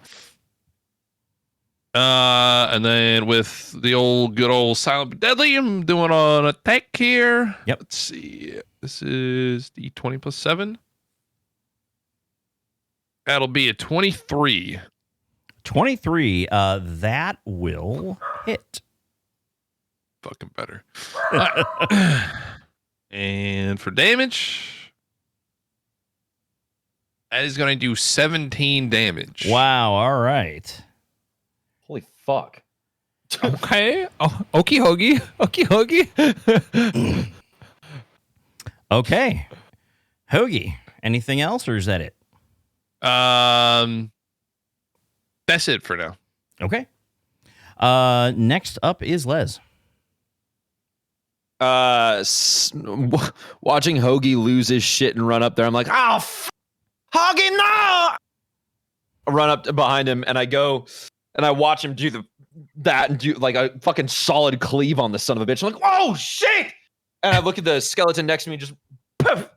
And then with the good old silent but deadly, I'm doing an attack here. Yep. Let's see. This is D20 plus 7. That'll be a 23. 23. That will hit. Fucking better. All right. And for damage, that is going to do 17 damage. Wow. All right. Holy fuck. Okay. Oh, Okie Hoagie. Okie Hoagie. Okay. Hoagie, anything else or is that it? That's it for now. Okay. Next up is Les. Watching Hoagie lose his shit and run up there, I'm like, oh, Hoagie, no! I run up behind him and I go and I watch him do that and do like a fucking solid cleave on the son of a bitch. I'm like, oh shit! And I look at the skeleton next to me and just poof,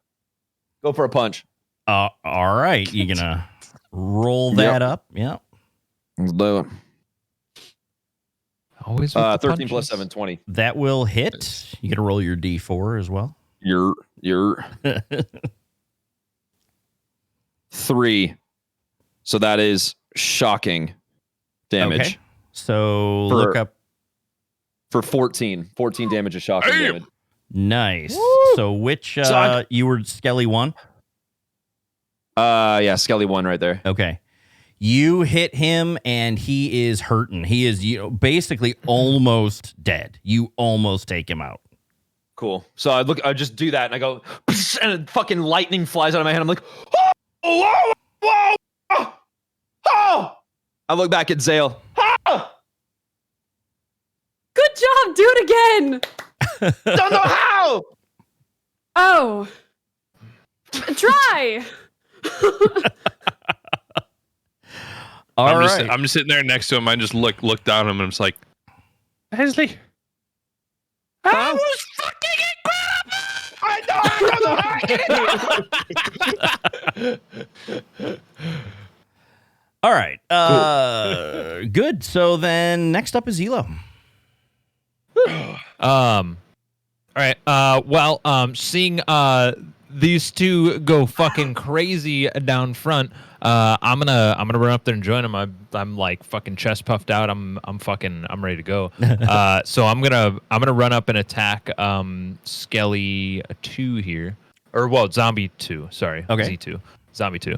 go for a punch. All right. You gonna roll that up? Yep. Let's do it. Always with the 13 plus punches. 7, 20. That will hit. You gotta roll your D4 as well. You're 3. So that is shocking damage. Okay. So look up. For 14 damage of shocking Damn. damage. Nice. So which you were Skelly 1? Yeah, Skelly 1 right there. Okay. You hit him and he is hurting. He is basically almost dead. You almost take him out. Cool. So I just do that and I go, and fucking lightning flies out of my hand. I'm like, oh, whoa. Oh! I look back at Zale. Oh! Good job. Do it again. Don't know how. Oh. Try. All I'm right. just sitting there next to him. I just look down at him and I'm just like, Leslie. I was fucking incredible. All right. Good. So then next up is Elo. All right. Seeing these two go fucking crazy down front. I'm gonna run up there and join them. I'm like fucking chest puffed out. I'm ready to go. So I'm gonna run up and attack Skelly 2 here, or well, Zombie 2. Sorry, Okay. Z2, Zombie 2.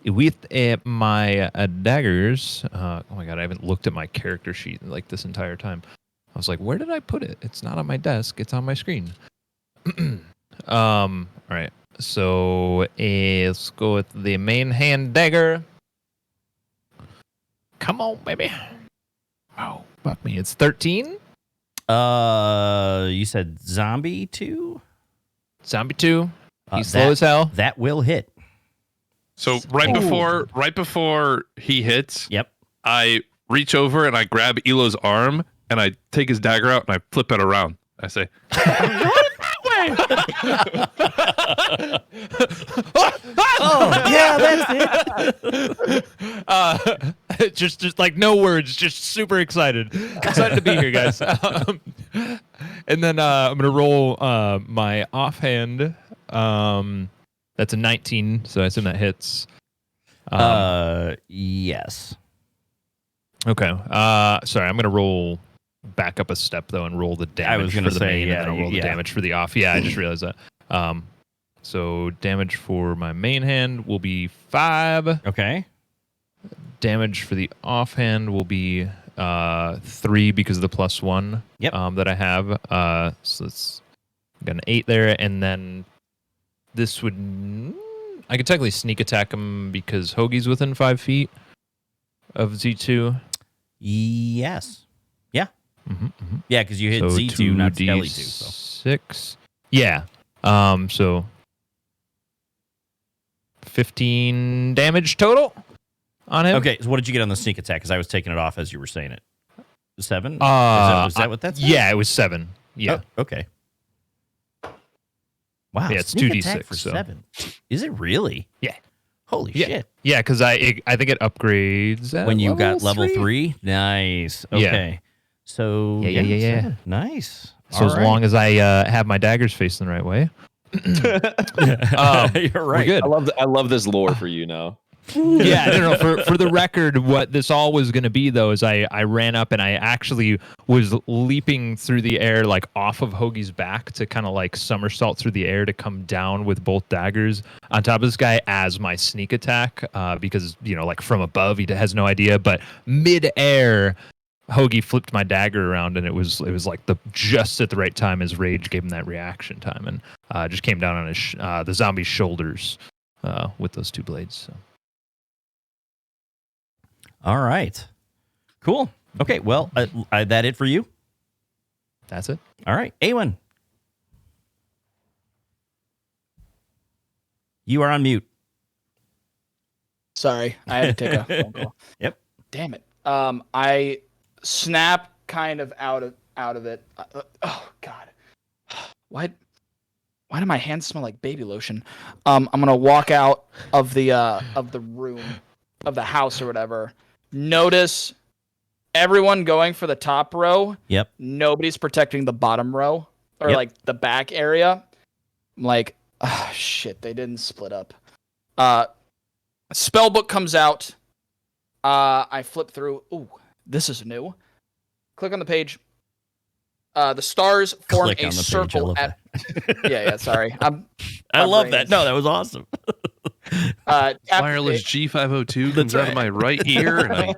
With my daggers. Oh my god, I haven't looked at my character sheet like this entire time. I was like, where did I put it? It's not on my desk. It's on my screen. All right. So let's go with the main hand dagger. Come on, baby. Oh, fuck me. It's 13. You said zombie 2? Zombie 2. He's that- slow as hell. That will hit. So right before he hits, Yep. I reach over and I grab Elo's arm and I take his dagger out and I flip it around. I say, Oh, yeah, that's it. Just like no words, just super excited to be here, guys. And then I'm gonna roll my offhand. That's a 19, so I assume that hits. Yes. Okay. Sorry, I'm gonna roll back up a step though and roll the damage. I was gonna for the say, main, yeah, and then I'll roll the yeah. damage for the off. Yeah, I just realized that. So damage for my main hand will be 5. Okay. Damage for the offhand will be 3 because of the +1 Yep. that I have. So it's got an 8 there, and then this would I could technically sneak attack him because Hoagie's within 5 feet of Z2. Yes. Yeah. Mm-hmm. Yeah, because you hit So Z2, not Skelly 2. So. 6. Yeah. So 15 damage total on him. Okay, so what did you get on the sneak attack? Because I was taking it off as you were saying it. 7? Was is that what that's? Yeah, it was 7. Yeah. Oh, okay. Wow. Yeah, it's sneak 2d6, attack for so. 7. Is it really? Yeah. Holy Yeah. shit. Yeah, because I think it upgrades at When you got level 3. 3? Nice. Yeah. Okay. So Yeah. 7. Nice. So as long as I have my daggers facing the right way, You're we're right. good. I love this lore for you now. Yeah, no. For the record, what this all was going to be though is I ran up and I actually was leaping through the air like off of Hoagie's back to kind of like somersault through the air to come down with both daggers on top of this guy as my sneak attack because like from above he has no idea, but mid-air Hoagie flipped my dagger around and it was like just at the right time as rage gave him that reaction time and just came down on his the zombie's shoulders with those 2 blades. So. All right. Cool. Okay, well, that it for you? That's it. All right. Awen. You are on mute. Sorry, I had to take a phone call. Yep. Damn it. I snap kind of out of it. Oh God. Why do my hands smell like baby lotion? I'm gonna walk out of the room, of the house or whatever. Notice everyone going for the top row. Yep. Nobody's protecting the bottom row or Yep. like the back area. I'm like, oh shit, they didn't split up. Spellbook comes out. I flip through. Ooh, this is new. Click on the page. The stars form Click a on the page. I circle love at. that. Yeah, sorry. I love that. No, that was awesome. Tap the wireless page. G502 comes out of my right ear, and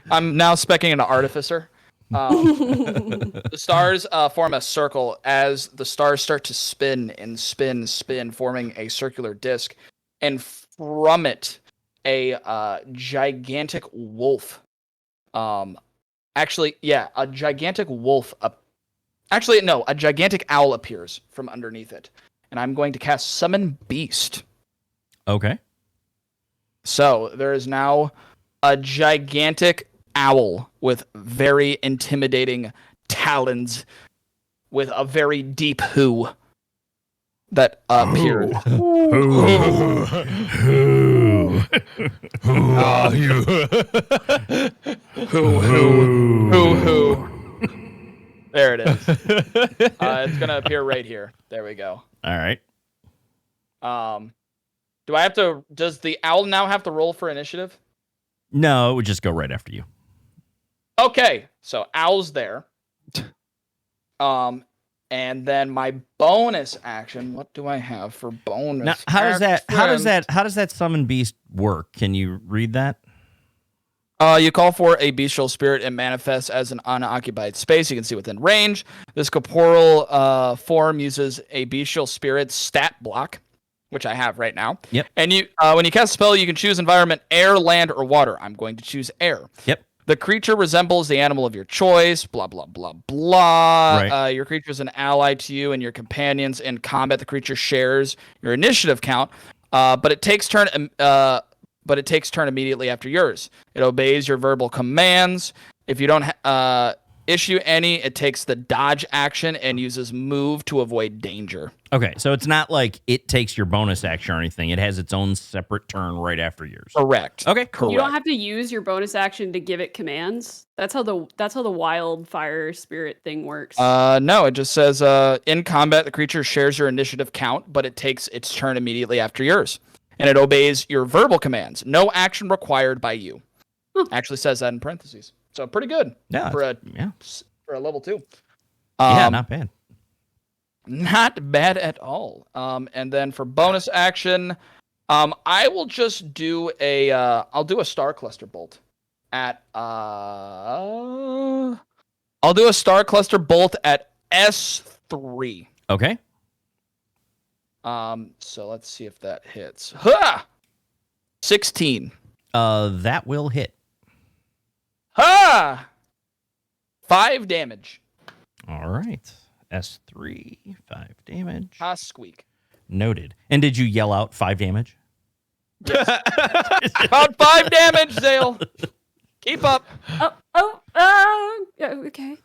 I'm now specking an artificer. The stars form a circle as the stars start to spin and spin, forming a circular disc, and from it, a gigantic wolf. A gigantic wolf. A gigantic owl appears from underneath it, and I'm going to cast Summon Beast. Okay. So there is now a gigantic owl with very intimidating talons, with a very deep hoo that appeared. There it is. It's gonna appear right here. There we go. All right. Do I have to? Does the owl now have to roll for initiative? No, it would just go right after you. Okay, so owl's there. And then my bonus action. What do I have for bonus? Now, how does action? that summon beast work? Can you read that? You call for a bestial spirit and manifests as an unoccupied space you can see within range. This corporeal form uses a bestial spirit stat block, which I have right now. Yep. And you, when you cast a spell, you can choose environment: air, land, or water. I'm going to choose air. Yep. The creature resembles the animal of your choice. Blah blah blah blah. Right. Your creature is an ally to you and your companions in combat. The creature shares your initiative count, but it takes turn. But it takes turn immediately after yours. It obeys your verbal commands. If you don't issue any, it takes the dodge action and uses move to avoid danger. Okay, so it's not like it takes your bonus action or anything. It has its own separate turn right after yours. Correct. Okay, cool. You don't have to use your bonus action to give it commands. That's how the wildfire spirit thing works. No, it just says in combat, the creature shares your initiative count, but it takes its turn immediately after yours. And it obeys your verbal commands. No action required by you. Actually says that in parentheses. So pretty good. Yeah, for a level 2. Yeah, not bad. Not bad at all. And then for bonus action, I will just do I'll do a star cluster bolt at I'll do a star cluster bolt at S3. Okay. So let's see if that hits. Ha! 16. That will hit. Ha! 5 damage. All right. S3, 5 damage. Ha squeak. Noted. And did you yell out 5 damage? About 5 damage, Zale. Keep up. Okay.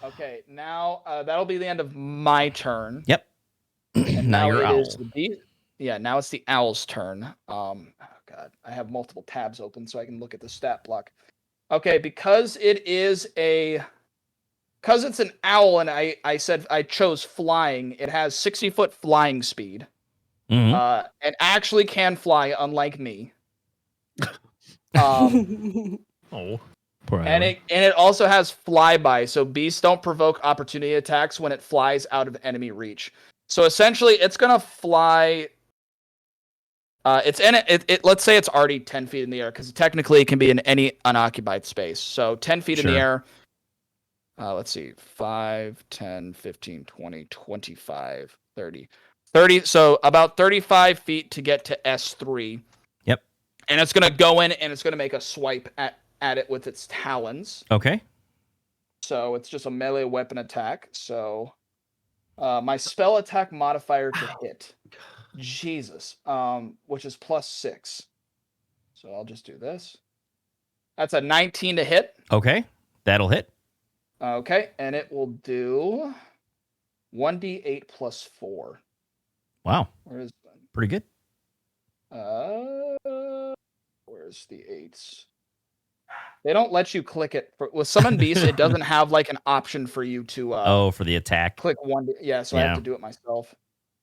Okay, now that'll be the end of my turn. Yep. And Now you're it owl. is now it's the owl's turn. Oh god, I have multiple tabs open so I can look at the stat block. Okay, because it's an owl and I said I chose flying, it has 60-foot flying speed. Mhm. And actually can fly, unlike me. Oh, poor And Alan. it also has flyby, so beasts don't provoke opportunity attacks when it flies out of enemy reach. So essentially, it's gonna fly. It's in it. Let's say it's already 10 feet in the air, because technically it can be in any unoccupied space. So 10 feet in the air. Let's see, 5, 10, 15, 20, 25, 30. 30. So about 35 feet to get to S3. Yep. And it's gonna go in and it's gonna make a swipe at it with its talons. Okay. So it's just a melee weapon attack. So my spell attack modifier to hit. Jesus. Which is +6. So I'll just do this. That's a 19 to hit. Okay. That'll hit. Okay, and it will do 1d8 + 4. Wow. Where's Pretty good. where's the 8s? They don't let you click it. With Summon Beast, it doesn't have like an option for you to for the attack. click 1. So I Yeah. have to do it myself.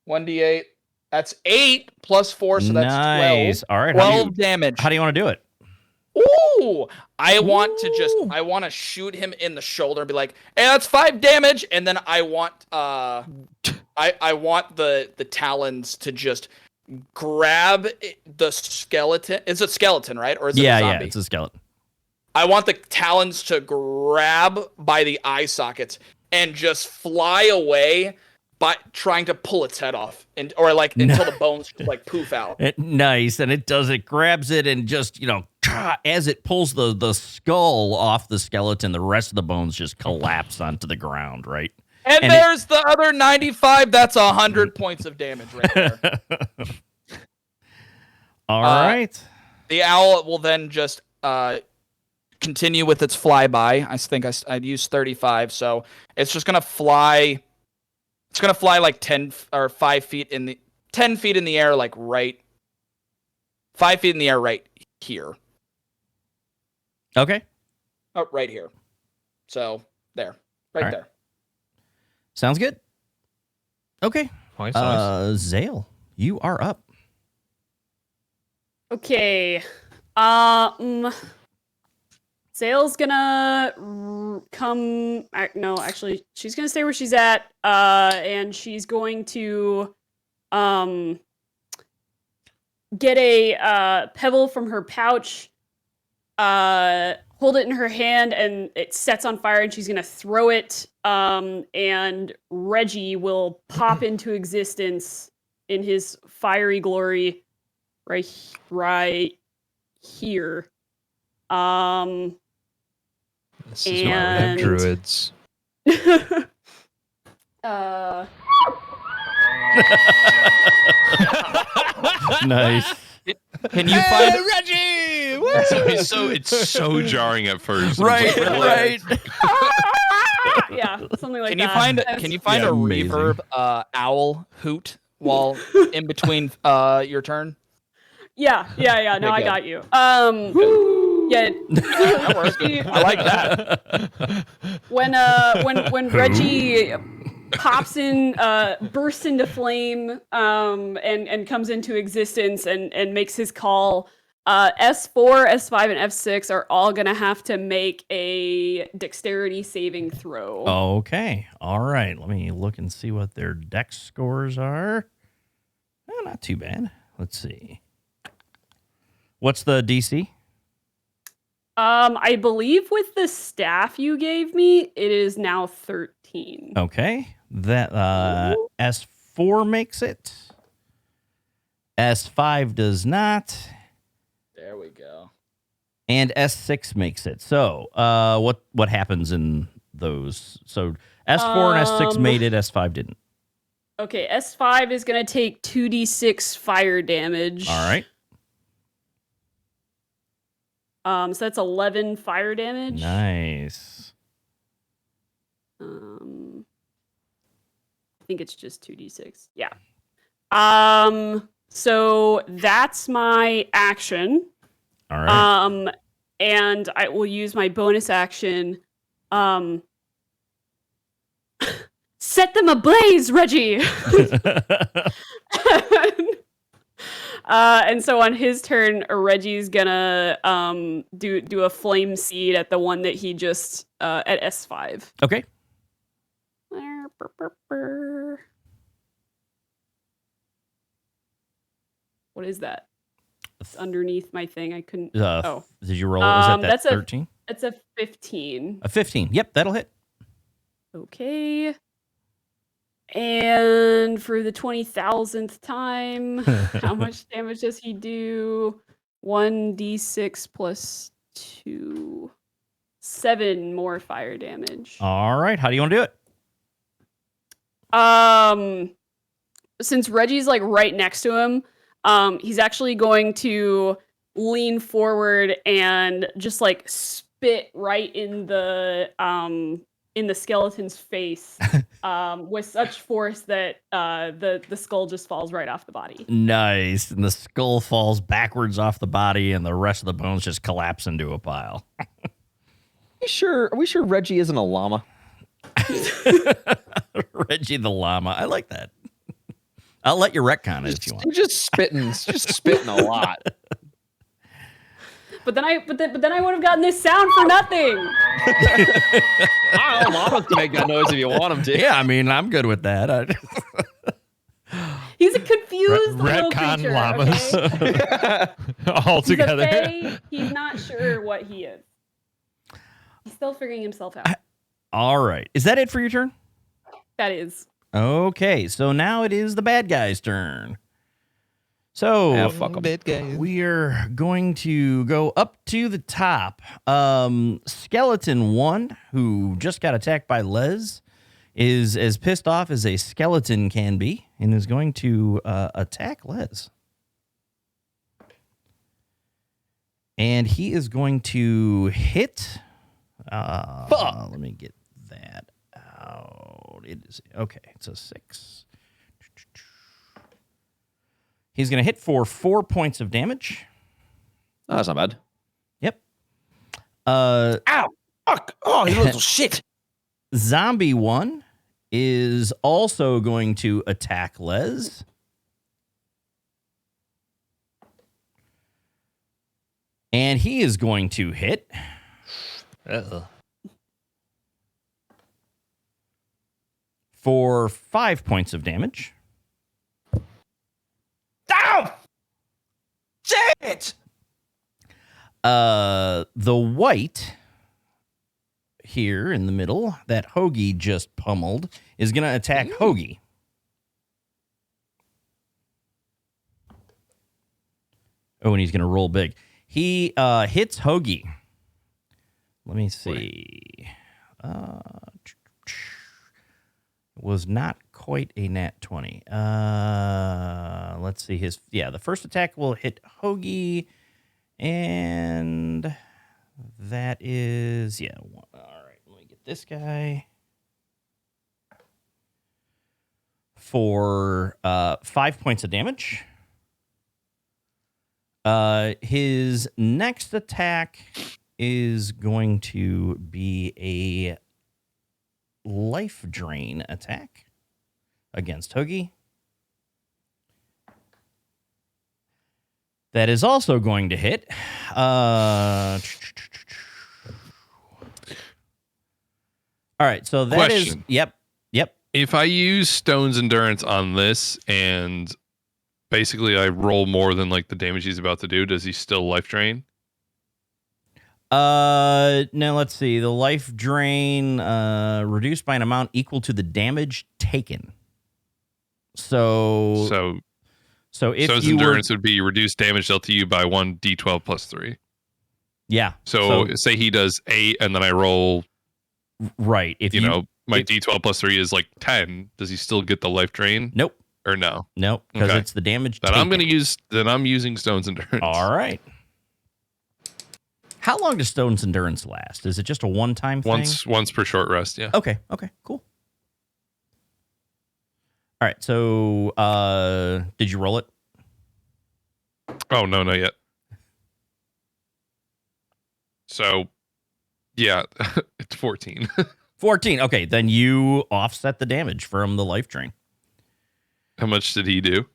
1d8. That's 8 + 4, so that's 12. Nice. All right. 12 damage. How do you want to do it? Ooh! I want to shoot him in the shoulder and be like, hey, that's 5 damage, and then I want I want the talons to just grab the skeleton. It's a skeleton, right? Or is it a zombie? Yeah, it's a skeleton. I want the talons to grab by the eye sockets and just fly away by trying to pull its head off, until the bones like poof out. Nice. And it does. It grabs it and just, as it pulls the skull off the skeleton, the rest of the bones just collapse onto the ground, right? And there's the other 95. That's 100 points of damage right there. All right. The owl will then just continue with its flyby. I think I'd use 35, so it's just gonna fly. It's gonna fly like 10 or 5 feet 10 feet in the air, like 5 feet in the air, right here. Okay. Oh, right here. So there, All right. there. Sounds good. Okay. Nice. Zale, you are up. Okay. Zale's gonna come. No, actually, she's gonna stay where she's at. And she's going to, get a pebble from her pouch. Hold it in her hand, and it sets on fire. And she's gonna throw it. And Reggie will pop into existence in his fiery glory, right here. This is why we have and- druids. Nice. Can you find Reggie? It's so jarring at first. Right, right. Yeah, something like Can that. you find Yeah, a amazing. reverb owl hoot while in between your turn? Yeah. No, I good. got you. Yeah. That works. I like that. When Reggie pops in, bursts into flame, and comes into existence and makes his call, S4, S5, and F6 are all gonna have to make a dexterity saving throw. Okay. All right. Let me look and see what their dex scores are. Not too bad. Let's see. What's the DC? I believe with the staff you gave me, it is now 13. Okay. That S4 makes it. S5 does not. There we go. And S6 makes it. So, what happens in those? So, S4 and S6 made it, S5 didn't. Okay, S5 is going to take 2d6 fire damage. All right. So that's 11 fire damage. Nice. I think it's just 2d6. Yeah. So that's my action. All right. And I will use my bonus action. Set them ablaze, Reggie. And so on his turn, Reggie's gonna do a flame seed at the one that he just at S5. Okay. What is that? It's underneath my thing. I couldn't. Did you roll it? Was that that's 13? It's a 15. A 15. Yep, that'll hit. Okay. And for the 20,000th time, how much damage does he do? 1d6 plus 2. 7 more fire damage. All right. How do you want to do it? Since Reggie's like right next to him, he's actually going to lean forward and just like spit right in the skeleton's face with such force that the skull just falls right off the body. Nice. And the skull falls backwards off the body, and the rest of the bones just collapse into a pile. Are we sure Reggie isn't a llama? Reggie the llama. I like that. I'll let you retcon it if you want. You're just spitting a lot. But then I would have gotten this sound for nothing. I don't know, llamas can make that noise if you want them to. Yeah, I mean, I'm good with that. He's a confused little Retcon creature. llamas. Okay? All He's a together. fae. He's not sure what he is. He's still figuring himself out. All right. Is that it for your turn? That is. Okay, so now it is the bad guy's turn. So Fuck 'em. we're going to go up to the top. Skeleton 1, who just got attacked by Les, is as pissed off as a skeleton can be and is going to attack Les. And he is going to hit. Let me get that out. It is okay. It's a 6. He's going to hit for 4 points of damage. Oh, that's not bad. Yep. Ow! Fuck! Oh, you little shit! Zombie 1 is also going to attack Les. And he is going to hit. Uh-oh. For 5 points of damage. Down! Shit! The white here in the middle that Hoagie just pummeled is going to attack Hoagie. Oh, and he's going to roll big. He hits Hoagie. Let me see. Was not quite a nat 20. Let's see. The first attack will hit Hoagie. And that is, all right, let me get this guy. For 5 points of damage. His next attack is going to be a life drain attack against Hoagie. That is also going to hit. All right, so that is Question. Yep. If I use Stone's Endurance on this and basically I roll more than like the damage he's about to do, does he still life drain? Now let's see. The life drain reduced by an amount equal to the damage taken. So if Stone's you Endurance would be reduced damage dealt to you by 1d12 plus 3. Yeah. So say he does 8 and then I roll, right. If my d12 plus 3 is like 10, does he still get the life drain? Nope. Or no? Nope, because Okay. it's the damage Then taken. I'm using Stone's Endurance. All right. How long does Stone's Endurance last? Is it just a one-time thing? Once per short rest, yeah. Okay, cool. All right, so did you roll it? Oh, no, not yet. So, yeah, it's 14. 14. Okay, then you offset the damage from the life drain. How much did he do?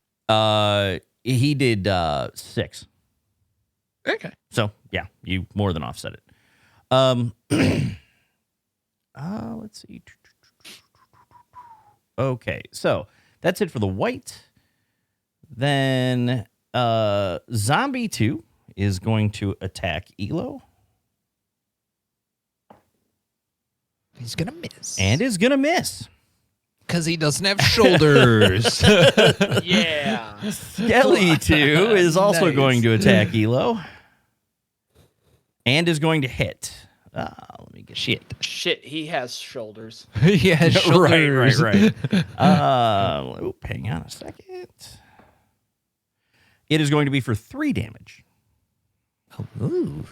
He did 6. Okay. So, yeah, you more than offset it. Let's see. Okay, so that's it for the white. Then Zombie 2 is going to attack Elo. He's gonna miss. And is going to miss. Because he doesn't have shoulders. Yeah. Skelly 2 is also Nice. going to attack Elo. And is going to hit. Let me get Shit, he has shoulders. He has shoulders. Right. Hang on a second. It is going to be for 3 damage. Ooh.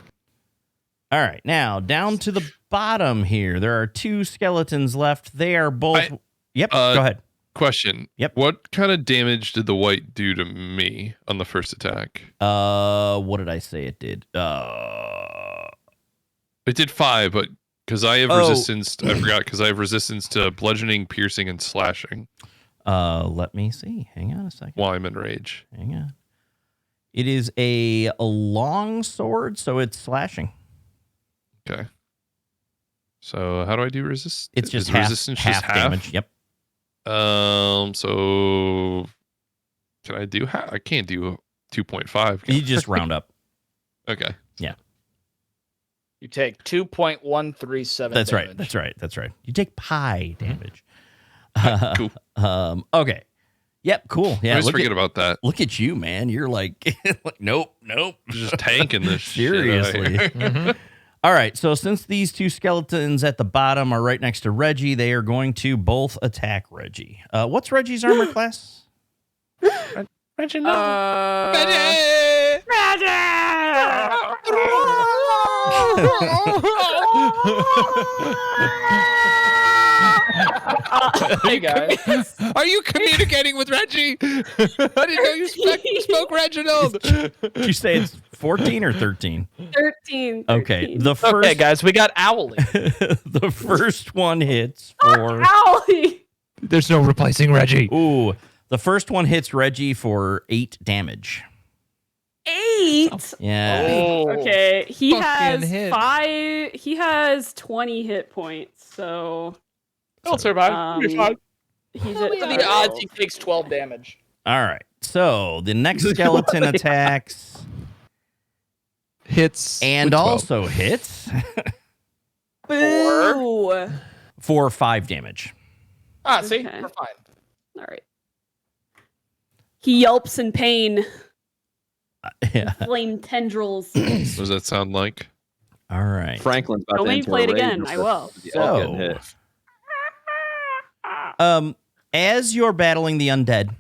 All right, now down to the bottom here. There are 2 skeletons left. They are both. Yep. Go ahead. Question. Yep. What kind of damage did the white do to me on the first attack? What did I say it did? It did 5, but because I have resistance, I forgot because I have resistance to bludgeoning, piercing, and slashing. Let me see. Hang on a second. While I'm in rage. Hang on. It is a long sword, so it's slashing. Okay. So how do I do resist? It's just Is half, resistance half just half damage. Yep. So can I do half? I can't do 2.5. You just round up. Okay. You take 2.137 That's damage. right. That's right. You take pi damage. Cool. Okay. Yep. Cool. Yeah. I always forget about that. Look at you, man. You're like, nope. Just tanking this Seriously. shit out here. All right. So since these 2 skeletons at the bottom are right next to Reggie, they are going to both attack Reggie. What's Reggie's armor class? Reginald. Hey guys. Are you communicating with Reggie? I didn't know you spoke Reginald. Did you say it's 14 or 13? 13. Okay. The first Okay, guys, we got Owly. the first one hits for Owly! There's no replacing Reggie. Ooh, the first one hits Reggie for 8 damage. 8? Yeah. Oh. Okay, he Fucking has hit. 5. He has 20 hit points, so He'll survive. He'll be fine. he's What are at the odds 12. he takes 12 damage? All right. So the next skeleton attacks Hits and with 12. also hits Boo! for 5 damage. Ah, see? Okay. We're fine. All right. He yelps in pain. Yeah. Flame tendrils. What does that sound like? All right. Franklin's about Don't to make me enter play a it rage again. with I the- will. with the elk getting hit. As you're battling the undead,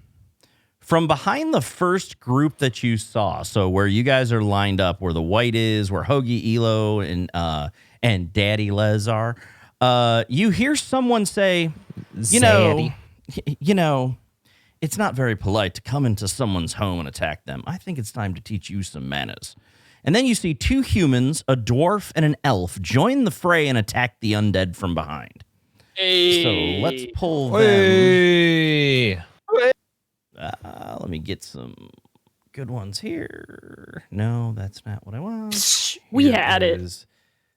from behind the first group that you saw, so where you guys are lined up, where the white is, where Hoagie, Elo, and Daddy Les are, you hear someone say, you know, it's not very polite to come into someone's home and attack them. I think it's time to teach you some manners. And then you see 2 humans, a dwarf, and an elf join the fray and attack the undead from behind. Hey. So let's pull them. Hey. Let me get some good ones here. No, that's not what I want. We Here had it. is-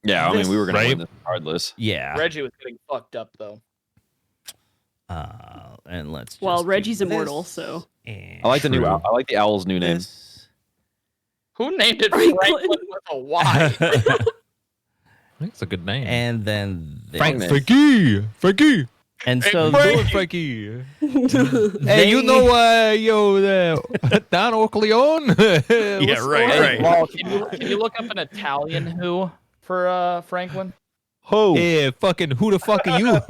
Yeah, I mean, we were going Right? to win this regardless. Yeah. Reggie was getting fucked up, though. And let's just Well, do Reggie's immortal, this so. and I like the new. true. I like the owl's new name. This. Who named it Franklin. Franklin with a Y? I think it's a good name. And then this. Frankie. And so Frankie. they- Hey, you know, Don Orcleone? Yeah, right. Well, can you look up an Italian who for Franklin? Ho, Yeah, fucking who the fuck are you?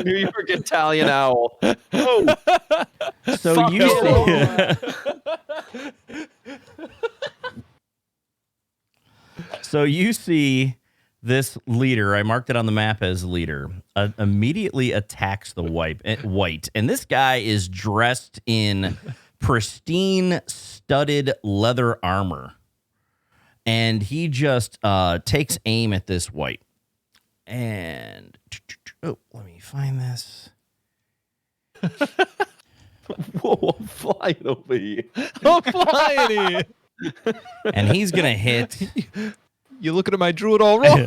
New York Italian owl. So Fuck you no. see, so you see this leader. I marked it on the map as leader. Immediately attacks the white, and this guy is dressed in pristine, studded leather armor, and he just takes aim at this white. And oh, let me find this. Whoa, I'm flying over here. I'm flying here. And he's gonna hit. You looking at my druid all wrong.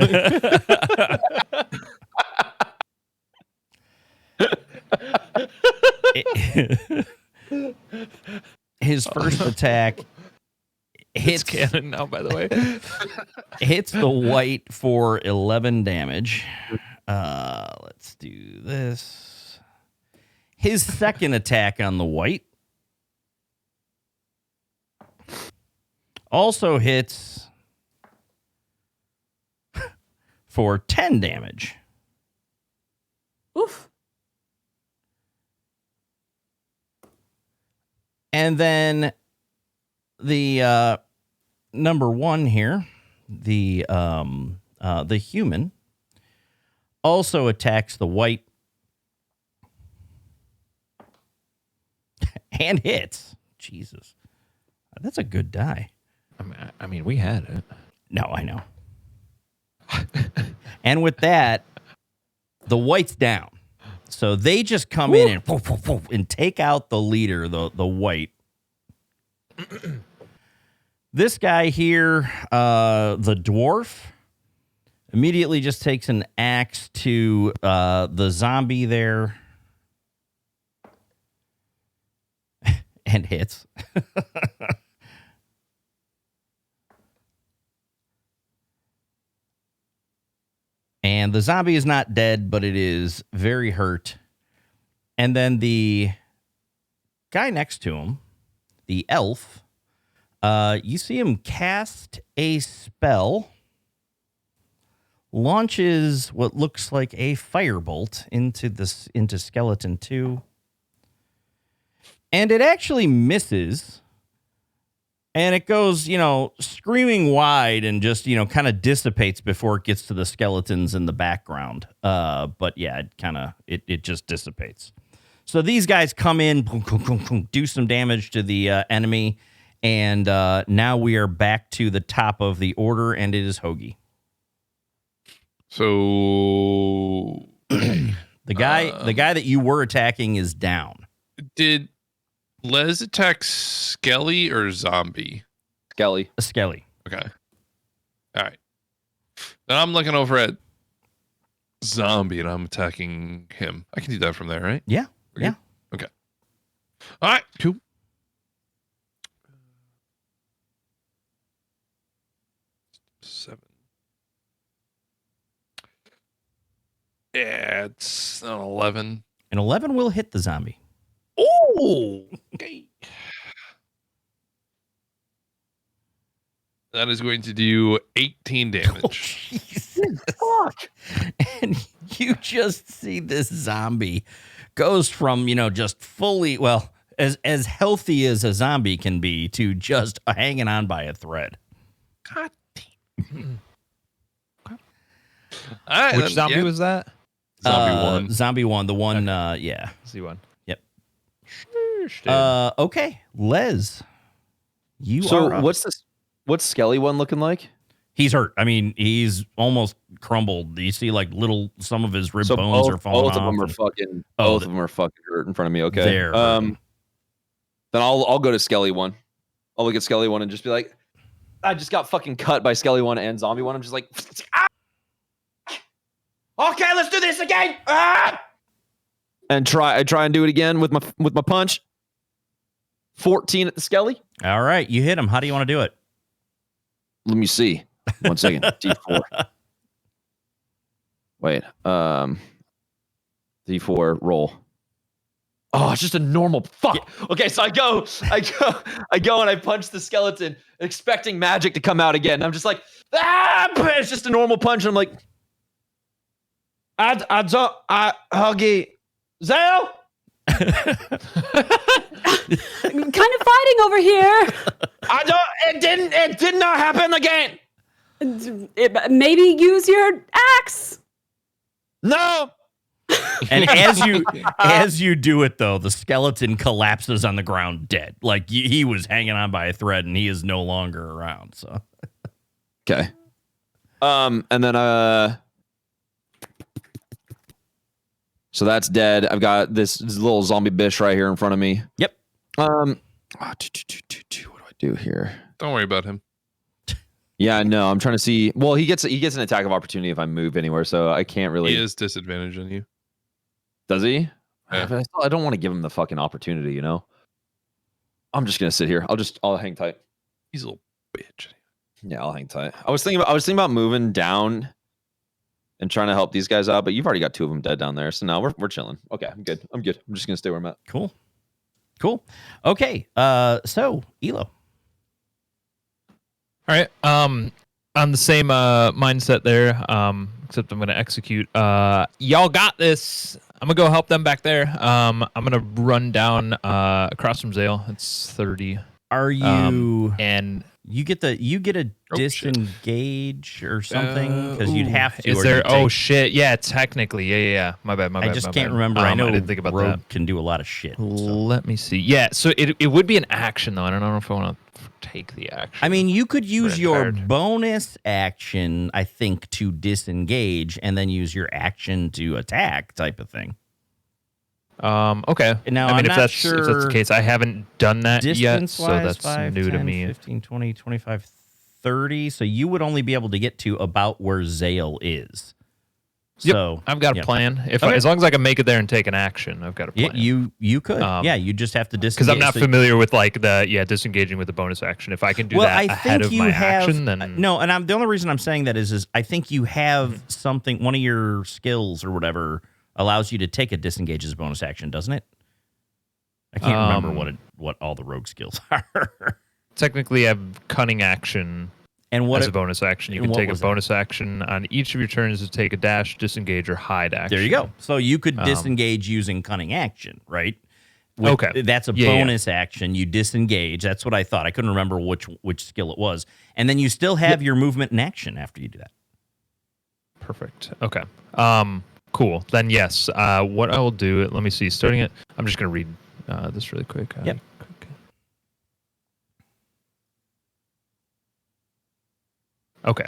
His first attack It's hits canon now, by the way. hits the white for 11 damage. Let's do this. His second attack on the white also hits for 10 damage. Oof. And then the number 1 here, the human, also attacks the white and hits. Jesus, that's a good die. I mean, we had it. No, I know. And with that, the white's down. So they just come in and poof, poof, poof, and take out the leader, the white. This guy here, the dwarf, immediately just takes an axe to the zombie there and hits. And the zombie is not dead, but it is very hurt. And then the guy next to him, the elf, you see him cast a spell, launches what looks like a firebolt into Skeleton 2. And it actually misses And it goes, screaming wide and just, kind of dissipates before it gets to the skeletons in the background. But yeah, it just dissipates. So these guys come in, do some damage to the enemy, and now we are back to the top of the order, and it is Hoagie. So the guy that you were attacking is down. Did Les attack Skelly or Zombie? Skelly. A Skelly. Okay. All right. Then I'm looking over at Zombie and I'm attacking him. I can do that from there, right? Yeah. We're Yeah. good? Okay. All right. Cool. Seven. Yeah, it's an 11. An 11 will hit the zombie. Oh, okay. That is going to do 18 damage. Jesus. Fuck. And you just see this zombie goes from, just fully, well, as healthy as a zombie can be to just hanging on by a thread. God damn. Okay. All right, Which zombie was that? Zombie one. Zombie one. The one, yeah. Z1. Yep. Dude. Okay. Les. You are So up. what's Skelly one looking like? He's hurt. I mean, he's almost crumbled. You see, like some of his rib bones are falling both off. of them are and- fucking. Oh, Both of them are fucking hurt in front of me. Okay. They're hurting. Then I'll go to Skelly one. I'll look at Skelly one and just be like, I just got fucking cut by Skelly one and Zombie one. I'm just like, ah! Okay, let's do this again. Ah! And I try and do it again with my punch. 14 at the Skelly. All right, you hit him. How do you want to do it? Let me see. 1 second. D4. Wait. D4 roll. Oh, it's just a normal fuck. Okay, so I go and I punch the skeleton, expecting magic to come out again. I'm just like, it's just a normal punch. And I'm like, Huggy, Zale. Kind of fighting over here. It did not happen again. Maybe use your axe. No. And as you do it, though, the skeleton collapses on the ground dead. Like he was hanging on by a thread, and he is no longer around. So, Okay. And then so that's dead. I've got this little zombie bish right here in front of me. Yep. What do I do here? Don't worry about him. Yeah, no, I'm trying to see. Well, he gets an attack of opportunity if I move anywhere, so I can't really. He is disadvantaged on you. Does he? Yeah. But I don't want to give him the fucking opportunity, you know. I'm just gonna sit here. I'll hang tight. He's a little bitch. Yeah, I'll hang tight. I was thinking about moving down and trying to help these guys out, but you've already got 2 of them dead down there, so now we're chilling. Okay, I'm good. I'm just gonna stay where I'm at. cool. Okay. So Elo. All right. On the same mindset there, except I'm going to execute. Y'all got this. I'm going to go help them back there. I'm going to run down across from Zale. It's 30. Are you? And You get a disengage or something because you'd have to. is or there? you Oh take- shit! Yeah, technically, yeah. My bad. I just can't remember. I know I didn't think about Rogue that. can do a lot of shit. So. Let me see. Yeah, so it would be an action though. I don't know if I want to take the action. I mean, you could use Red your card. bonus action, I think, to disengage, and then use your action to attack, type of thing. Okay. Now, I mean, I'm if not that's sure the case, I haven't done that yet, Distance so wise, that's 5, new 10, to me. 15, 20, 25, 30. So you would only be able to get to about where Zale is. Yep, So I've got a yep. plan. Okay. As long as I can make it there and take an action, I've got a plan. You could. Yeah, you just have to disengage. Because I'm not So- familiar with like disengaging with the bonus action. If I can do that ahead of my action, then no. And the only reason I'm saying that is I think you have something. One of your skills or whatever allows you to take a disengage as a bonus action, doesn't it? I can't remember what all the rogue skills are. technically I have cunning action And what as a bonus action. You and can what take a was it? bonus action on each of your turns to take a dash, disengage, or hide action. There you go. So you could disengage using cunning action, right? Okay. That's a Yeah, yeah. bonus action. You disengage. That's what I thought. I couldn't remember which skill it was. And then you still have your movement in action after you do that. Perfect. Okay. Cool. Then yes. What I will do. Let me see. Starting it. I'm just gonna read this really quick. Yep. Okay.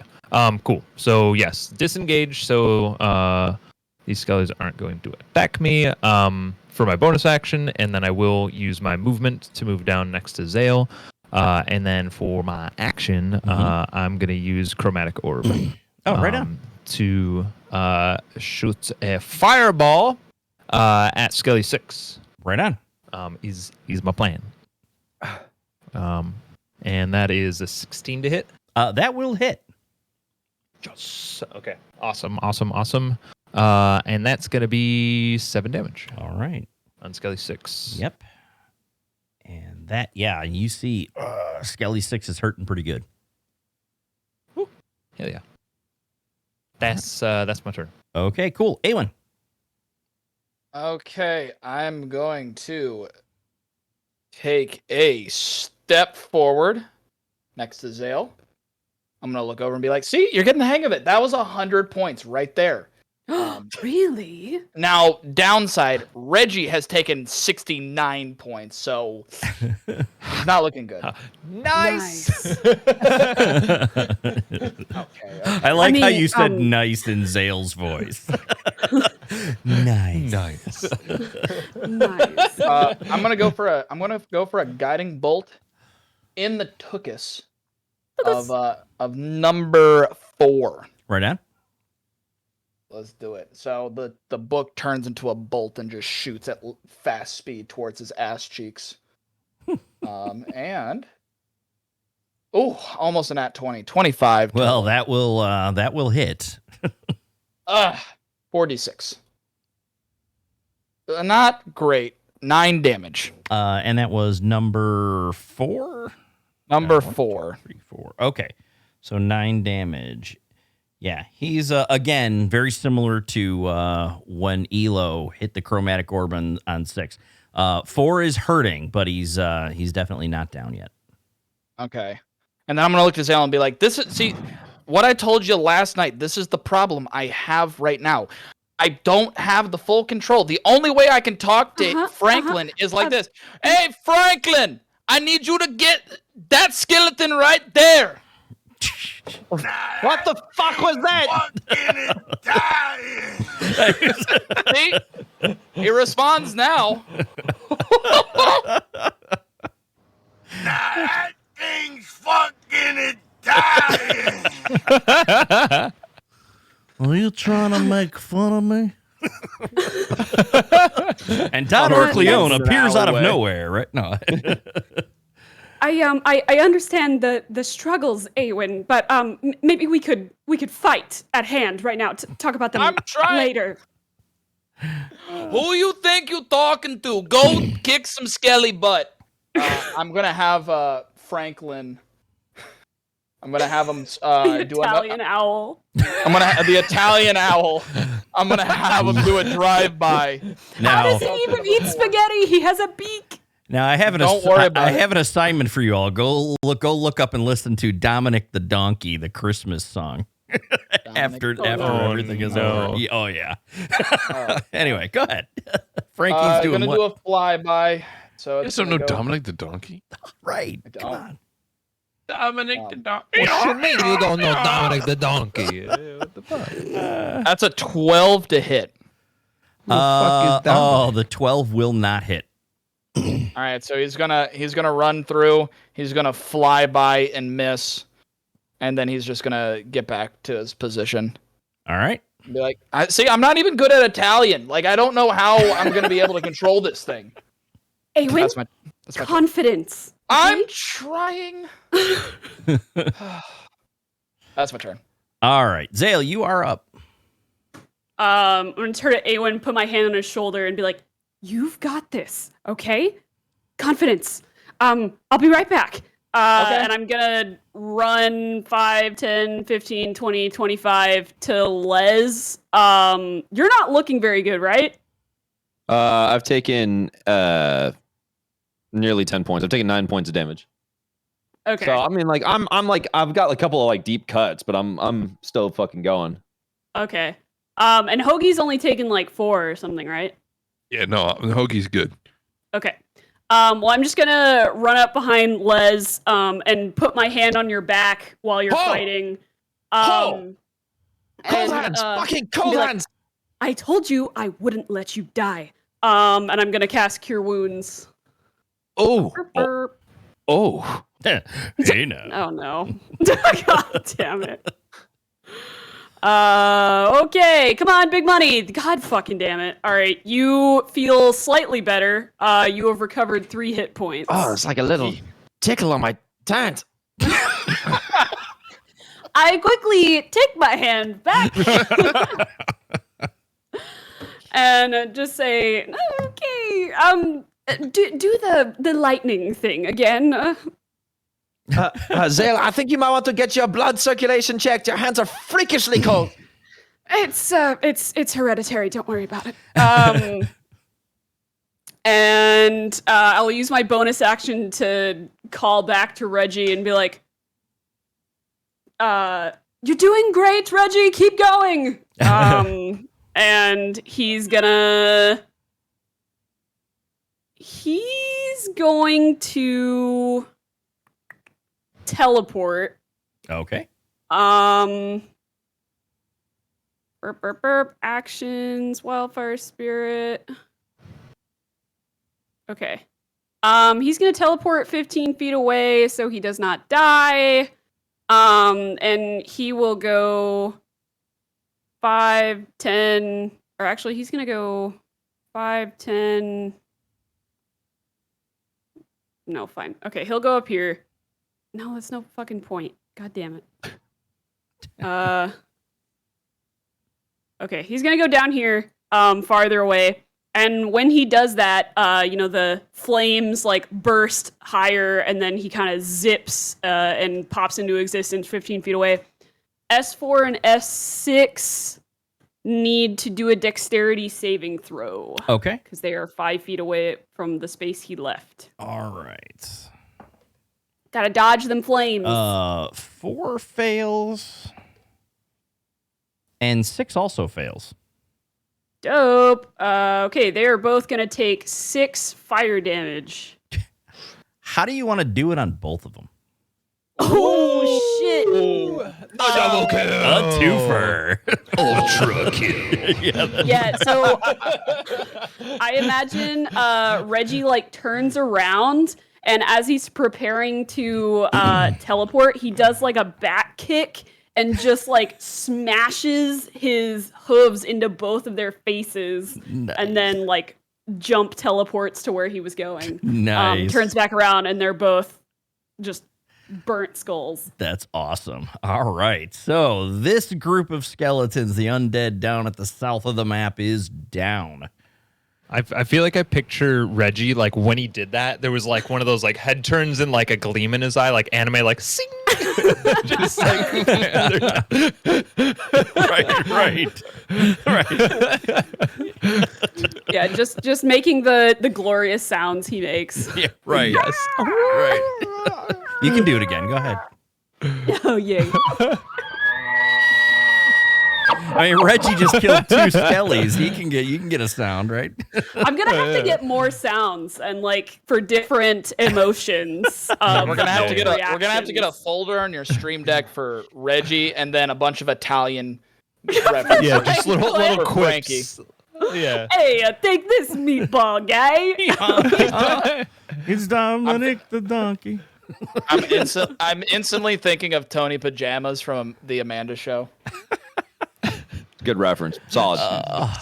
Cool. So yes, disengage. So these skellies aren't going to attack me. For my bonus action, and then I will use my movement to move down next to Zale. And then for my action, I'm gonna use Chromatic Orb. Right on. To shoot a fireball at Skelly 6. Right on. Is my plan. And that is a 16 to hit. That will hit. Yes. Okay. Awesome. And that's gonna be 7 damage. All right. On Skelly 6. Yep. And that, yeah, you see Skelly 6 is hurting pretty good. Hell yeah. That's my turn. Okay, cool. Awen. Okay, I'm going to take a step forward next to Zale. I'm going to look over and be like, see, you're getting the hang of it. That was 100 points right there. Really? Now, downside, Reggie has taken 69 points, so it's not looking good. Nice. Okay. I like how mean, you said nice in Zale's voice. Nice. Nice. Nice. I'm gonna go for a guiding bolt in the tuchus of number 4. Right on. Let's do it. So the book turns into a bolt and just shoots at fast speed towards his ass cheeks. And almost an at 20, 25. Well, that will hit. 46. Not great. 9 damage. And that was number 4. Number 1, 2, 4. 3, 4. Okay, so 9 damage. Yeah, he's again very similar to when Elo hit the chromatic orb on 6. 4 is hurting, but he's definitely not down yet. Okay. And then I'm gonna look to Zale and be like, see what I told you last night, this is the problem I have right now. I don't have the full control. The only way I can talk to Franklin is like this. Hey, Franklin, I need you to get that skeleton right there. What the fuck was that? See? He responds now. That thing's fucking dying. Are you trying to make fun of me? And Don Orcleone that's- appears out of nowhere, right? No. I understand the struggles, Awen, but maybe we could fight at hand right now to talk about them I'm trying. later. Who you think you talking to? Go kick some skelly butt. I'm gonna have Franklin. I'm gonna have him The do Italian owl. I'm gonna have the Italian owl. I'm gonna have him do a drive-by. How Now, does he even eat spaghetti? He has a beak. now I have Don't worry about I it. have an assignment for you all. Go look up and listen to Dominic the Donkey, the Christmas song. after everything is no. over. Oh yeah. Anyway, go ahead. Frankie's doing gonna what? do a flyby. So You it's guys don't know gonna go- Dominic the Donkey? Right. I Come don't. on. Dominic the Donkey. What you mean you don't know Dominic the Donkey? What the fuck? That's a 12 to hit. The 12 will not hit. All right, so he's gonna run through. He's gonna fly by and miss, and then he's just gonna get back to his position. All right. Be like, I'm not even good at Italian. Like, I don't know how I'm gonna be able to control this thing. Awen, That's my turn. confidence. I'm trying. That's my turn. All right. Zale, you are up. I'm gonna turn to Awen, put my hand on his shoulder, and be like, "You've got this, okay? Confidence. I'll be right back." Okay. And I'm gonna run 5, 10, 15, 20, 25 to Les. You're not looking very good, right? I've taken nearly 10 points. I've taken 9 points of damage. Okay. So I mean, like I'm like I've got a couple of like deep cuts, but I'm still fucking going. Okay. And Hoagie's only taken like 4 or something, right? Yeah, no, Hoagie's good. Okay. Well, I'm just gonna run up behind Les, and put my hand on your back while you're fighting. Cold and, hands! Fucking be cold like, hands! I told you I wouldn't let you die. And I'm gonna cast Cure Wounds. Oh, Burp, burp. oh. Hey now. Oh no. God damn it. Okay, come on, big money. God fucking damn it. All right, you feel slightly better. You have recovered 3 hit points. Oh, it's like a little tickle on my taint. I quickly take my hand back and just say, okay, do the lightning thing again. Zale, I think you might want to get your blood circulation checked. Your hands are freakishly cold. It's hereditary. Don't worry about it. And I'll use my bonus action to call back to Reggie and be like, "You're doing great, Reggie. Keep going." And he's going to teleport. Okay. Burp, burp, burp. Actions, wildfire spirit. Okay. He's gonna teleport 15 feet away so he does not die. And he will go 5, 10, or actually he's gonna go 5, 10. No, fine. Okay, he'll go up here. No, that's no fucking point. God damn it. Okay, he's gonna go down here, farther away. And when he does that, the flames like burst higher, and then he kind of zips and pops into existence 15 feet away. S4 and S6 need to do a dexterity saving throw. Okay. Because they are 5 feet away from the space he left. All right. Gotta dodge them flames. 4 fails. And 6 also fails. Dope. Okay, they are both gonna take 6 fire damage. How do you want to do it on both of them? Oh shit! Double kill. A twofer. Ultra kill. Yeah, so I imagine Reggie like turns around, and as he's preparing to teleport, he does like a back kick and just like smashes his hooves into both of their faces, and then like jump teleports to where he was going. Nice. Turns back around, and they're both just burnt skulls. That's awesome. All right. So this group of skeletons, the undead down at the south of the map, is down. I feel like I picture Reggie, like when he did that, there was like one of those like head turns and like a gleam in his eye, like anime, like sing. Just like right. Yeah, just making the glorious sounds he makes. Yeah, right. Yes. Right. You can do it again. Go ahead. Oh yeah. I mean, Reggie just killed 2 skellies. You can get a sound, right? I'm gonna have to get more sounds and like for different emotions. We're gonna have to get a reactions. folder on your stream deck for Reggie, and then a bunch of Italian references. yeah, just little For quips. Yeah. Hey, take this meatball guy. It's Dominic the donkey. I'm instantly thinking of Tony Pajamas from the Amanda Show. Good reference. Solid.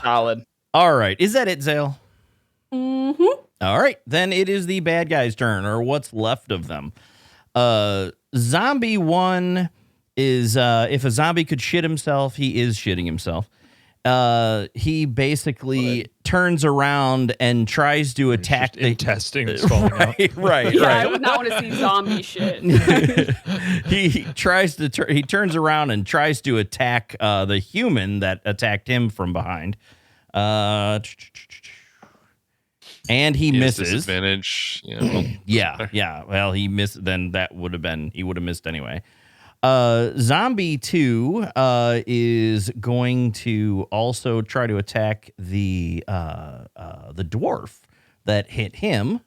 Solid. All right. Is that it, Zale? Mm-hmm. All right. Then it is the bad guy's turn, or what's left of them. Zombie 1 is, if a zombie could shit himself, he is shitting himself. He basically turns around and tries to attack the intestine is falling out. Right. Yeah, I would not want to see zombie shit. He turns around and tries to attack the human that attacked him from behind. And he He has misses. disadvantage. Yeah. Well, he missed. Then that would have been. He would have missed anyway. Zombie 2 is going to also try to attack the dwarf that hit him.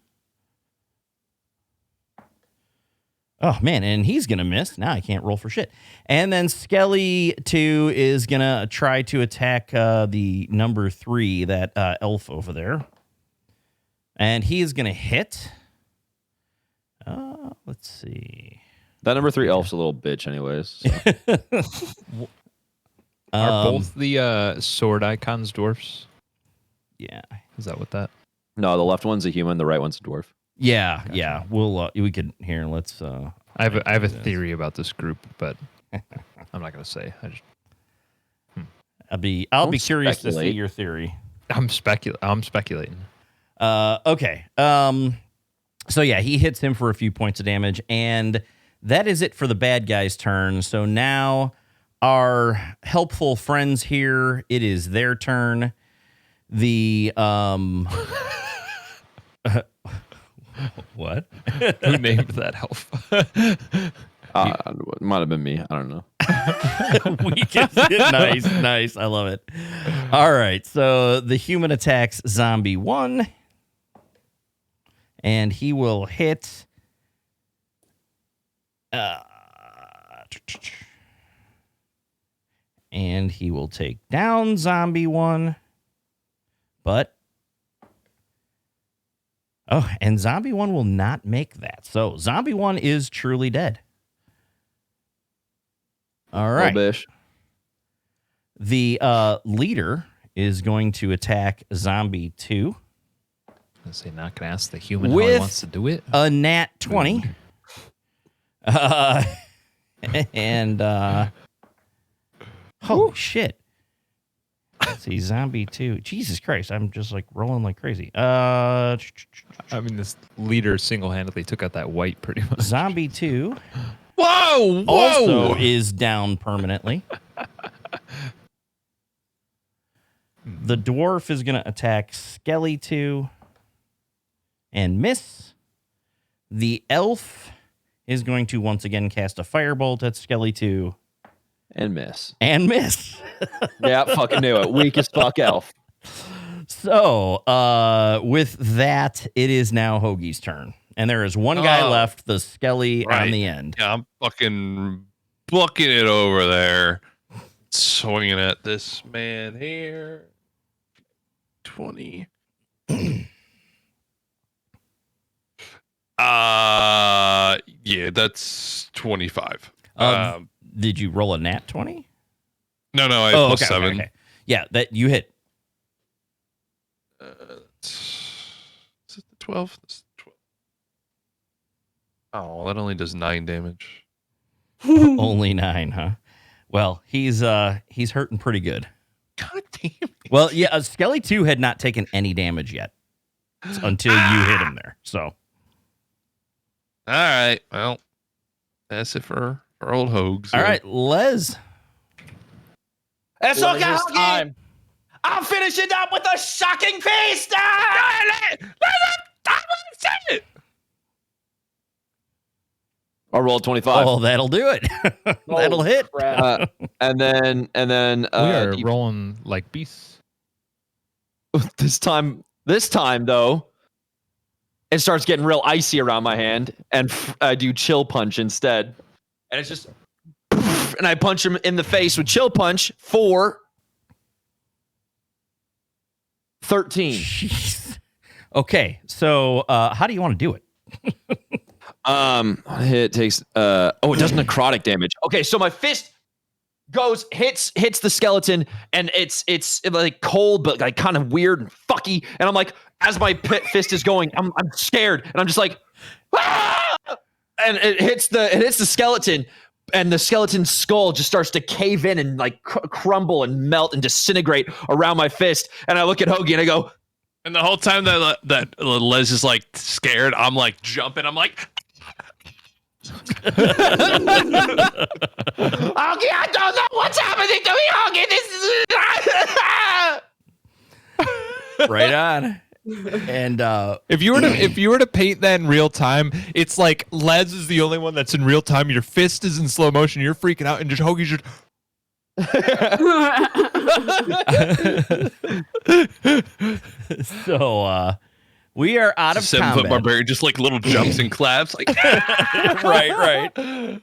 Oh man, and he's gonna miss. Now I can't roll for shit. And then Skelly 2 is gonna try to attack the number 3, that elf over there, and he is gonna hit. Let's see. That number 3 elf's a little bitch, anyways. So. Are both the sword icons dwarfs? Yeah. Is that what that? No, the left one's a human, the right one's a dwarf. Yeah, yeah. We could here. Let's. I have a theory about this group, but I'm not gonna say. I'll be Don't curious to see speculate. your theory. I'm speculating. Okay. So yeah, he hits him for a few points of damage, and that is it for the bad guy's turn. So now our helpful friends here, it is their turn. The what? Who named that elf? It might have been me. I don't know. Weakest. Nice. I love it. All right. So the human attacks zombie 1, and he will hit. And he will take down zombie 1, but. Oh, and zombie 1 will not make that. So zombie 1 is truly dead. All right. Bish. The leader is going to attack zombie 2 I say not gonna ask the human how he with wants to do it. a nat 20. And oh shit. Let's see, zombie 2. Jesus Christ, I'm just like rolling like crazy. I mean, this leader single-handedly took out that white pretty much. Zombie 2 Whoa! also is down permanently. The dwarf is going to attack Skelly 2 and miss. The elf is going to once again cast a firebolt at Skelly 2 And miss. and miss. Yeah, fucking knew it. Weak as fuck elf. So, with that, it is now Hoagie's turn. And there is one guy left, the Skelly on right. the end. Yeah, I'm fucking booking it over there. Swinging at this man here. 20. Yeah, that's 25. Did you roll a nat 20? No, I have plus 7. Okay. Yeah, that you hit. Is it the 12? It's 12. Oh, that only does 9 damage. Only 9, huh? Well, he's hurting pretty good. God damn it. Well, yeah, Skelly 2 had not taken any damage yet until you hit him there. So, All right. Well, that's it for old Hogs. all right, Les. It's What okay, is this Huggy. time? I'll finish it up with a shocking feast. I'll roll 25. Oh, that'll do it. That'll Holy hit. crap. And then We are rolling like beasts. this time though, it starts getting real icy around my hand, and I do chill punch instead. And it's just, and I punch him in the face with chill punch for 13. Jeez. Okay, so how do you want to do it? Hit takes it does necrotic damage. Okay, so my fist hits the skeleton, and it's like cold but like kind of weird and fucky, and I'm like, as my fist is going, I'm scared, and I'm just like, ah! And it hits the skeleton, and the skeleton's skull just starts to cave in and like crumble and melt and disintegrate around my fist, and I look at Hoagie and I go, And the whole time that Les is like scared, I'm like jumping. I'm like, Huggy, I don't know what's happening to me, Huggy. This is Right on. And If you were to paint that in real time, it's like Les is the only one that's in real time. Your fist is in slow motion. You're freaking out, and just Hoagie's just. so we are out of 7 foot combat. barbarian, just like little jumps and claps, like right.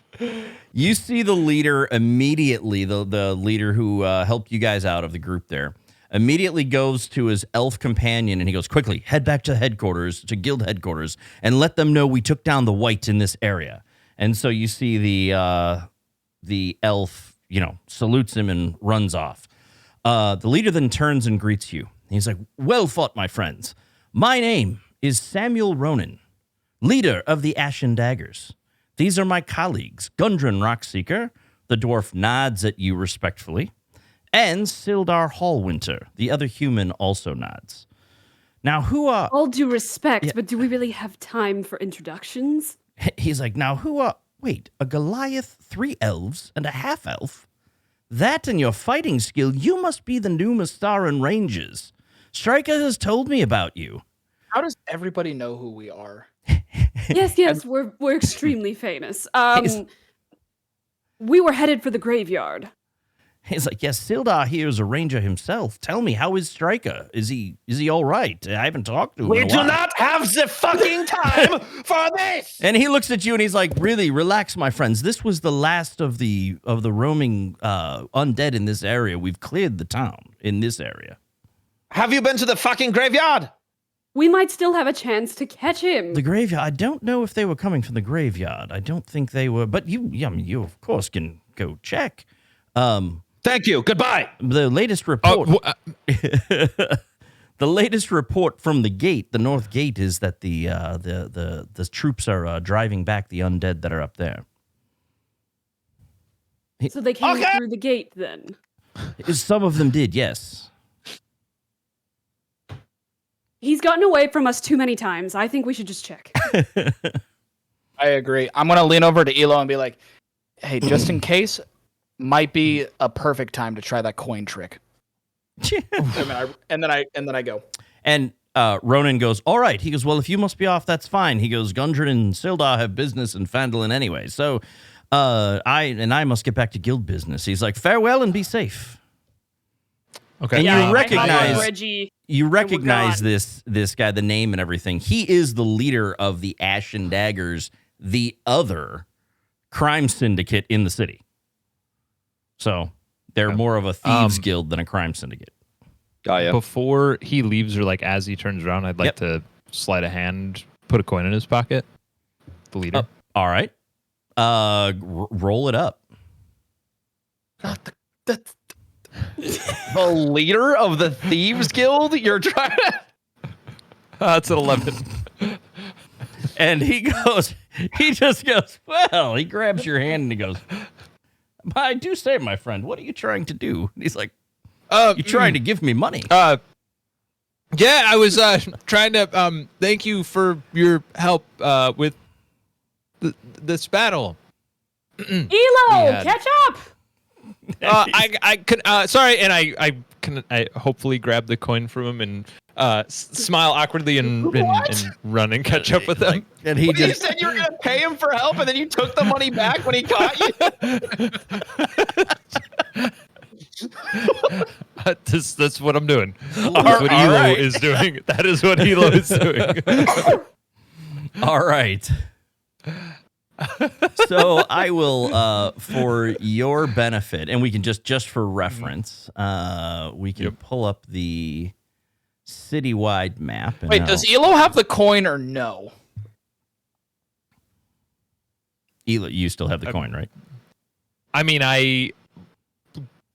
You see the leader immediately, the leader who helped you guys out of the group there, immediately goes to his elf companion and he goes, quickly, head back to headquarters, to guild headquarters, and let them know we took down the whites in this area. And so you see the elf, salutes him and runs off. The leader then turns and greets you. He's like, well fought, my friends. My name is Samuel Ronan, leader of the Ashen Daggers. These are my colleagues, Gundren Rockseeker, the dwarf nods at you respectfully, and Sildar Hallwinter, the other human, also nods. Now, who are... All due respect, but do we really have time for introductions? He's like, now, who are... Wait, a Goliath, 3 elves, and a half-elf? That and your fighting skill, you must be the new Mystaran Rangers. Stryker has told me about you. How does everybody know who we are? Yes, we're extremely famous. We were headed for the graveyard. He's like, yes, Sildar here is a ranger himself. Tell me, how is Stryker? Is he all right? I haven't talked to him in a We do while. not have the fucking time for this. And he looks at you and he's like, really, relax, my friends. This was the last of the roaming undead in this area. We've cleared the town in this area. Have you been to the fucking graveyard? We might still have a chance to catch him. The graveyard. I don't know if they were coming from the graveyard. I don't think they were, but you of course can go check. Thank you. Goodbye. The latest report. The latest report from the gate, the north gate, is that the troops are driving back the undead that are up there. So they came through the gate then. Some of them did, yes. He's gotten away from us too many times. I think we should just check. I agree. I'm gonna lean over to Elo and be like, "Hey, just in case, might be a perfect time to try that coin trick." and then I go. And Ronan goes, all right. He goes, well, if you must be off, that's fine. He goes, Gundren and Sildar have business in Phandalin anyway. So I must get back to guild business. He's like, farewell and be safe. Okay. And Yeah, you recognize Reggie. this guy, the name and everything. He is the leader of the Ashen Daggers, the other crime syndicate in the city. So they're more of a thieves guild than a crime syndicate. Got ya. Before he leaves, or like as he turns around, I'd like to slide a hand, put a coin in his pocket. The leader. All right. Roll it up. The leader of the thieves guild? You're trying to... That's an 11. And he just goes, well, he grabs your hand and he goes, I do say, my friend, what are you trying to do? And he's like, you're trying to give me money. Yeah, I was trying to thank you for your help with this battle. Elo, Yeah. catch up! I can sorry, and I hopefully grab the coin from him and smile awkwardly and run and catch up with him. And he You just said you were going to pay him for help, and then you took the money back when he caught you? That's what I'm doing. That's what Elo is doing. That is what Elo is doing. all right. So I will, for your benefit, and we can just for reference, we can pull up the citywide map. And Wait, does Elo have the coin or no? Elo, you still have the coin, right? I mean, I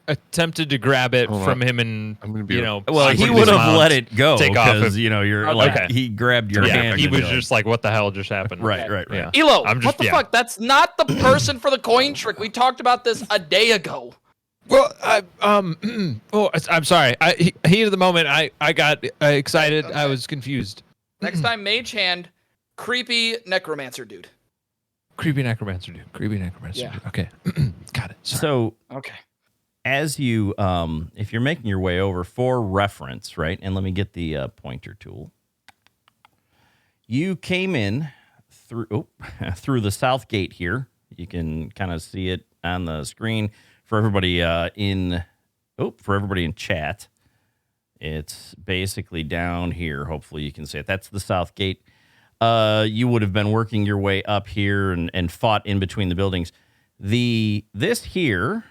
attempted to grab it from him, and I'm gonna be Well, awkwardly he would have smiled, let it go take off because if- you're Okay. like he grabbed your hand. he and was you're like, just like, "What the hell just happened?" right. Yeah. Elo, I'm what just- the yeah. fuck? That's not the person for the coin trick. We talked about this a day ago. Well, I'm sorry. Heat of the moment, I got excited. I was confused. Next time, mage hand, creepy necromancer dude. Creepy necromancer dude. Yeah. Dude. Okay. Got it. Sorry. So Okay. as you, if you're making your way over for reference, right? And let me get the pointer tool. you came in through through the south gate here. You can kind of see it on the screen for everybody in chat. It's basically down here. Hopefully you can see it. That's the south gate. You would have been working your way up here and fought in between the buildings. This here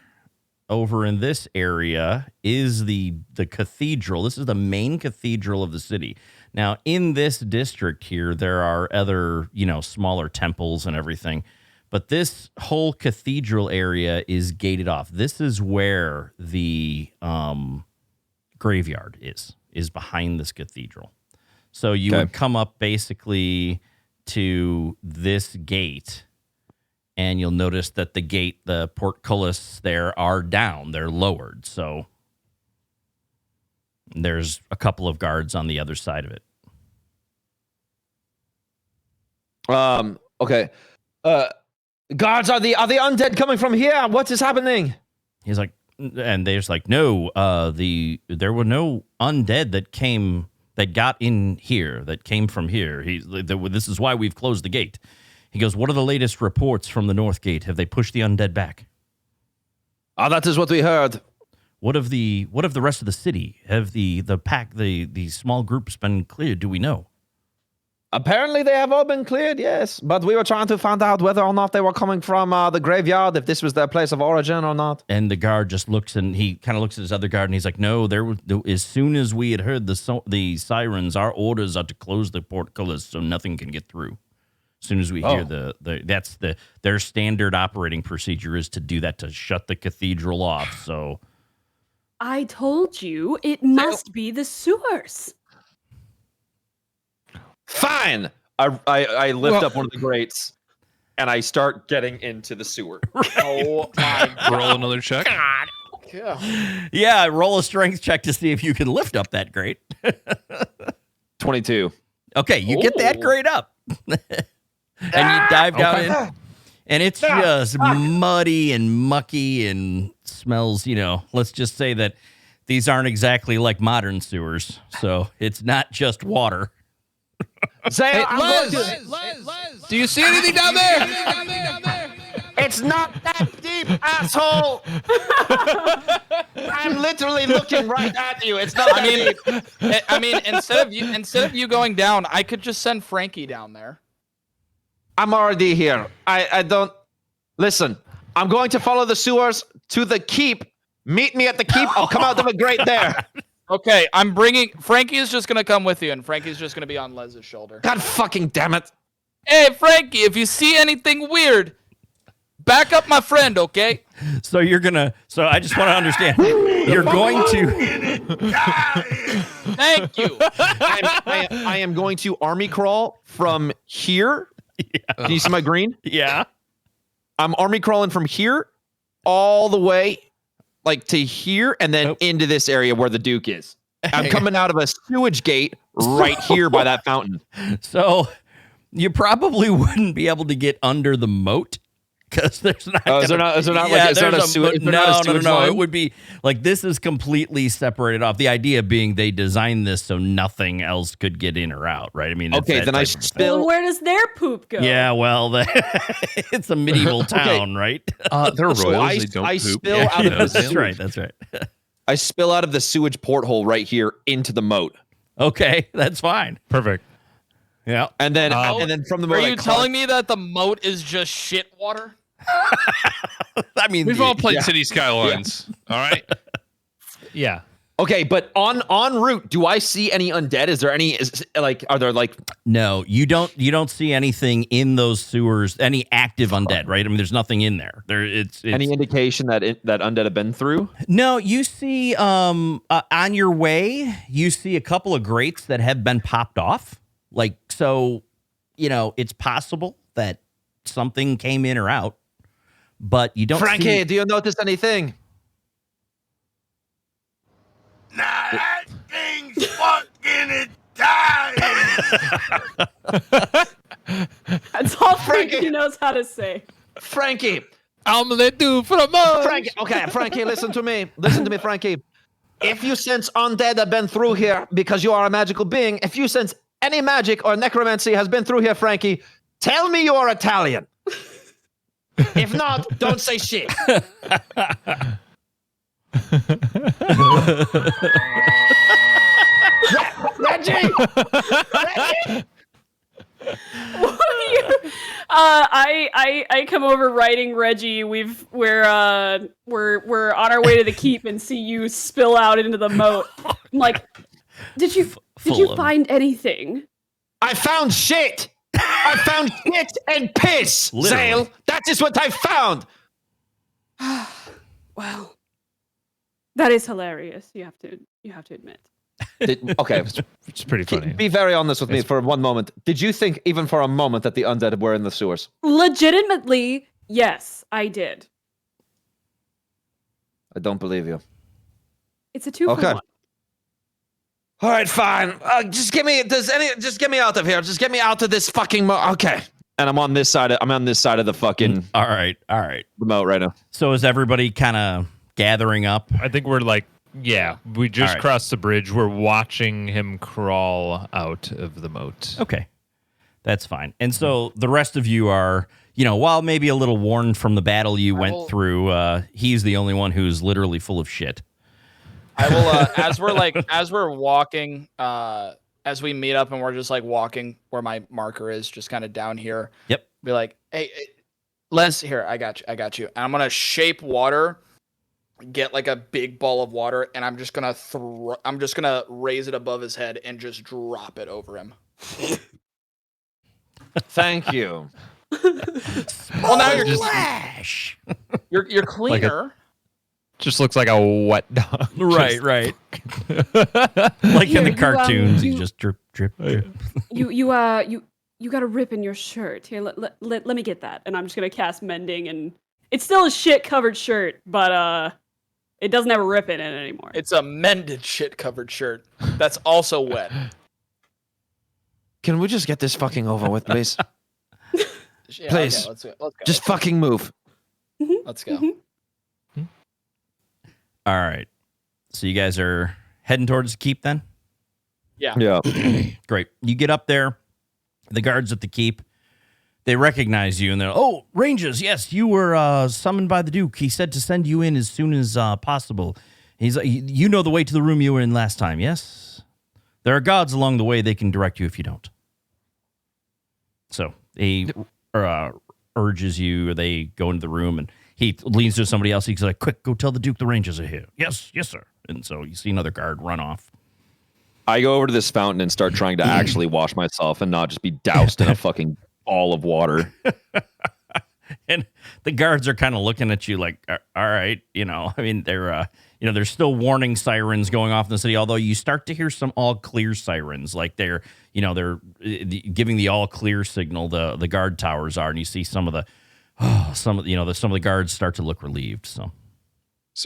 over in this area is the cathedral. This is the main cathedral of the city. Now, in this district here, there are other, smaller temples and everything. But this whole cathedral area is gated off. This is where the graveyard is behind this cathedral. So you would come up basically to this gate, and you'll notice that the portcullis there are down. They're lowered. So there's a couple of guards on the other side of it. Okay. Guards, are the undead coming from here? What is happening? He's like, and they're just like, no, there were no undead that got in here, that came from here. This is why we've closed the gate. He goes, what are the latest reports from the north gate? Have they pushed the undead back? That is what we heard. What of the rest of the city? Have the small groups been cleared? Do we know? Apparently they have all been cleared, yes. But we were trying to find out whether or not they were coming from the graveyard, if this was their place of origin or not. And the guard just looks, and he kind of looks at his other guard, and he's like, no, as soon as we had heard the sirens, our orders are to close the portcullis so nothing can get through. As soon as we hear their standard operating procedure is to do that, to shut the cathedral off. So I told you it must be the sewers. Fine. I lift up one of the grates and I start getting into the sewer. Oh my God. Roll another check. yeah, roll a strength check to see if you can lift up that grate. 22. Okay, you get that grate up. And you dive down in, and it's just muddy and mucky and smells, let's just say that these aren't exactly like modern sewers. So it's not just water. Say, Hey, Les, do you see anything down there? it's not that deep, asshole. I'm literally looking right at you. It's not that deep. I mean, instead of you going down, I could just send Frankie down there. I'm already here. I don't... Listen, I'm going to follow the sewers to the keep. Meet me at the keep. I'll come out of the grate there. Okay, Frankie is just going to come with you, and Frankie's just going to be on Les's shoulder. God fucking damn it. Hey, Frankie, if you see anything weird, back up my friend, okay? So I just want to understand. You're going to... Thank you. I am going to army crawl from here. Yeah. Can you see my green? Yeah. I'm army crawling from here all the way to here and then into this area where the Duke is. I'm coming out of a sewage gate right here by that fountain. So you probably wouldn't be able to get under the moat because there's not. Is there not a sewage? No. It would be like this is completely separated off. The idea being they designed this so nothing else could get in or out, right? I mean, okay, then I spill. Well, where does their poop go? Yeah, well, it's a medieval town, right? They're royals. So they don't I poop. spill out of the That's right. I spill out of the sewage porthole right here into the moat. Okay, that's fine. Perfect. Yeah, and then from the moat. Are you telling me that the moat is just shit water? I mean, We've all played City Skylines. All right. Yeah. Okay, but en route, do I see any undead? Is there any? Are there No, you don't see anything in those sewers. Any active undead, right? I mean, there's nothing in there. It's any indication that undead have been through? No, you see on your way, you see a couple of grates that have been popped off. So, it's possible that something came in or out, but you don't. Frankie, do you notice anything? Nah, that thing's fucking dying. That's all Frankie knows how to say. Frankie. Omelette du fromage. Frankie, listen to me. Listen to me, Frankie. If you sense undead have been through here because you are a magical being, if you sense any magic or necromancy has been through here, Frankie, tell me you're Italian. If not, don't say shit. Reggie! I come over riding Reggie. We're on our way to the keep and see you spill out into the moat. I'm like, did you find anything? I found shit. I found shit and piss. Literally. Zale, that is what I found. Well, that is hilarious. You have to admit. Okay, It's pretty funny. be very honest with me for one moment. Did you think even for a moment that the undead were in the sewers? Legitimately, yes, I did. I don't believe you. It's a 2 for Okay. 1. All right, fine. Just get me out of here. Just get me out of this fucking okay. And I'm on this side of the fucking All right. remote right now. So is everybody kind of gathering up? I think we're like, yeah, we just All right. crossed the bridge. We're watching him crawl out of the moat. Okay. That's fine. And so the rest of you are, while maybe a little worn from the battle you went through, he's the only one who's literally full of shit. I will as we're walking, as we meet up and we're just like walking where my marker is, just kind of down here. Yep. Be like, hey, Les, here, I got you. And I'm gonna shape water, get like a big ball of water, and I'm just gonna raise it above his head and just drop it over him. Thank you. Well, now you're just Flash. you're cleaner. Just looks like a wet dog. Right. Like in the cartoons, you just drip. You got a rip in your shirt. Here, let me get that. And I'm just gonna cast mending, and it's still a shit covered shirt, but it doesn't have a rip in it anymore. It's a mended shit covered shirt that's also wet. Can we just get this fucking over with, please? Yeah, Please. okay, let's go. Just fucking move. Let's go. All right. So you guys are heading towards the keep then? Yeah. Yeah. Great. You get up there. The guards at the keep, they recognize you and they're, oh, Rangers, yes, you were summoned by the Duke. He said to send you in as soon as possible. He's like, you know the way to the room you were in last time, yes? There are guards along the way. They can direct you if you don't. So he urges you, or they go into the room, and he leans to somebody else. He's like, quick, go tell the Duke the Rangers are here. Yes, sir. And so you see another guard run off. I go over to this fountain and start trying to actually wash myself and not just be doused in a fucking ball of water. And the guards are kind of looking at you like, all right, I mean, they're, there's still warning sirens going off in the city, although you start to hear some all clear sirens, like they're giving the all clear signal, the guard towers are, and you see some of the guards start to look relieved. So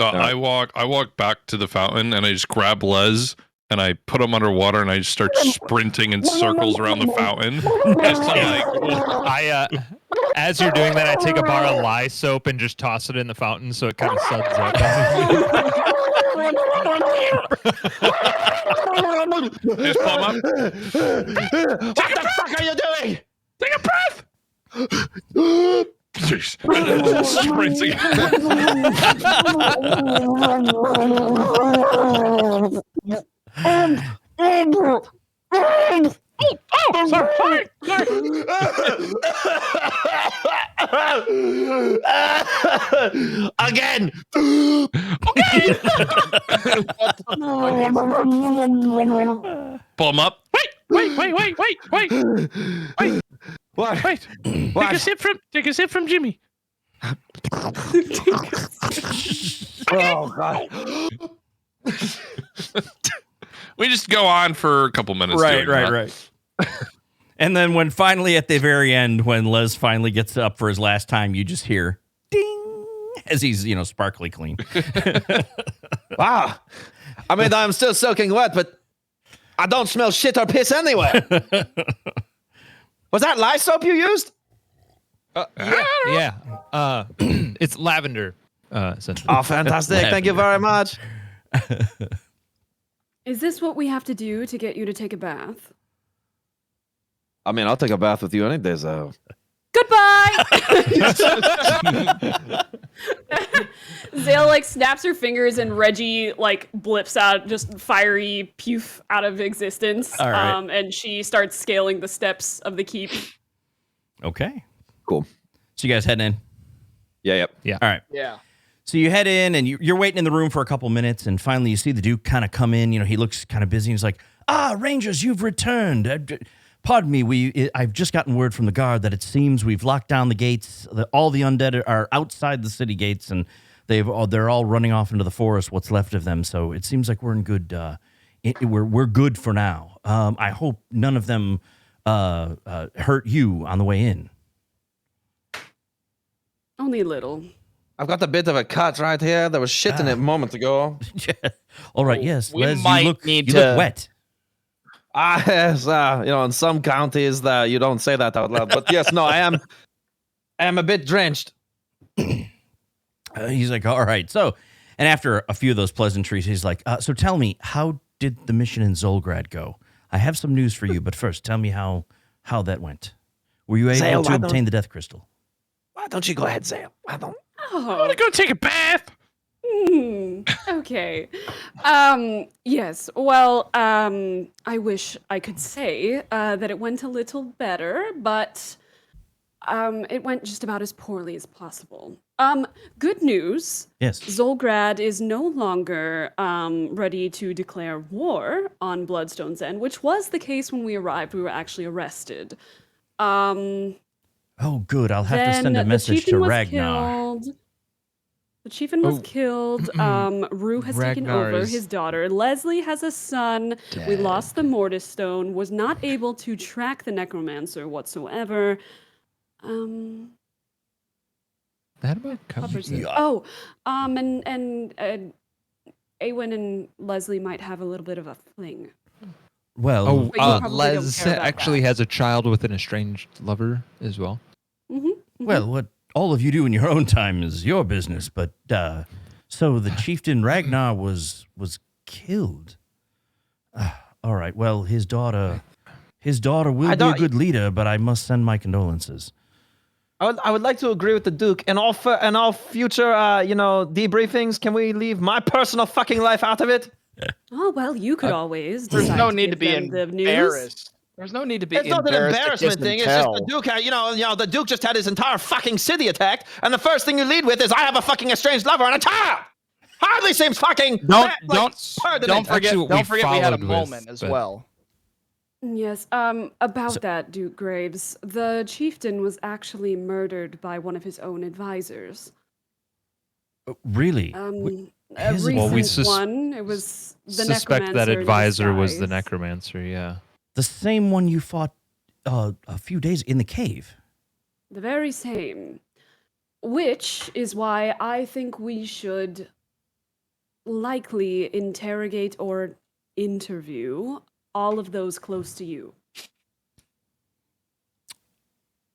I walk back to the fountain and I just grab Les and I put him underwater and I just start sprinting in circles around the fountain. Just to As you're doing that, I take a bar of lye soap and just toss it in the fountain so it kind of suds up. just plumb up. What the fuck are you doing? Take a breath. Jeez. And then just sprinting. Sorry. Again. Pull him up. Wait. What? Wait. Take a sip from Jimmy. Oh god. We just go on for a couple minutes. doing that. Right. And then when finally at the very end, when Les finally gets up for his last time, you just hear ding as he's, sparkly clean. Wow. I mean, I'm still soaking wet, but I don't smell shit or piss anywhere. Was that lye soap you used? Yeah. It's lavender. Essentially. Oh, fantastic. Thank you very much. Is this what we have to do to get you to take a bath? I mean, I'll take a bath with you any day, so. Goodbye. Zale like snaps her fingers and Reggie like blips out, just fiery poof out of existence. All right. And she starts scaling the steps of the keep. Okay. Cool. So you guys heading in? Yeah, yep. All right. Yeah. So you head in and you're waiting in the room for a couple minutes, and finally you see the Duke kind of come in. You know, he looks kind of busy. He's like, Rangers, you've returned. Pardon me, I've just gotten word from the guard that it seems we've locked down the gates. All the undead are outside the city gates, and they're all running off into the forest, what's left of them. So it seems like we're in good, we're good for now. I hope none of them hurt you on the way in. Only a little. I've got a bit of a cut right here. There was shit in it a moment ago. All right, yes. We Les, might you look need you look to- wet. Yes, in some counties you don't say that out loud. But yes, no, I am a bit drenched. He's like, all right. So, and after a few of those pleasantries, he's like, so tell me, how did the mission in Zolgrad go? I have some news for you, but first, tell me how that went. Were you able Zale, to why don't- obtain the Death Crystal? Why don't you go ahead, Zale? Why don't? I want to go take a bath. Okay. Yes. Well, I wish I could say that it went a little better, but it went just about as poorly as possible. Good news. Yes. Zolgrad is no longer ready to declare war on Bloodstone's End, which was the case when we arrived. We were actually arrested. Oh, good. I'll have to Then send a the message chieftain to was Ragnar. killed. The chieftain was killed. Rue has taken Ragnar over is his daughter. Leslie has a son. We lost the Mortis Stone. Was not able to track the necromancer whatsoever. That about covers it. Oh, and Awen and Leslie might have a little bit of a fling. Well, Oh, But you probably don't Les care about actually that. has a child with an estranged lover as well. well, what all of you do in your own time is your business, but so the chieftain Ragnar was killed. All right. Well, his daughter will be a good leader, but I must send my condolences. I would like to agree with the Duke. And all future, debriefings, can we leave my personal fucking life out of it? Oh well, you could always. There's decide no need to give be them the news. embarrassed. There's no need to be It's not an embarrassed. to kiss embarrassment and thing. It's just tell. the Duke. The Duke just had his entire fucking city attacked, and the first thing you lead with is, "I have a fucking estranged lover and a child." Hardly seems fucking. Don't pertinent. forget. Actually, what Don't we forget we had a followed with, moment as but- well. Yes, about that, Duke Graves, the chieftain was actually murdered by one of his own advisors. Really? A his- recent Well, we one. It was the suspect that necromancer in advisor was the disguise. necromancer. Yeah. The same one you fought a few days in the cave. The very same. Which is why I think we should likely interrogate or interview all of those close to you.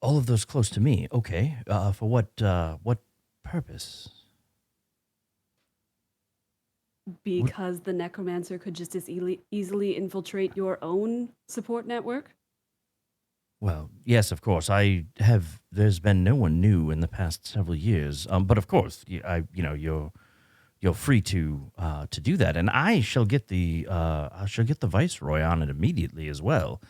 All of those close to me. Okay. For what purpose? Because the necromancer could just as easily infiltrate your own support network. Well, yes, of course. There's been no one new in the past several years. But of course, you're free to do that, and I shall get the viceroy on it immediately as well.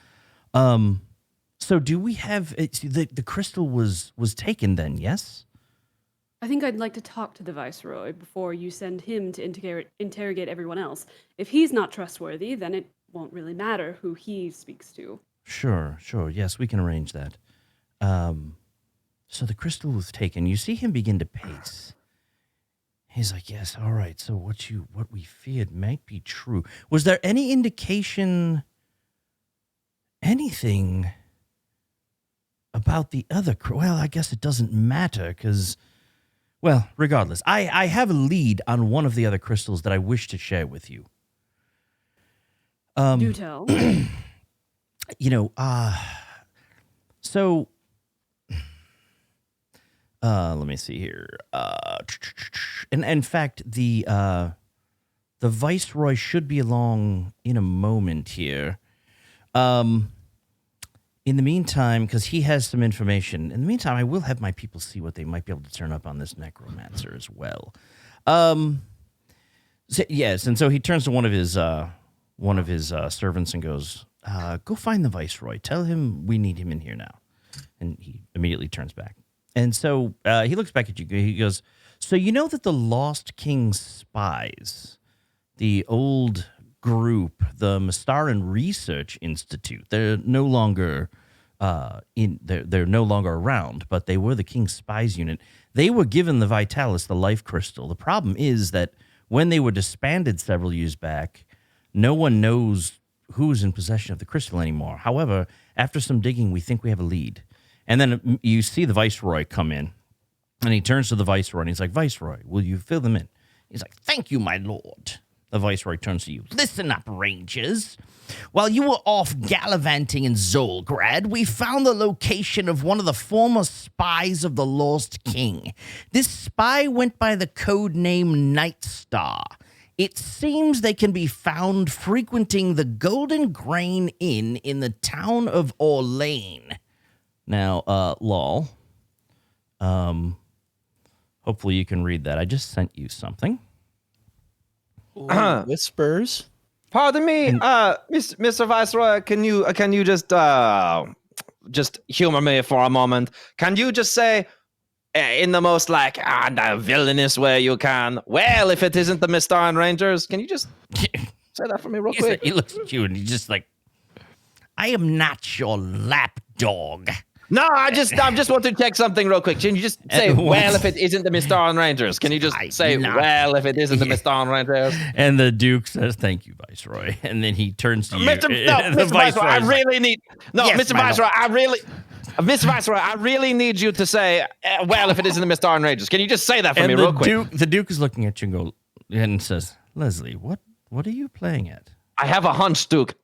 So do we have the crystal was taken then? Yes. I think I'd like to talk to the viceroy before you send him to interrogate everyone else. If he's not trustworthy, then it won't really matter who he speaks to. Sure. Yes, we can arrange that. So the crystal was taken. You see him begin to pace. He's like, yes, all right. So what we feared might be true. Was there any indication, anything about the other? Well, I guess it doesn't matter because, well, regardless, I have a lead on one of the other crystals that I wish to share with you. Do tell. So, let me see here. And in fact, the viceroy should be along in a moment here. In the meantime, because he has some information, in the meantime, I will have my people see what they might be able to turn up on this necromancer as well. Yes, and so he turns to one of his servants and goes, "Go find the viceroy. Tell him we need him in here now." And he immediately turns back. And so he looks back at you. He goes, "So you know that the Lost King's spies, the old group, the Mystaran Research Institute, they're no longer they're no longer around, but they were the King's spies unit. They were given the Vitalis, the life crystal. The problem is that when they were disbanded several years back, no one knows who is in possession of the crystal anymore. However, after some digging, we think we have a lead." And then you see the viceroy come in, and he turns to the viceroy, and he's like, "Viceroy, will you fill them in?" He's like, "Thank you, my lord." The viceroy turns to you. "Listen up, Rangers. While you were off gallivanting in Zolgrad, we found the location of one of the former spies of the Lost King. This spy went by the code name Nightstar. It seems they can be found frequenting the Golden Grain Inn in the town of Orlane." Now, Lol, hopefully you can read that. I just sent you something. Whispers. Pardon me, Mr. Viceroy. Can you just humor me for a moment? Can you just say, in the most villainous way you can, "Well, if it isn't the Mystaran Rangers," can you just say that for me real quick? He looks at you and he's just like, "I am not your lapdog." No, I just want to check something real quick. Can you just say, "Well, if it isn't the Mystaran Rangers"? Can you just say, "Well, if it isn't the Mystaran Rangers"? And the Duke says, "Thank you, Viceroy." And then he turns to you. Mr. Viceroy, I really need... No, Yes, Mr. Viceroy, Mr. Viceroy, I really need you to say, "Well, if it isn't the Mystaran Rangers." Can you just say that for me real quick? The Duke is looking at you and says, "Leslie, what are you playing at?" I have a hunch, Duke.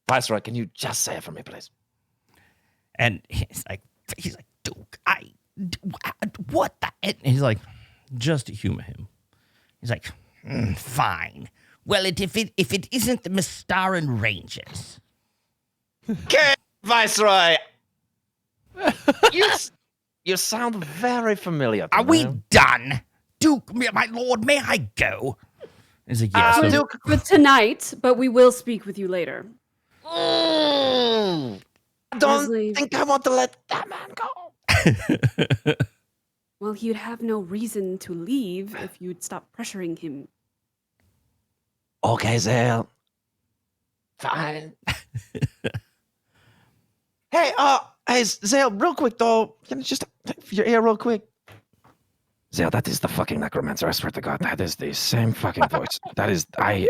Viceroy, can you just say it for me, please? And he's like, "Duke, what the?" And he's like, "Just humor him." He's like, "Fine. Well, if it isn't the Mystaran Rangers." Okay, Viceroy. You sound very familiar. Are we done? Duke, my lord, may I go? He's like, "Yes." Duke. For tonight, but we will speak with you later. I don't Leslie. think I want to let that man go. Well, he'd have no reason to leave if you'd stop pressuring him. Okay, Zale. Fine. Hey, Zale, real quick though. Can you just your ear real quick? Zale, that is the fucking necromancer. I swear to God, that is the same fucking voice. That is, I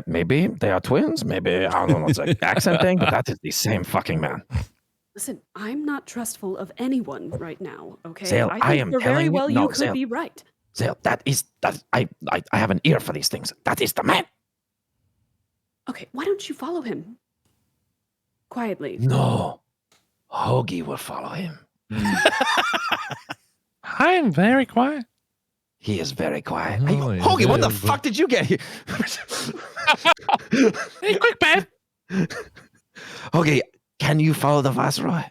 maybe they are twins. Maybe I don't know what's an accent thing, but that is the same fucking man. Listen, I'm not trustful of anyone right now, okay? Zale, I think I am very telling you- well no, you could Zale. be right. Zale, that I have an ear for these things. That is the man. Okay, why don't you follow him? Quietly. No, Hoagie will follow him. I am very quiet. He is very quiet. Oh, Hey, yeah, Hoagie, what the yeah, fuck did you get here? Hey, quick, man. Hoagie, can you follow the Viceroy?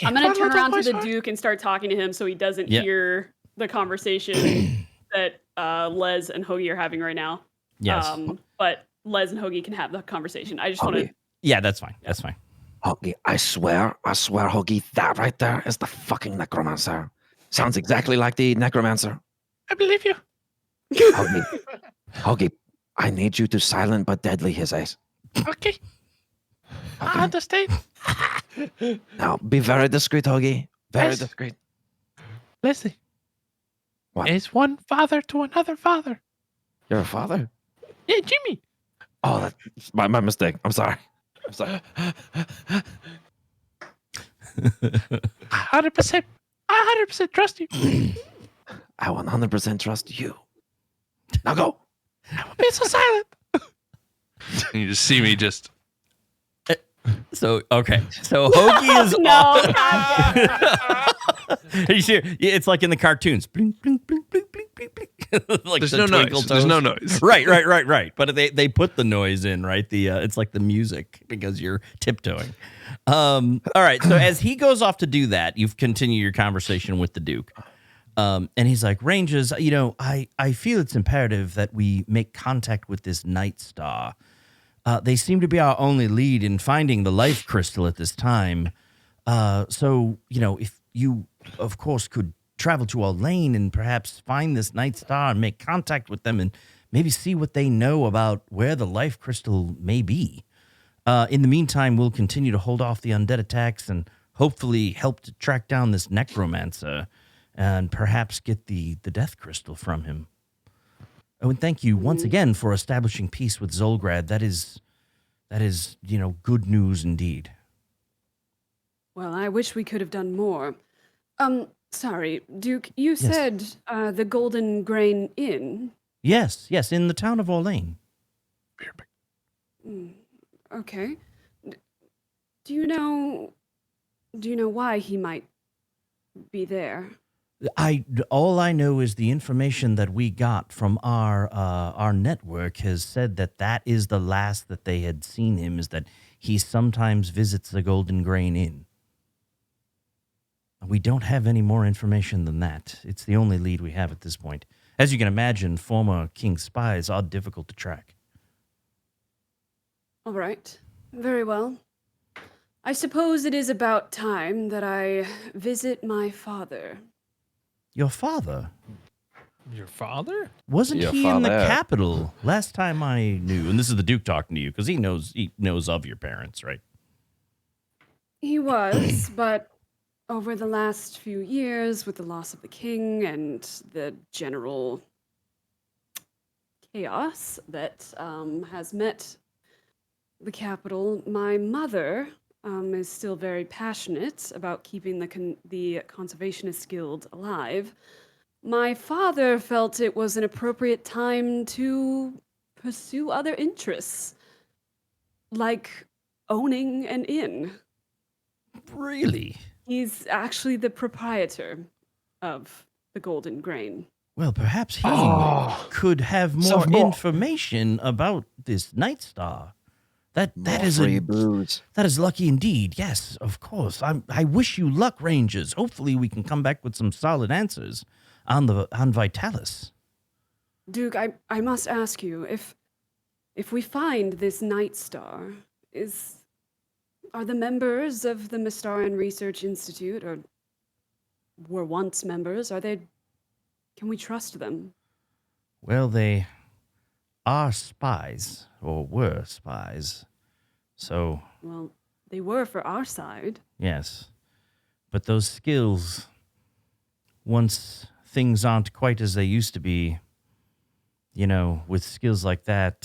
I'm going to turn around to the Duke and start talking to him so he doesn't hear the conversation that Les and Hoagie are having right now. Yes. But Les and Hoagie can have the conversation. I just want to... Yeah, that's fine. That's fine. Hoagie, I swear, Hoagie, that right there is the fucking necromancer. Sounds exactly like the necromancer. I believe you. Hoagie, I need you to silent but deadly his eyes. Okay. I understand. Now, be very discreet, Hoagie. Very Yes. discreet. Leslie. What? Is one father to another father. You're a father? Yeah, Jimmy. Oh, that's my mistake. I'm sorry. 100%. I 100% trust you. I 100% trust you. Now go. I will be so silent. And you just see me just. So okay, so Hoagie is No. You see, it's like in the cartoons. Blink, blink, blink, blink, blink. bleep, bleep. Like There's the no twinkle noise. There's no toes. noise. Right. But they put the noise in, right? It's like the music because you're tiptoeing. All right. So as he goes off to do that, you've continued your conversation with the Duke. And he's like, Rangers, I feel it's imperative that we make contact with this Night Star. They seem to be our only lead in finding the life crystal at this time. So, if you, of course, could travel to Orlane and perhaps find this Night Star and make contact with them and maybe see what they know about where the life crystal may be. In the meantime, we'll continue to hold off the undead attacks and hopefully help to track down this necromancer and perhaps get the death crystal from him. Oh, and thank you once again for establishing peace with Zolgrad. That is, good news indeed. Well, I wish we could have done more. Sorry, Duke, you Yes. said the Golden Grain Inn. Yes, in the town of Orlane. Okay. Do you know why he might be there? All I know is the information that we got from our network has said that is the last that they had seen him, is that he sometimes visits the Golden Grain Inn. We don't have any more information than that. It's the only lead we have at this point. As you can imagine, former King's spies are difficult to track. All right. Very well. I suppose it is about time that I visit my father. Your father? Your father? Wasn't Your he in the father. capital last time I knew? And this is the Duke talking to you because he knows of your parents, right? He was, but over the last few years, with the loss of the king and the general chaos that has met the capital, my mother is still very passionate about keeping the Conservationist Guild alive. My father felt it was an appropriate time to pursue other interests, like owning an inn. Really? He's actually the proprietor of the Golden Grain. Well, perhaps he could have more information about this Night Star. That is Free booze. that is lucky indeed. Yes, of course. I wish you luck, Rangers. Hopefully, we can come back with some solid answers on Vitalis. Duke, I must ask you, if we find this Night Star, are the members of the Mystaran Research Institute, or were once members, can we trust them? Well, they are spies, or were spies. So, Well, they were for our side. yes. But those skills, once things aren't quite as they used to be, with skills like that,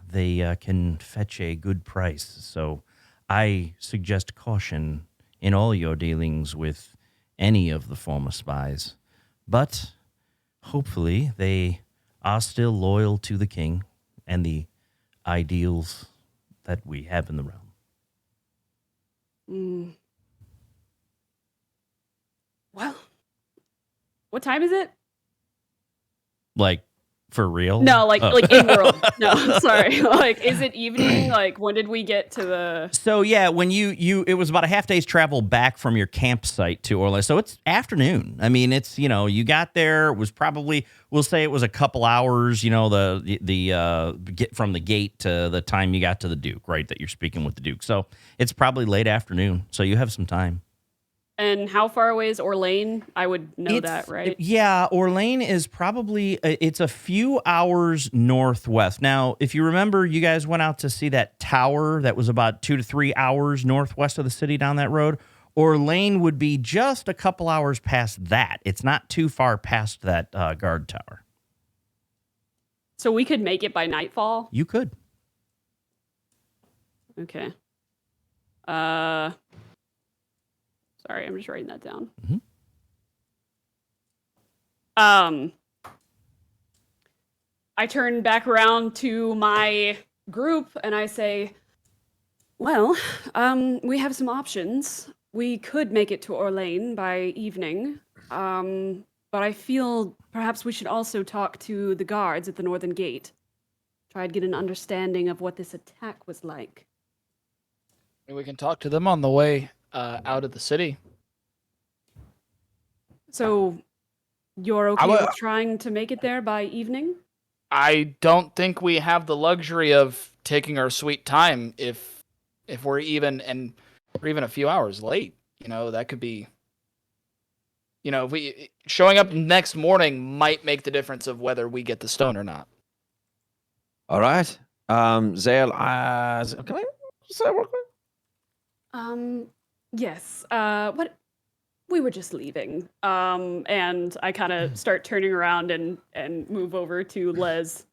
they can fetch a good price. So I suggest caution in all your dealings with any of the former spies. But hopefully they are still loyal to the king and the ideals that we have in the realm. Well, what time is it? Like, for real? No, like Oh. like in world. No, sorry. Like, is it evening? Like, when did we get to the? So yeah, when it was about a half day's travel back from your campsite to Orlando. So it's afternoon. I mean, it's you got there. It was probably, we'll say it was a couple hours. The get from the gate to the time you got to the Duke, right? That you're speaking with the Duke. So it's probably late afternoon. So you have some time. And how far away is Orlane? I would know that, right? Yeah, Orlane is probably, it's a few hours northwest. Now, if you remember, you guys went out to see that tower that was about 2 to 3 hours northwest of the city down that road. Orlane would be just a couple hours past that. It's not too far past that guard tower. So we could make it by nightfall? You could. Okay. Sorry, I'm just writing that down. I turn back around to my group and I say, well, we have some options. We could make it to Orlane by evening. but I feel perhaps we should also talk to the guards at the northern gate. Try to get an understanding of what this attack was like. We can talk to them on the way out of the city. So, you're okay with trying to make it there by evening? I don't think we have the luxury of taking our sweet time if we're even a few hours late. You know, that could be. You know, if we showing up next morning might make the difference of whether we get the stone or not. All right. Zale, can I say real quick? Yes. What? We were just leaving. And I kind of start turning around and move over to Les.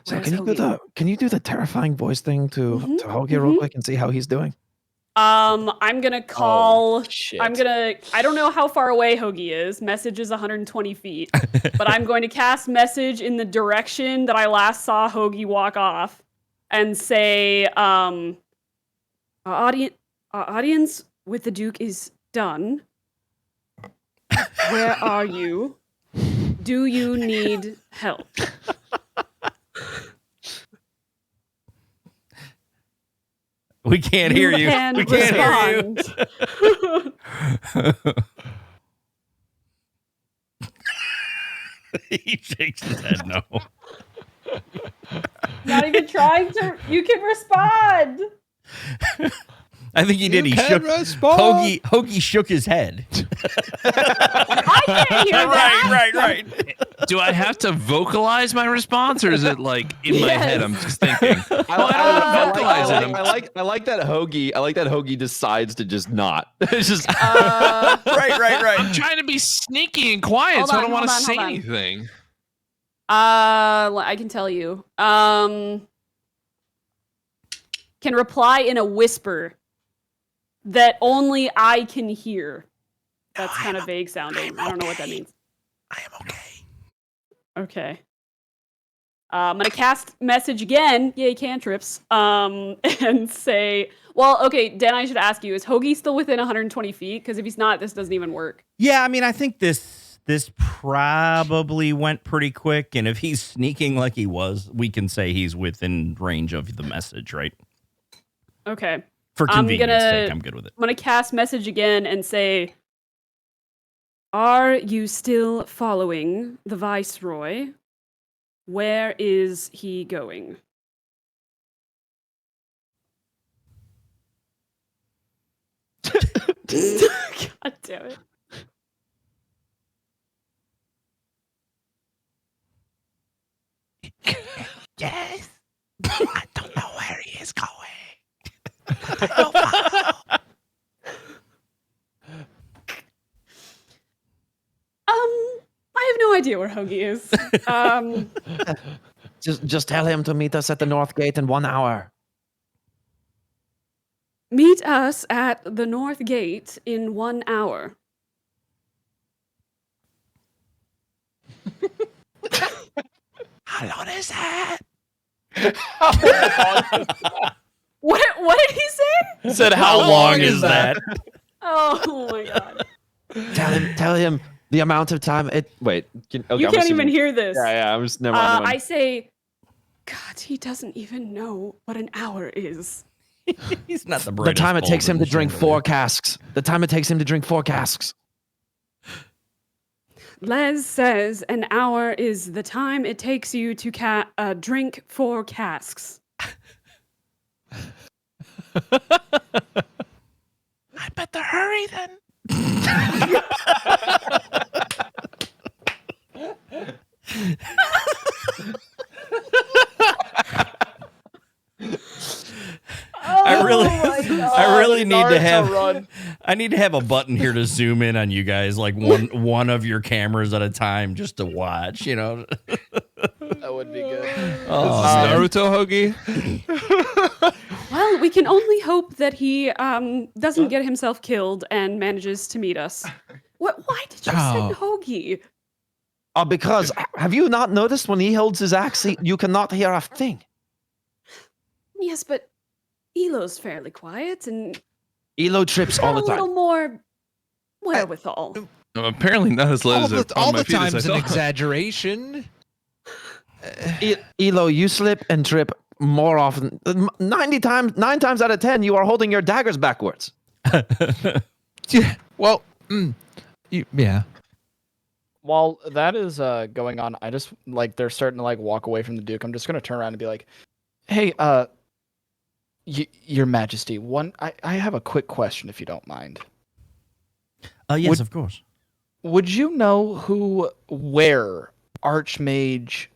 So can you do the terrifying voice thing to Hoagie real quick and see how he's doing? I'm gonna call. Oh, shit. I don't know how far away Hoagie is. Message is 120 feet, but I'm going to cast message in the direction that I last saw Hoagie walk off, and say, our audience with the Duke is done. Where are you? Do you need help? We can't hear you. We can't hear you. He shakes his head no. Not even trying to. You can respond. I think he did. He shook. Hoagie shook his head. I can't hear that. Right. Do I have to vocalize my response, or is it like in my head? I'm just thinking. I like that Hoagie. I like that Hoagie decides to just not. It's just right. I'm trying to be sneaky and quiet, so I don't want to say anything. I can tell you. Can reply in a whisper that only I can hear. That's kind of vague sounding. I don't know what that means. I am okay. Okay. I'm gonna cast message again. Yay, cantrips. And say, well, okay, Dan, I should ask you, is Hoagie still within 120 feet? Because if he's not, this doesn't even work. Yeah, I mean, I think this probably went pretty quick, and if he's sneaking like he was, we can say he's within range of the message, right? Okay. For convenience sake, I'm good with it. I'm gonna cast message again and say, are you still following the Viceroy? Where is he going? God damn it. Yes. I don't know where he is going. I have no idea where Hoagie is. Just tell him to meet us at the North Gate in 1 hour. Meet us at the North Gate in 1 hour. How long is that? What did he say? He said, how long is that? Oh my god. Tell him the amount of time it. Wait. You can't even hear this. Yeah. I'm just never mind. I say, God, he doesn't even know what an hour is. He's not the The brightest time it bulb takes in him the to drink show. 4 casks. The time it takes him to drink 4 casks. Les says an hour is the time it takes you to drink 4 casks. I better hurry then. I really need to have. I need to have a button here to zoom in on you guys, like one of your cameras at a time, just to watch. You know. That would be good. Oh, Naruto Hoagie. Well, we can only hope that he doesn't get himself killed and manages to meet us. Why did you send Hoagie? Because have you not noticed when he holds his axe, you cannot hear a thing. Yes, but Elo's fairly quiet and Elo trips all the a time. little more wherewithal. Apparently not as low as all on my the feet as I time's an thought. exaggeration. Elo, you slip and trip more often. 9 times out of 10, you are holding your daggers backwards. Yeah. Well, yeah. While that is going on, I just like they're starting to like walk away from the Duke. I'm just gonna turn around and be like, "Hey, Your Majesty, I have a quick question if you don't mind. Yes, of course. Would you know where Archmage,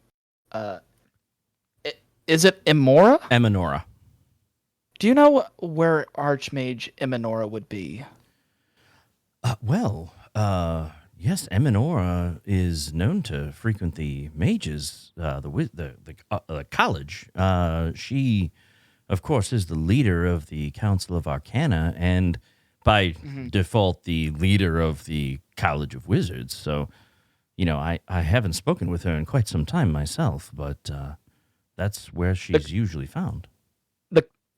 is it Emora? Eminora. Do you know where Archmage Eminora would be? Yes, Eminora is known to frequent the mages, the college. She, of course, is the leader of the Council of Arcana, and by default, the leader of the College of Wizards. So, I haven't spoken with her in quite some time myself, but that's where she's usually found.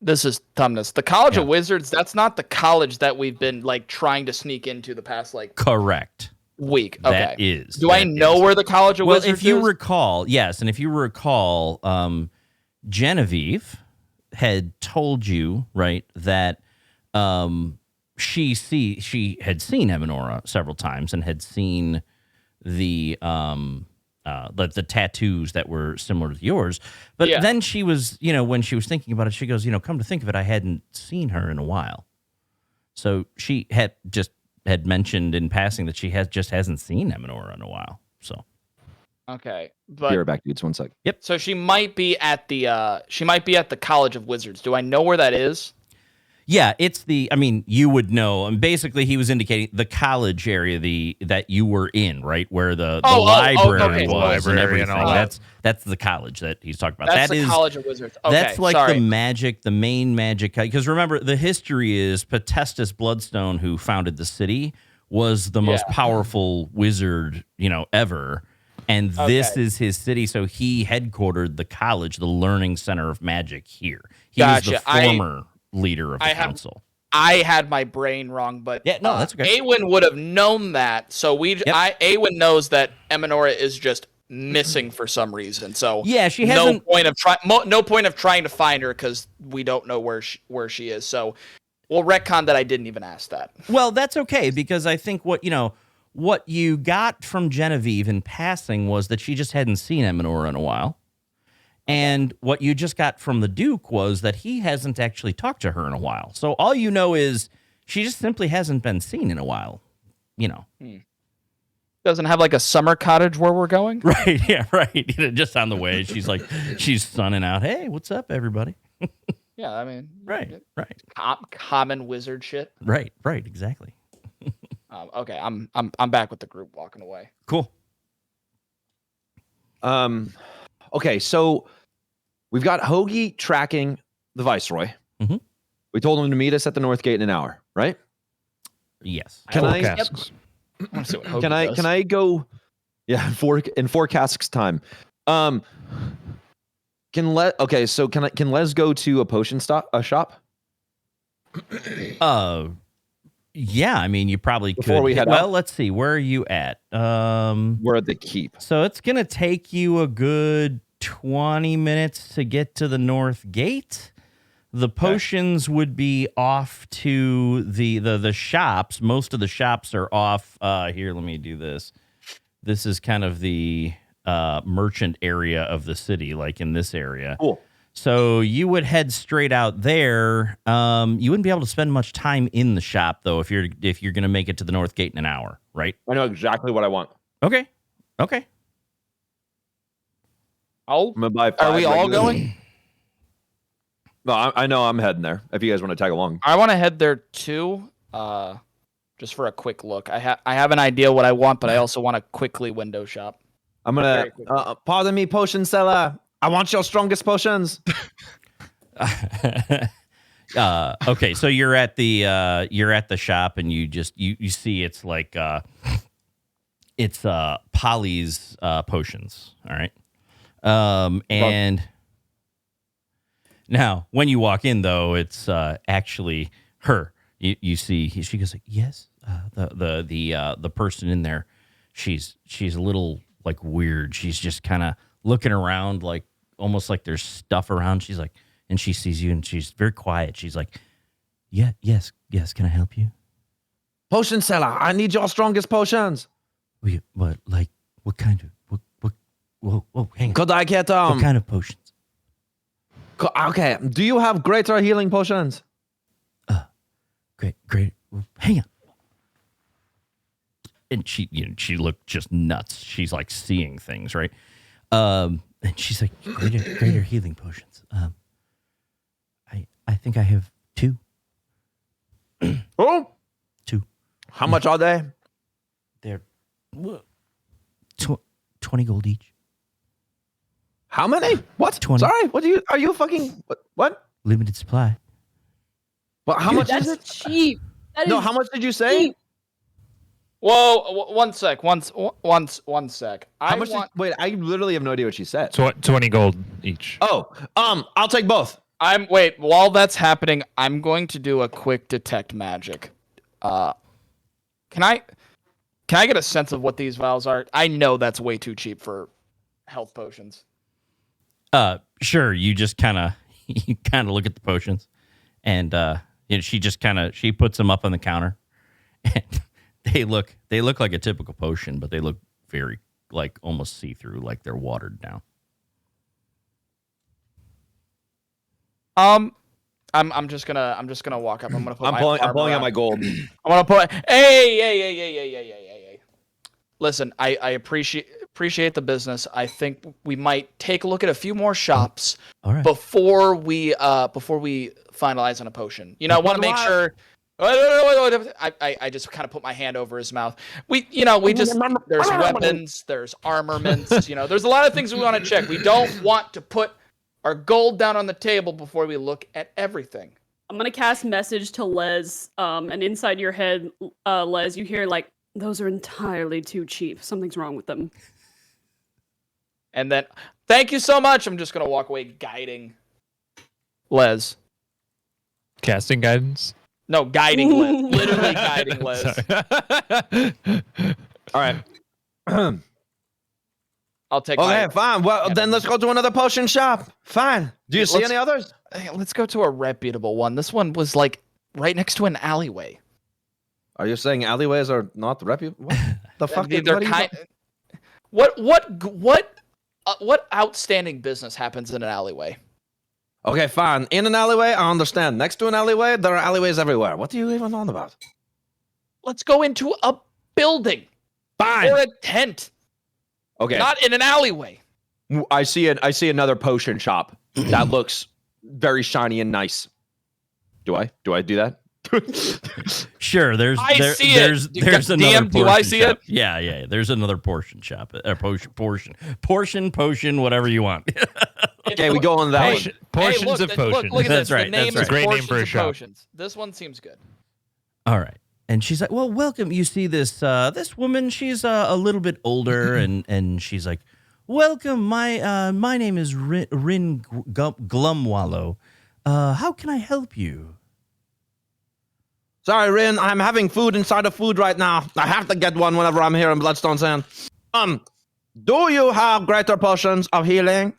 This is Tumnus. The College of Wizards, that's not the college that we've been like trying to sneak into the past Correct. week. Okay. That is. Do I know where the College of Wizards is? If you recall, yes, and if you recall, Genevieve had told you, right, that she had seen Eminora several times and had seen the tattoos that were similar to yours. But then she was, when she was thinking about it, she goes, come to think of it, I hadn't seen her in a while. So she had mentioned in passing that she hasn't seen Eminora in a while. So Okay. Be But right back, dudes. 1 sec. Yep. so she might be at the College of Wizards. Do I know where that is? yeah, you would know. And basically he was indicating the college area, that you were in, right? Where the library okay. was Library and and everything. all that. That's the college that he's talking about. That's That the is College of Wizards. Okay, That's like sorry. the main magic. Because remember, the history is Potestus Bloodstone, who founded the city, was the most powerful wizard, ever. And this is his city. So he headquartered the college, the learning center of magic here. He was the former leader of the council. I had my brain wrong, but that's okay. Awen would have known that. So Awen knows that Eminora is just missing for some reason. So she hasn't. No point of trying to find her because we don't know where she is. So we'll retcon that I didn't even ask that. Well, that's okay because I think what you got from Genevieve in passing was that she just hadn't seen Eminora in a while. And what you just got from the Duke was that he hasn't actually talked to her in a while. So all you know is she just simply hasn't been seen in a while, Doesn't have like a summer cottage where we're going? Right, yeah, right. Just on the way, she's sunning out. Hey, what's up, everybody? Yeah, I mean, Right. common wizard shit. Right, exactly. Okay, I'm back with the group walking away. Cool. Okay, so we've got Hoagie tracking the Viceroy. Mhm. We told him to meet us at the North Gate in an hour, right? Yes. Can I? Casks. I wanna see what Hoagie Can I? does. Can I go? Yeah, in four casks time. Can Les go to a potion shop? Yeah, I mean, you probably Before could. we head well, out? let's see. Where are you at? We're at the keep. So it's going to take you a good 20 minutes to get to the North Gate. The potions would be off to the shops. Most of the shops are off. Here, let me do this. This is kind of the merchant area of the city, like in this area. Cool. So you would head straight out there. You wouldn't be able to spend much time in the shop, though, if you're going to make it to the North Gate in an hour, right? I know exactly what I want. Okay. I'm gonna buy 5 Are we all regular- going? No, I know I'm heading there. If you guys want to tag along, I want to head there too. Just for a quick look. I have an idea what I want, but I also want to quickly window shop. I'm gonna. Very quickly. Pardon me, potion seller. I want your strongest potions. Okay, so you're at the shop and you see it's like it's Polly's potions, all right? And now when you walk in though, it's actually her. You see she goes like, "Yes, the person in there, she's a little like weird. She's just kind of looking around, like almost like there's stuff around. She's like, and she sees you, and she's very quiet. She's like, yeah, yes, can I help you? Potion seller, I need your strongest potions. What kind of whoa, hang on. Could I get What kind of potions? Okay, do you have greater healing potions? Great. Hang on. And she looked just nuts. She's like seeing things, right? And she's like, Greater healing potions. I think I have 2. Oh, 2. how much are they? They're 20 gold each. How many? What? 20. Sorry, are you fucking, what? Limited supply. Well, how Dude, much is that's it? cheap. That No, is how much did you say? cheap. Whoa, one sec. One sec. How much? Wait, I literally have no idea what she said. 20 gold each. Oh, I'll take both. Wait. While that's happening, I'm going to do a quick detect magic. Can I get a sense of what these vials are? I know that's way too cheap for health potions. sure. You just kind of look at the potions, and she just she puts them up on the counter, and they look like a typical potion, but they look very like almost see through, like they're watered down. I'm just gonna walk up. I'm gonna put I'm pulling out my gold. I'm gonna put. Hey. Listen, I appreciate the business. I think we might take a look at a few more shops All right. before we finalize on a potion. You know, I want to make sure. I just kind of put my hand over his mouth. There's weapons, there's armaments. There's a lot of things we want to check. We don't want to put our gold down on the table before we look at everything. I'm gonna cast message to Les, and inside your head, Les, you hear like, those are entirely too cheap. Something's wrong with them. And then, thank you so much. I'm just gonna walk away guiding Les. Casting guidance? No, guiding Les. Literally guiding Les. All right. I'll take Okay, fine. Well, then let's go to another potion shop. Fine. Do you see any others? Let's go to a reputable one. This one was like right next to an alleyway. Are you saying alleyways are not reputable? What the fuck? They're kind. What outstanding business happens in an alleyway? Okay, fine. In an alleyway, I understand. Next to an alleyway, there are alleyways everywhere. What are you even on about? Let's go into a building. Fine. Or a tent. Okay. Not in an alleyway. I see another potion shop that looks very shiny and nice. Do I do that? Sure, there's I see it. there's another DM, portion do I see shop. it? Yeah, there's another portion shop. Potion, whatever you want. Okay, we go on that one. Portions of potions. Look at That's this. right, The name that's is right. Great name Portions for a of shop. Potions. This one seems good. All right. And she's like, well, welcome. You see this woman, she's a little bit older, and she's like, welcome. My name is Rin Glumwallow. How can I help you? Sorry, Rin, I'm having food inside of food right now. I have to get one whenever I'm here in Bloodstone Sand. Do you have greater potions of healing?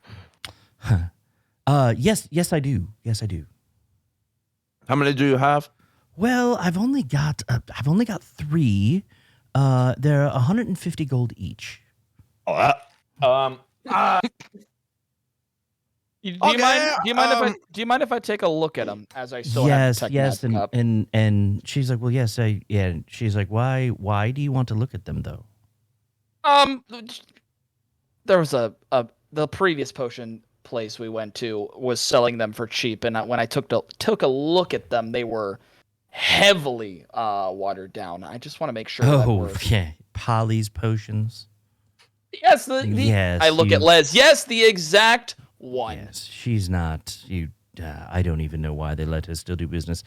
Yes, I do. Yes, I do. How many do you have? Well, I've only got 3. They're 150 gold each. Do you mind if I take a look at them as I still have the Yes, Tech Magic up? and she's like, well, yes, She's like, why do you want to look at them though? There was the previous potion place we went to was selling them for cheap, and when I took a look at them, they were heavily watered down. I just want to make sure. Yeah, Polly's potions. Yes, Yes, I look at Les. Yes, the exact one. Yes, she's not. I don't even know why they let her still do business.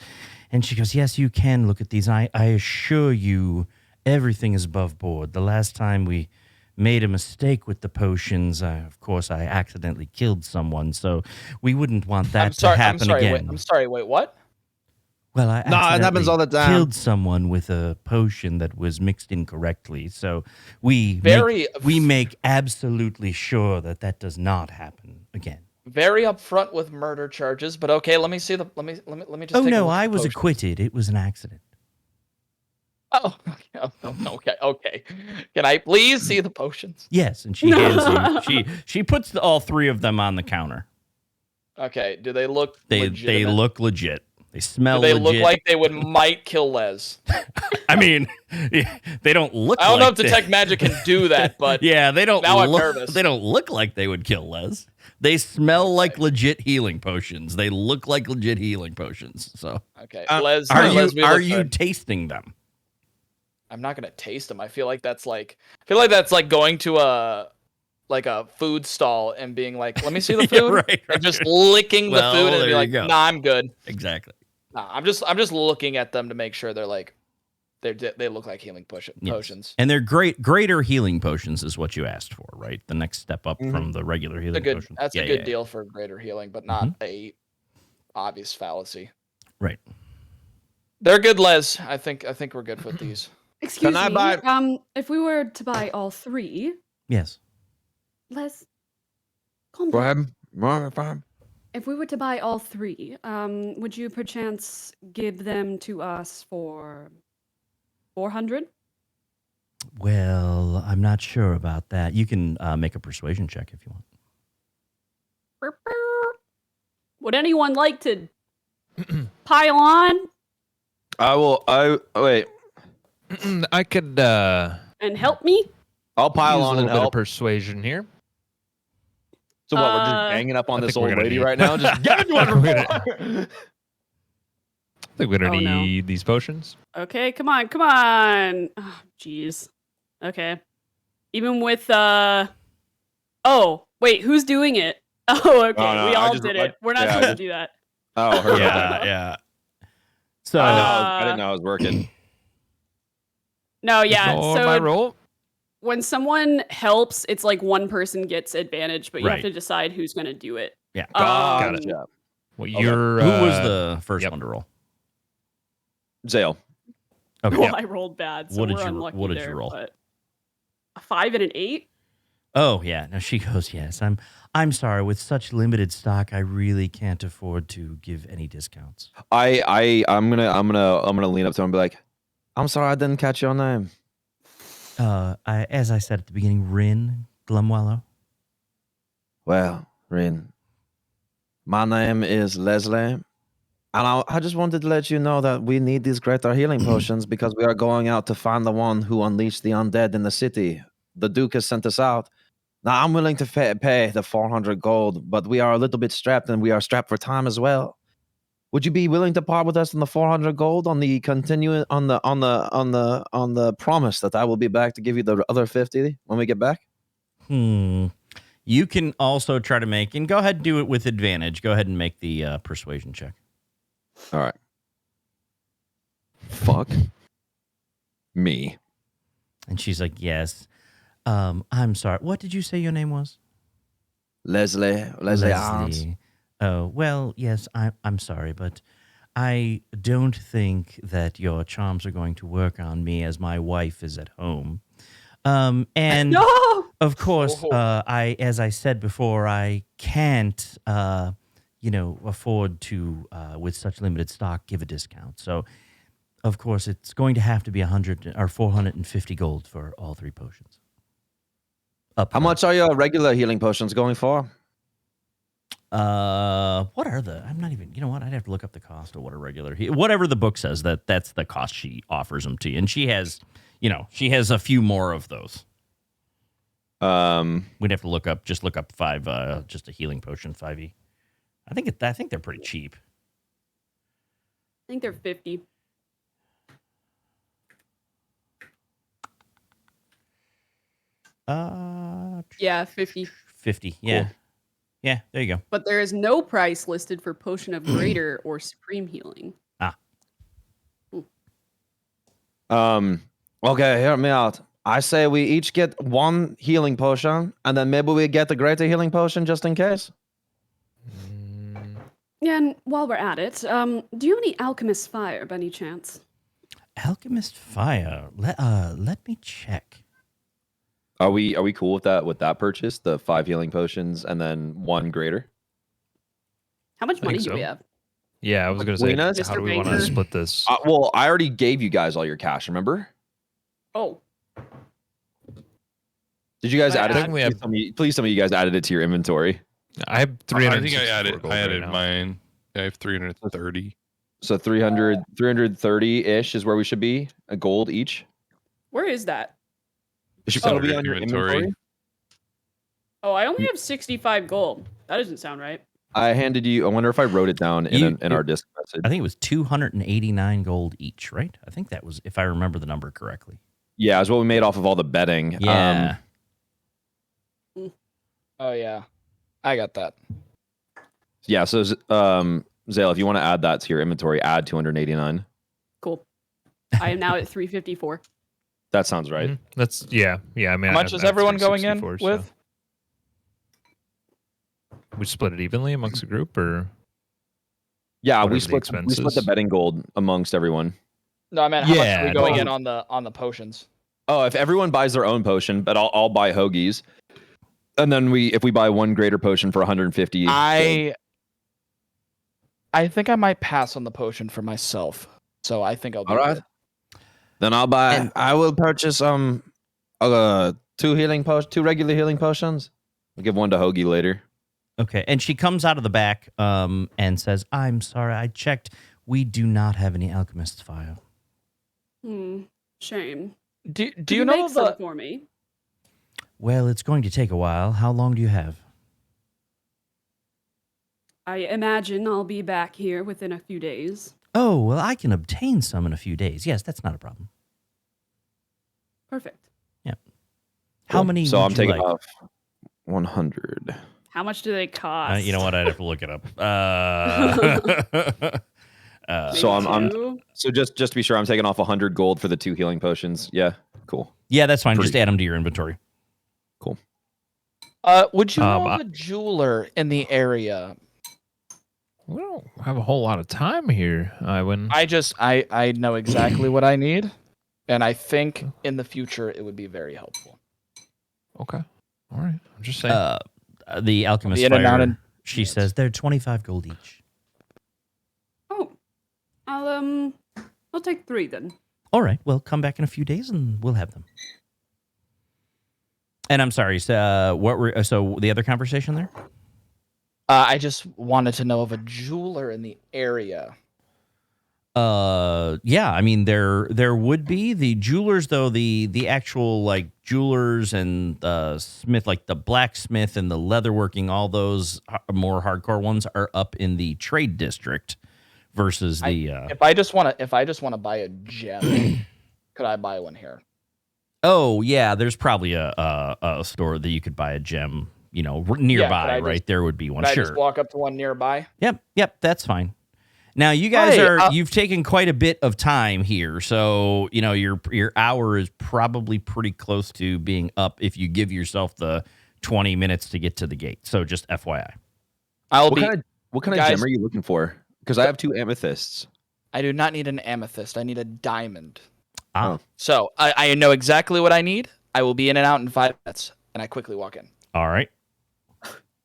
And she goes, yes, you can look at these. I assure you, everything is above board. The last time we made a mistake with the potions, of course, I accidentally killed someone, so we wouldn't want that to happen again. I'm sorry, wait, what? Well, I No, it happens accidentally all the time. killed someone with a potion that was mixed incorrectly. So we make absolutely sure that that does not happen again. Very upfront with murder charges, but okay. Let me see the. Let me just. Oh take a no, look at I the was potions. acquitted. It was an accident. Oh, okay. Can I please see the potions? Yes, and she hands you. She puts all three of them on the counter. Okay. Do they look? They legitimate? look legit. They smell Do they legit. look like they might kill Les? I mean, they don't look. I don't know like if detect magic can do that, but yeah, they don't. Now I'm look, nervous. They don't look like they would kill Les. They smell like legit healing potions. They look like legit healing potions. So okay, are you tasting them? I'm not gonna taste them. I feel like that's like going to a food stall and being like, "Let me see the food," right, and just licking the food and be there like, you go. "Nah, I'm good." Exactly. Nah, I'm just looking at them to make sure they're like they look like healing potions. And they're greater healing potions is what you asked for, right? The next step up from the regular healing potions. That's a good deal for greater healing, but not a obvious fallacy. Right. They're good, Les. I think we're good with these. Excuse I me. buy- If we were to buy all three, Yes. Les, calm Go down. ahead. If we were to buy all three, would you perchance give them to us for 400? Well, I'm not sure about that. You can make a persuasion check if you want. Would anyone like to pile on Wait. I could and help me? I'll pile use a on and little bit of help. persuasion here. So what? We're just ganging up on I this think we're old gonna lady need- right now. Just get it. I think we're gonna Oh, no. need these potions. Okay, come on. Oh, jeez. Okay. Even with oh, wait, who's doing it? Oh, okay. Oh, no, we I all just- did I- it. We're not yeah, I supposed just- to do that. Oh, her. Yeah. So I didn't know I was working. No, yeah. Ignore my So roll. when someone helps, it's like one person gets advantage, but you Right. have to decide who's going to do it. yeah. Got it. Gotcha. Well, Okay. you're Who was the first yep. one to roll? Zale. Okay. Well, I rolled bad, so What did we're you- unlucky what did you there, roll? but a 5 and an 8? Oh yeah. No, she goes. Yes. I'm sorry. With such limited stock, I really can't afford to give any discounts. I'm gonna lean up to him and be like, I'm sorry I didn't catch your name. As I said at the beginning, Rin Glumwallow. Well, Rin, my name is Leslie. And I just wanted to let you know that we need these greater healing potions because we are going out to find the one who unleashed the undead in the city. The Duke has sent us out. Now, I'm willing to pay the 400 gold, but we are a little bit strapped, and we are strapped for time as well. Would you be willing to part with us on the 400 gold on the on the promise that I will be back to give you the other 50 when we get back? You can also try to make, and go ahead and do it with advantage. Go ahead and make the persuasion check. All right. Fuck me. And she's like, yes. I'm sorry. What did you say your name was? Leslie Arms. Oh, well, yes, I'm sorry, but I don't think that your charms are going to work on me as my wife is at home. And No! of course, as I said before, I can't, afford to, with such limited stock, give a discount. So, of course, it's going to have to be 100 or 450 gold for all three potions. How much are your regular healing potions going for? What are the? I'm not even. You know what? I'd have to look up the cost of what a regular. Whatever the book says, that's the cost she offers them to you, and she has, she has a few more of those. We'd have to look up 5, just a healing potion 5e. I think they're pretty cheap. I think they're 50. Yeah, 50. 50. Yeah. Cool. Yeah, there you go. But there is no price listed for Potion of Greater or Supreme Healing. Okay, hear me out. I say we each get one healing potion, and then maybe we get the greater healing potion just in case. Yeah, and while we're at it, do you have any alchemist fire by any chance? Alchemist fire. Let me check. Are we cool with that purchase? The 5 healing potions and then 1 greater? How much money do so. we have? Yeah, I was going to say, Between us? how Mr. do we want to Banker? split this? Well, I already gave you guys all your cash, remember? Oh, Did you guys I add it? think we have- Please tell me you guys added it to your inventory. I have 300. I think I added now. mine. I have 330. So 330-ish is where we should be. A gold each. where is that? It should Oh, probably be your on your inventory. inventory. Oh, I only have 65 gold. That doesn't sound right. I handed you. I wonder if I wrote it down in our Discord message. I think it was 289 gold each, right? I think that was, if I remember the number correctly. Yeah, it's what we made off of all the betting. Yeah. Oh yeah, I got that. Yeah. So, Zale, if you want to add that to your inventory, add 289. Cool. I am now at 354. That sounds right. That's yeah. I mean, How much is everyone going in 364, with? so. We split it evenly amongst the group, or Yeah, Whatever we the split the expenses. betting gold amongst everyone. No, I meant how much Yeah, are we going no. in on the potions? Oh, if everyone buys their own potion, but I'll buy hoagies, and then if we buy 1 greater potion for 150. I think I might pass on the potion for myself. So I think I'll do All right. it. Then I'll buy. And- I will purchase 2 regular healing potions. I'll give 1 to Hoagie later. Okay. And she comes out of the back and says, I'm sorry, I checked. We do not have any alchemist fire. Shame. Do Could you know make of some the for me? Well, it's going to take a while. How long do you have? I imagine I'll be back here within a few days. Oh, well, I can obtain some in a few days. Yes, that's not a problem. Perfect. How many So would I'm you taking like? off 100. How much do they cost? You know what? I'd have to look it up. So I'm Two? so just to be sure, I'm taking off 100 gold for the 2 healing potions. Yeah, cool. Yeah, that's fine. Free. Just add them to your inventory. would you know I- of a jeweler in the area? we don't have a whole lot of time here, Iwan. I know exactly what I need, and I think in the future it would be very helpful. Okay, all right. I'm just saying. The alchemist The in and out fire, and- she says they're 25 gold each. Oh, I'll take 3 then. All right. Well, come back in a few days and we'll have them. And I'm sorry. So, so the other conversation there? I just wanted to know of a jeweler in the area. Yeah. I mean, there would be the jewelers, though. The actual like jewelers and smith, like the blacksmith and the leatherworking, all those more hardcore ones are up in the trade district. Versus the If I just want to buy a gem, could I buy one here? oh yeah, there's probably a store that you could buy a gem, nearby, I right? just- There would be one. Could I Sure. just walk up to one nearby? Yep, that's fine. Now you guys Hey, you've taken quite a bit of time here, so your hour is probably pretty close to being up if you give yourself the 20 minutes to get to the gate. So just FYI. I'll What be. kind of guys- gem are you looking for? Because I have 2 amethysts. I do not need an amethyst. I need a diamond. Ah, So I know exactly what I need. I will be in and out in 5 minutes, and I quickly walk in. all right.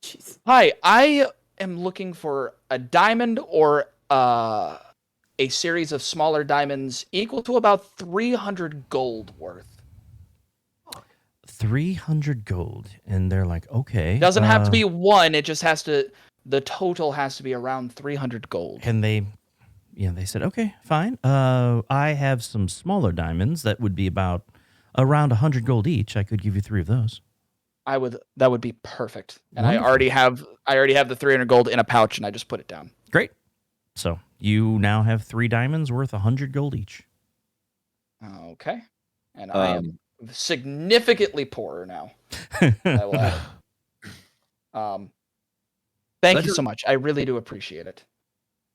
Jeez. Hi, I am looking for a diamond or a series of smaller diamonds equal to about 300 gold worth. 300 gold, and they're like, okay. It doesn't have to be one. It just has to. The total has to be around 300 gold. And they said, okay, fine. I have some smaller diamonds that would be about around 100 gold each. I could give you 3 of those. That would be perfect. And Wonderful. I already have the 300 gold in a pouch, and I just put it down. Great. So you now have 3 diamonds worth 100 gold each. Okay. And I am significantly poorer now. I will add. Thank you so much. I really do appreciate it.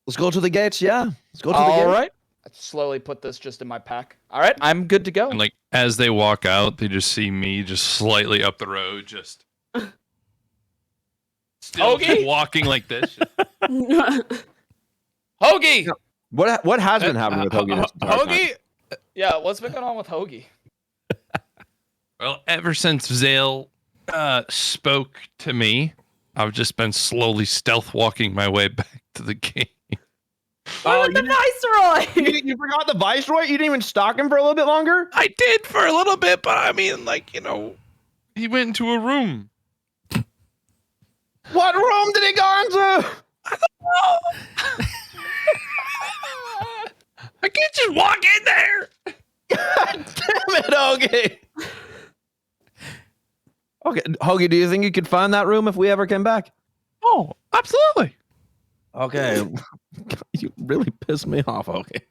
Let's go to the gates. Yeah. Let's go to the All gates. right. I slowly put this just in my pack. All right. I'm good to go. And like as they walk out, they just see me just slightly up the road, just Still Hoagie? walking like this. Hoagie! What has been happening with Hoagie this entire time? Hoagie? Yeah, what's been going on with Hoagie? Well, ever since Zale spoke to me, I've just been slowly stealth walking my way back to the gate. Where was the Viceroy? You forgot the Viceroy? You didn't even stalk him for a little bit longer? I did for a little bit, but I mean, he went into a room. What room did he go into? I can't just walk in there. God damn it, Hoagie. Okay, Hoagie, do you think you could find that room if we ever came back? Oh, absolutely. Okay. You really pissed me off, Hoagie.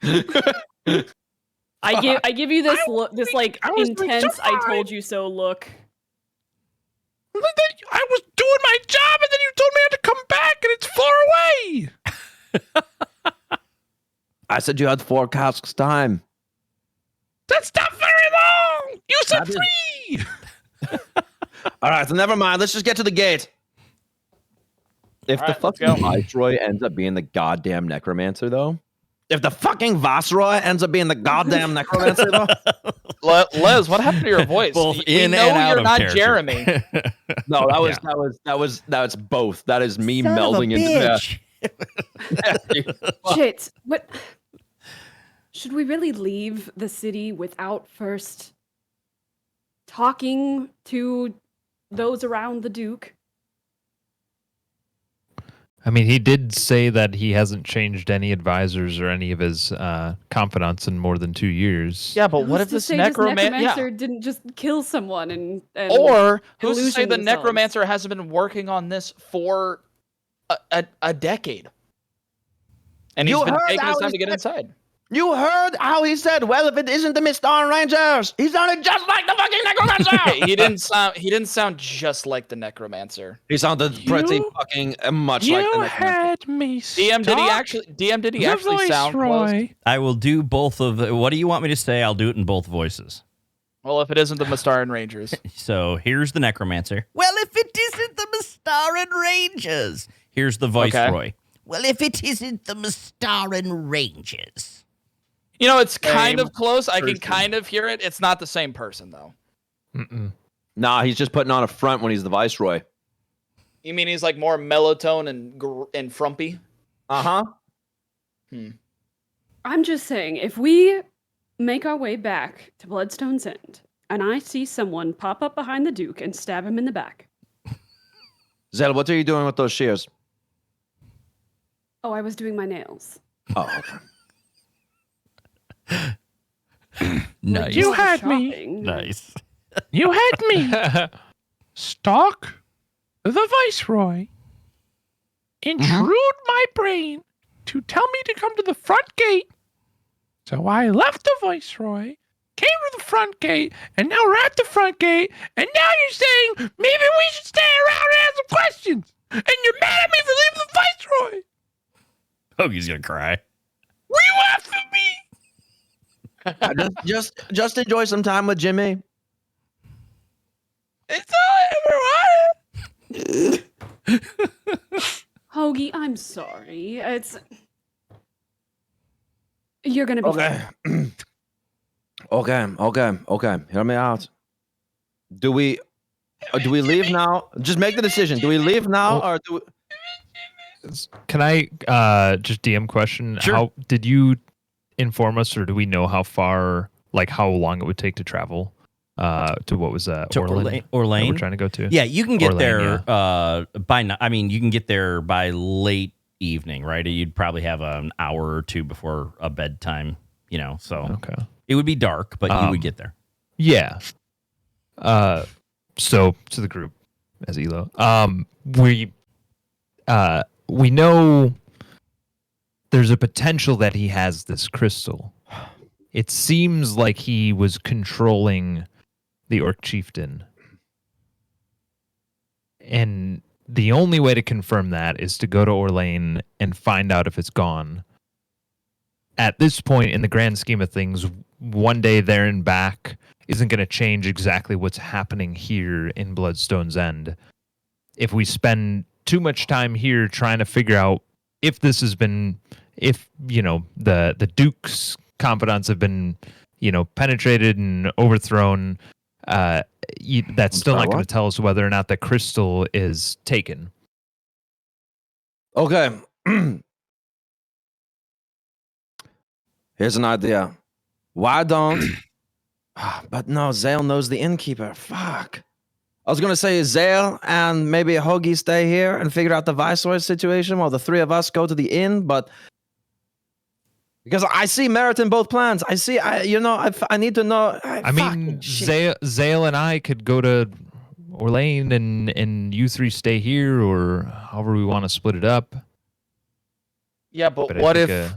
I give you this look, this like I was doing intense so "I fine. told you so" look. I was doing my job, and then you told me I had to come back, and it's far away. I said you had 4 casks time. That's not very long. You said That is- 3. All right, so never mind. Let's just get to the gate. If All the right, let's fucking go. Viceroy ends up being the goddamn necromancer, though. If the fucking Viceroy ends up being the goddamn necromancer, though. Les, what happened to your voice? Both We in know and out you're of not character. Jeremy. No, that's both. That is me Son of a melding into bitch. Shit. What? Should we really leave the city without first talking to those around the Duke? I mean, he did say that he hasn't changed any advisors or any of his confidants in more than 2 years. Yeah, but what Who's if to this say necromancer didn't just kill someone and Or who's to illusion say the themselves? necromancer hasn't been working on this for a decade? And he's You been heard taking his how time he to get said- inside. You heard how he said, well, if it isn't the Mystaran Rangers, he sounded just like the fucking necromancer. He didn't sound just like the necromancer. He sounded pretty You- fucking much like the You necromancer. had me. DM did he actually sound close? Viceroy. I will do both of the. What do you want me to say? I'll do it in both voices. Well, if it isn't the Mystaran Rangers. So here's the necromancer. Well, if it isn't the Mystaran Rangers. Here's the Viceroy. Well, if it isn't the Mystaran Rangers. You know, it's kind Same of close. I can person. kind of hear it. It's not the same person, though. Mm-mm. Nah, he's just putting on a front when he's the Viceroy. You mean he's like more melatonin and frumpy? Uh-huh. I'm just saying, if we make our way back to Bloodstone's End, and I see someone pop up behind the Duke and stab him in the back. Zell, what are you doing with those shears? Oh, I was doing my nails. Oh, okay. Nice. You Going had me. shopping. Nice. You had me. Stalk the Viceroy. Intrude my brain to tell me to come to the front gate. So I left the Viceroy, came to the front gate, and now we're at the front gate, and now you're saying maybe we should stay around and ask some questions. And you're mad at me for leaving the Viceroy. Hoagie's gonna cry. Were you after me? Just enjoy some time with Jimmy. It's all I ever wanted. Hoagie, I'm sorry. It's you're gonna be Okay. Okay. Hear me out. Do we leave now? Just make the decision. Do we leave now or do we... Can I just DM question? Sure. How did you inform us, or do we know how far, like how long it would take to travel to what was that? To Orlane? that Orlane? we're trying to go to. Yeah, you can get Orlane, there you can get there by late evening, right? You'd probably have an hour or two before a bedtime, so Okay. it would be dark, but you would get there. Yeah. So to the group as Elo. We know there's a potential that he has this crystal. It seems like he was controlling the Orc Chieftain. And the only way to confirm that is to go to Orlane and find out if it's gone. At this point, in the grand scheme of things, one day there and back isn't going to change exactly what's happening here in Bloodstone's End. If we spend too much time here trying to figure out if this has been, if the Duke's confidants have been, penetrated and overthrown. That's still not going to tell us whether or not the crystal is taken. Okay. Here's an idea. Why don't... But no, Zale knows the innkeeper. Fuck. I was going to say Zale and maybe Hoagie stay here and figure out the Viceroy situation while the three of us go to the inn, but... Because I see merit in both plans. I need to know... Zale and I could go to Orlane and you three stay here, or however we want to split it up. Yeah, but I what think if...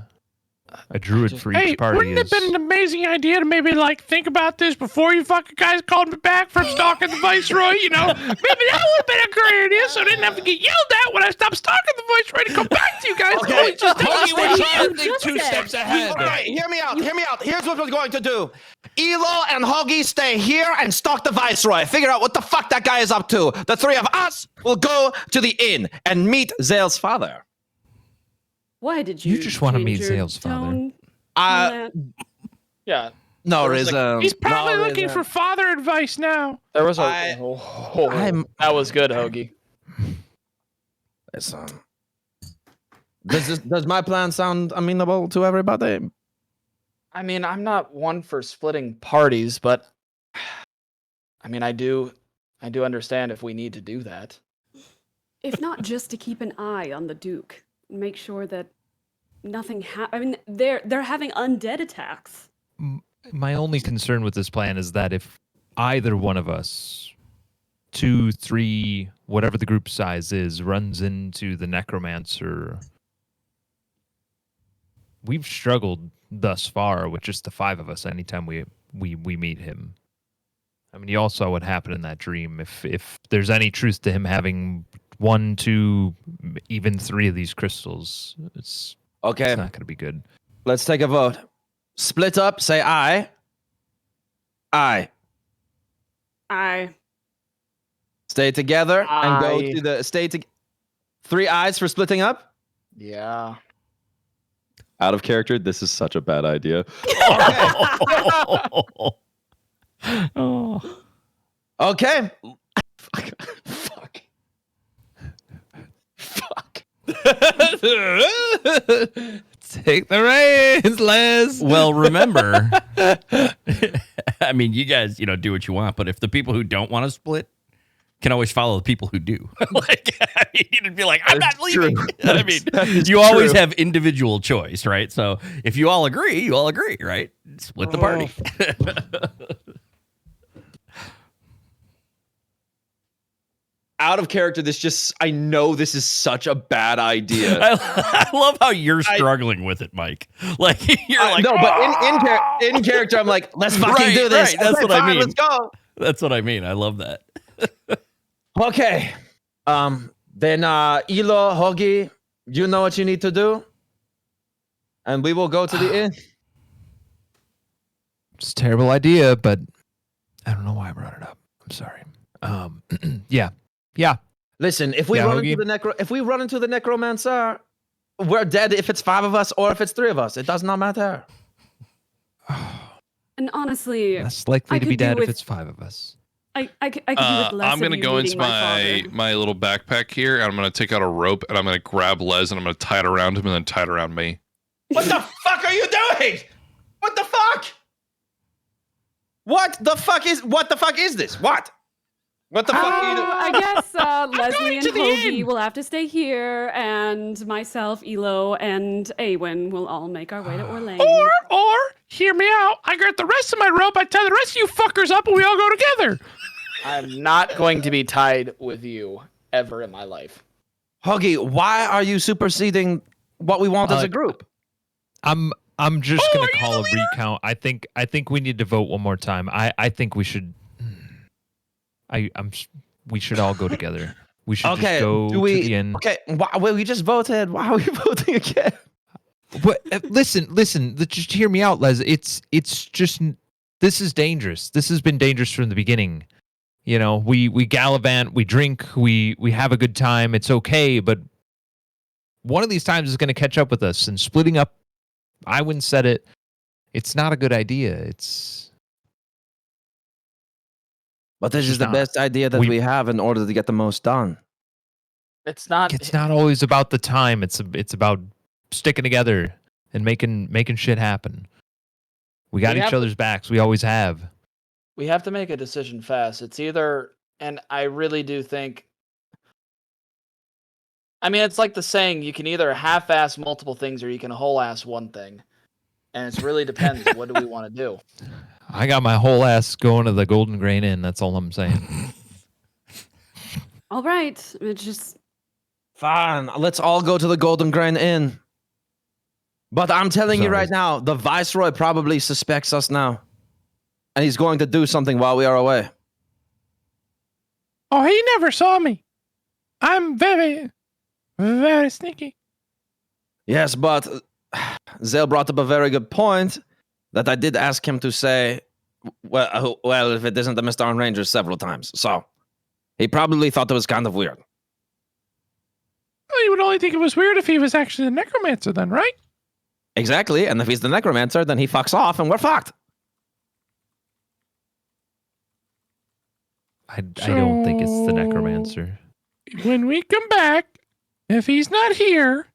a druid for each party wouldn't it have been an amazing idea to maybe think about this before you fucking guys called me back from stalking the Viceroy? Maybe that would have been a great idea, so I didn't have to get yelled at when I stopped stalking the Viceroy to come back to you guys. Okay. We're trying to think 2 steps ahead. All right, hear me out. Here's what we're going to do. Elo and Hoggy stay here and stalk the Viceroy. Figure out what the fuck that guy is up to. The three of us will go to the inn and meet Zale's father. Why did you? You just want to change meet your Zale's father. tone on Yeah. No, There was, He's probably looking for father advice now. There was a... that was good, Hoagie. Does my plan sound amenable to everybody? I mean, I'm not one for splitting parties, but... I mean, I do understand if we need to do that. If not just to keep an eye on the Duke, make sure that nothing they're having undead attacks. My only concern with this plan is that if either one of us, 2, 3, whatever the group size is, runs into the necromancer, we've struggled thus far with just the 5 of us anytime we meet him. I mean, you all saw what happened in that dream. If there's any truth to him having 1, 2, even 3 of these crystals, it's not going to be good. Let's take a vote. Split up, say aye. Aye. Aye. Stay together and go Aye. to the 3 ayes for splitting up? Yeah. Out of character, this is such a bad idea. Okay. Fuck. Take the reins, Les. Well, remember, I mean, you guys, do what you want, but if the people who don't want to split can always follow the people who do. You'd be like, I'm not leaving. I mean, you always have individual choice, right? So if you all agree, right? Split the party. Out of character, I know this is such a bad idea. I love how you're struggling with it, Mike. You're like, no, but in character, I'm like, let's fucking do this. Right. That's Okay, what I mean. Let's go. That's what I mean. I love that. Okay. Then Elo, Hogi, you know what you need to do, and we will go to the inn. It's a terrible idea, but I don't know why I brought it up. I'm sorry. Yeah. Listen, if we run into the necromancer, we're dead. If it's 5 of us or if it's 3 of us, it does not matter. And honestly, Less likely I to be could do dead if with- it's 5 of us. I could do with less I'm gonna of you go meeting into my father. my little backpack here, and I'm gonna take out a rope, and I'm gonna grab Les, and I'm gonna tie it around him, and then tie it around me. What the fuck are you doing? What the fuck? What the fuck is this? What? What the fuck are you doing? I guess Leslie and to the Hoagie inn. will have to stay here, and myself, Elo, and Awen will all make our way to Orlane. Or, hear me out. I got the rest of my rope. I tie the rest of you fuckers up, and we all go together. I'm not going to be tied with you ever in my life. Huggy, why are you superseding what we want as a group? I'm just gonna call a recount. I think we need to vote one more time. I think we should. We should all go together. We should just go to the end. Okay, we just voted. Why are we voting again? But listen. Just hear me out, Les. It's just this is dangerous. This has been dangerous from the beginning. You know, we gallivant, we drink, we have a good time. It's okay, but one of these times is going to catch up with us, and splitting up, Iwan said it, it's not a good idea. But this It's is the not. best idea that we have in order to get the most done. It's not. It's not always about the time. It's about sticking together and making shit happen. We got each other's backs. We always have. We have to make a decision fast. It's either, and I really do think, I mean, it's like the saying, you can either half-ass multiple things or you can whole-ass one thing. And it really depends. What do we want to do? I got my whole ass going to the Golden Grain Inn. That's all I'm saying. All right. It's just Fine, let's all go to the Golden Grain Inn. But I'm telling you right now, the Viceroy probably suspects us now. And he's going to do something while we are away. Oh, he never saw me. I'm very, very sneaky. Yes, but Zale brought up a very good point that I did ask him to say, well, if it isn't the Mystaran Rangers several times. So he probably thought it was kind of weird. Well, you would only think it was weird if he was actually the necromancer then, right? Exactly. And if he's the necromancer, then he fucks off and we're fucked. I don't think it's the necromancer. When we come back, if he's not here,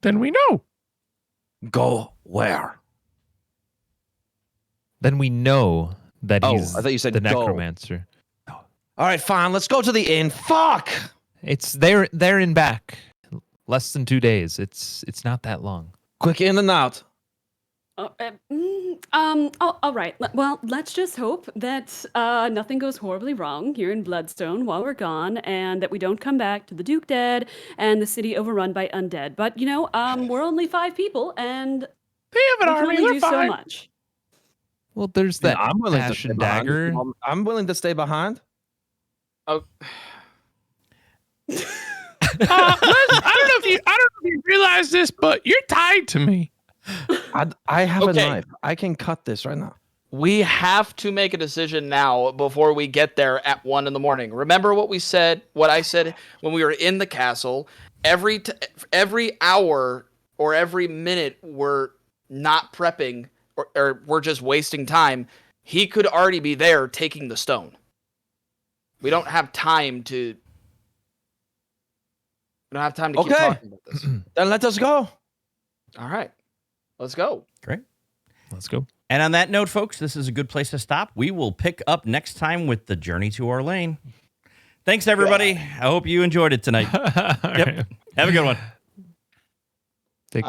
then we know. Go where? Then we know that he's I thought you said the go. necromancer. All right, fine. Let's go to the inn. Fuck! It's there and back. Less than 2 days. It's not that long. Quick in and out. all right. Well, let's just hope that nothing goes horribly wrong here in Bloodstone while we're gone, and that we don't come back to the Duke dead and the city overrun by undead. But, you know, we're only 5 people, and They have an we can army. only They're do so fine. much. Well, there's that I'm willing to ash stay and behind. dagger. I'm willing to stay behind. Oh, Les, I don't know if you realize this, but you're tied to me. I have Okay. a knife. I can cut this right now. we have to make a decision now before we get there at 1 a.m. Remember what I said when we were in the castle. Every hour or every minute we're not prepping or we're just wasting time. He could already be there taking the stone. We don't have time to. We don't have time to keep Okay. talking about this. Then let us go. All right, let's go. Great. Let's go. And on that note, folks, this is a good place to stop. We will pick up next time with the journey to Orlane. Thanks, everybody. I hope you enjoyed it tonight. Yep. Have a good one. Take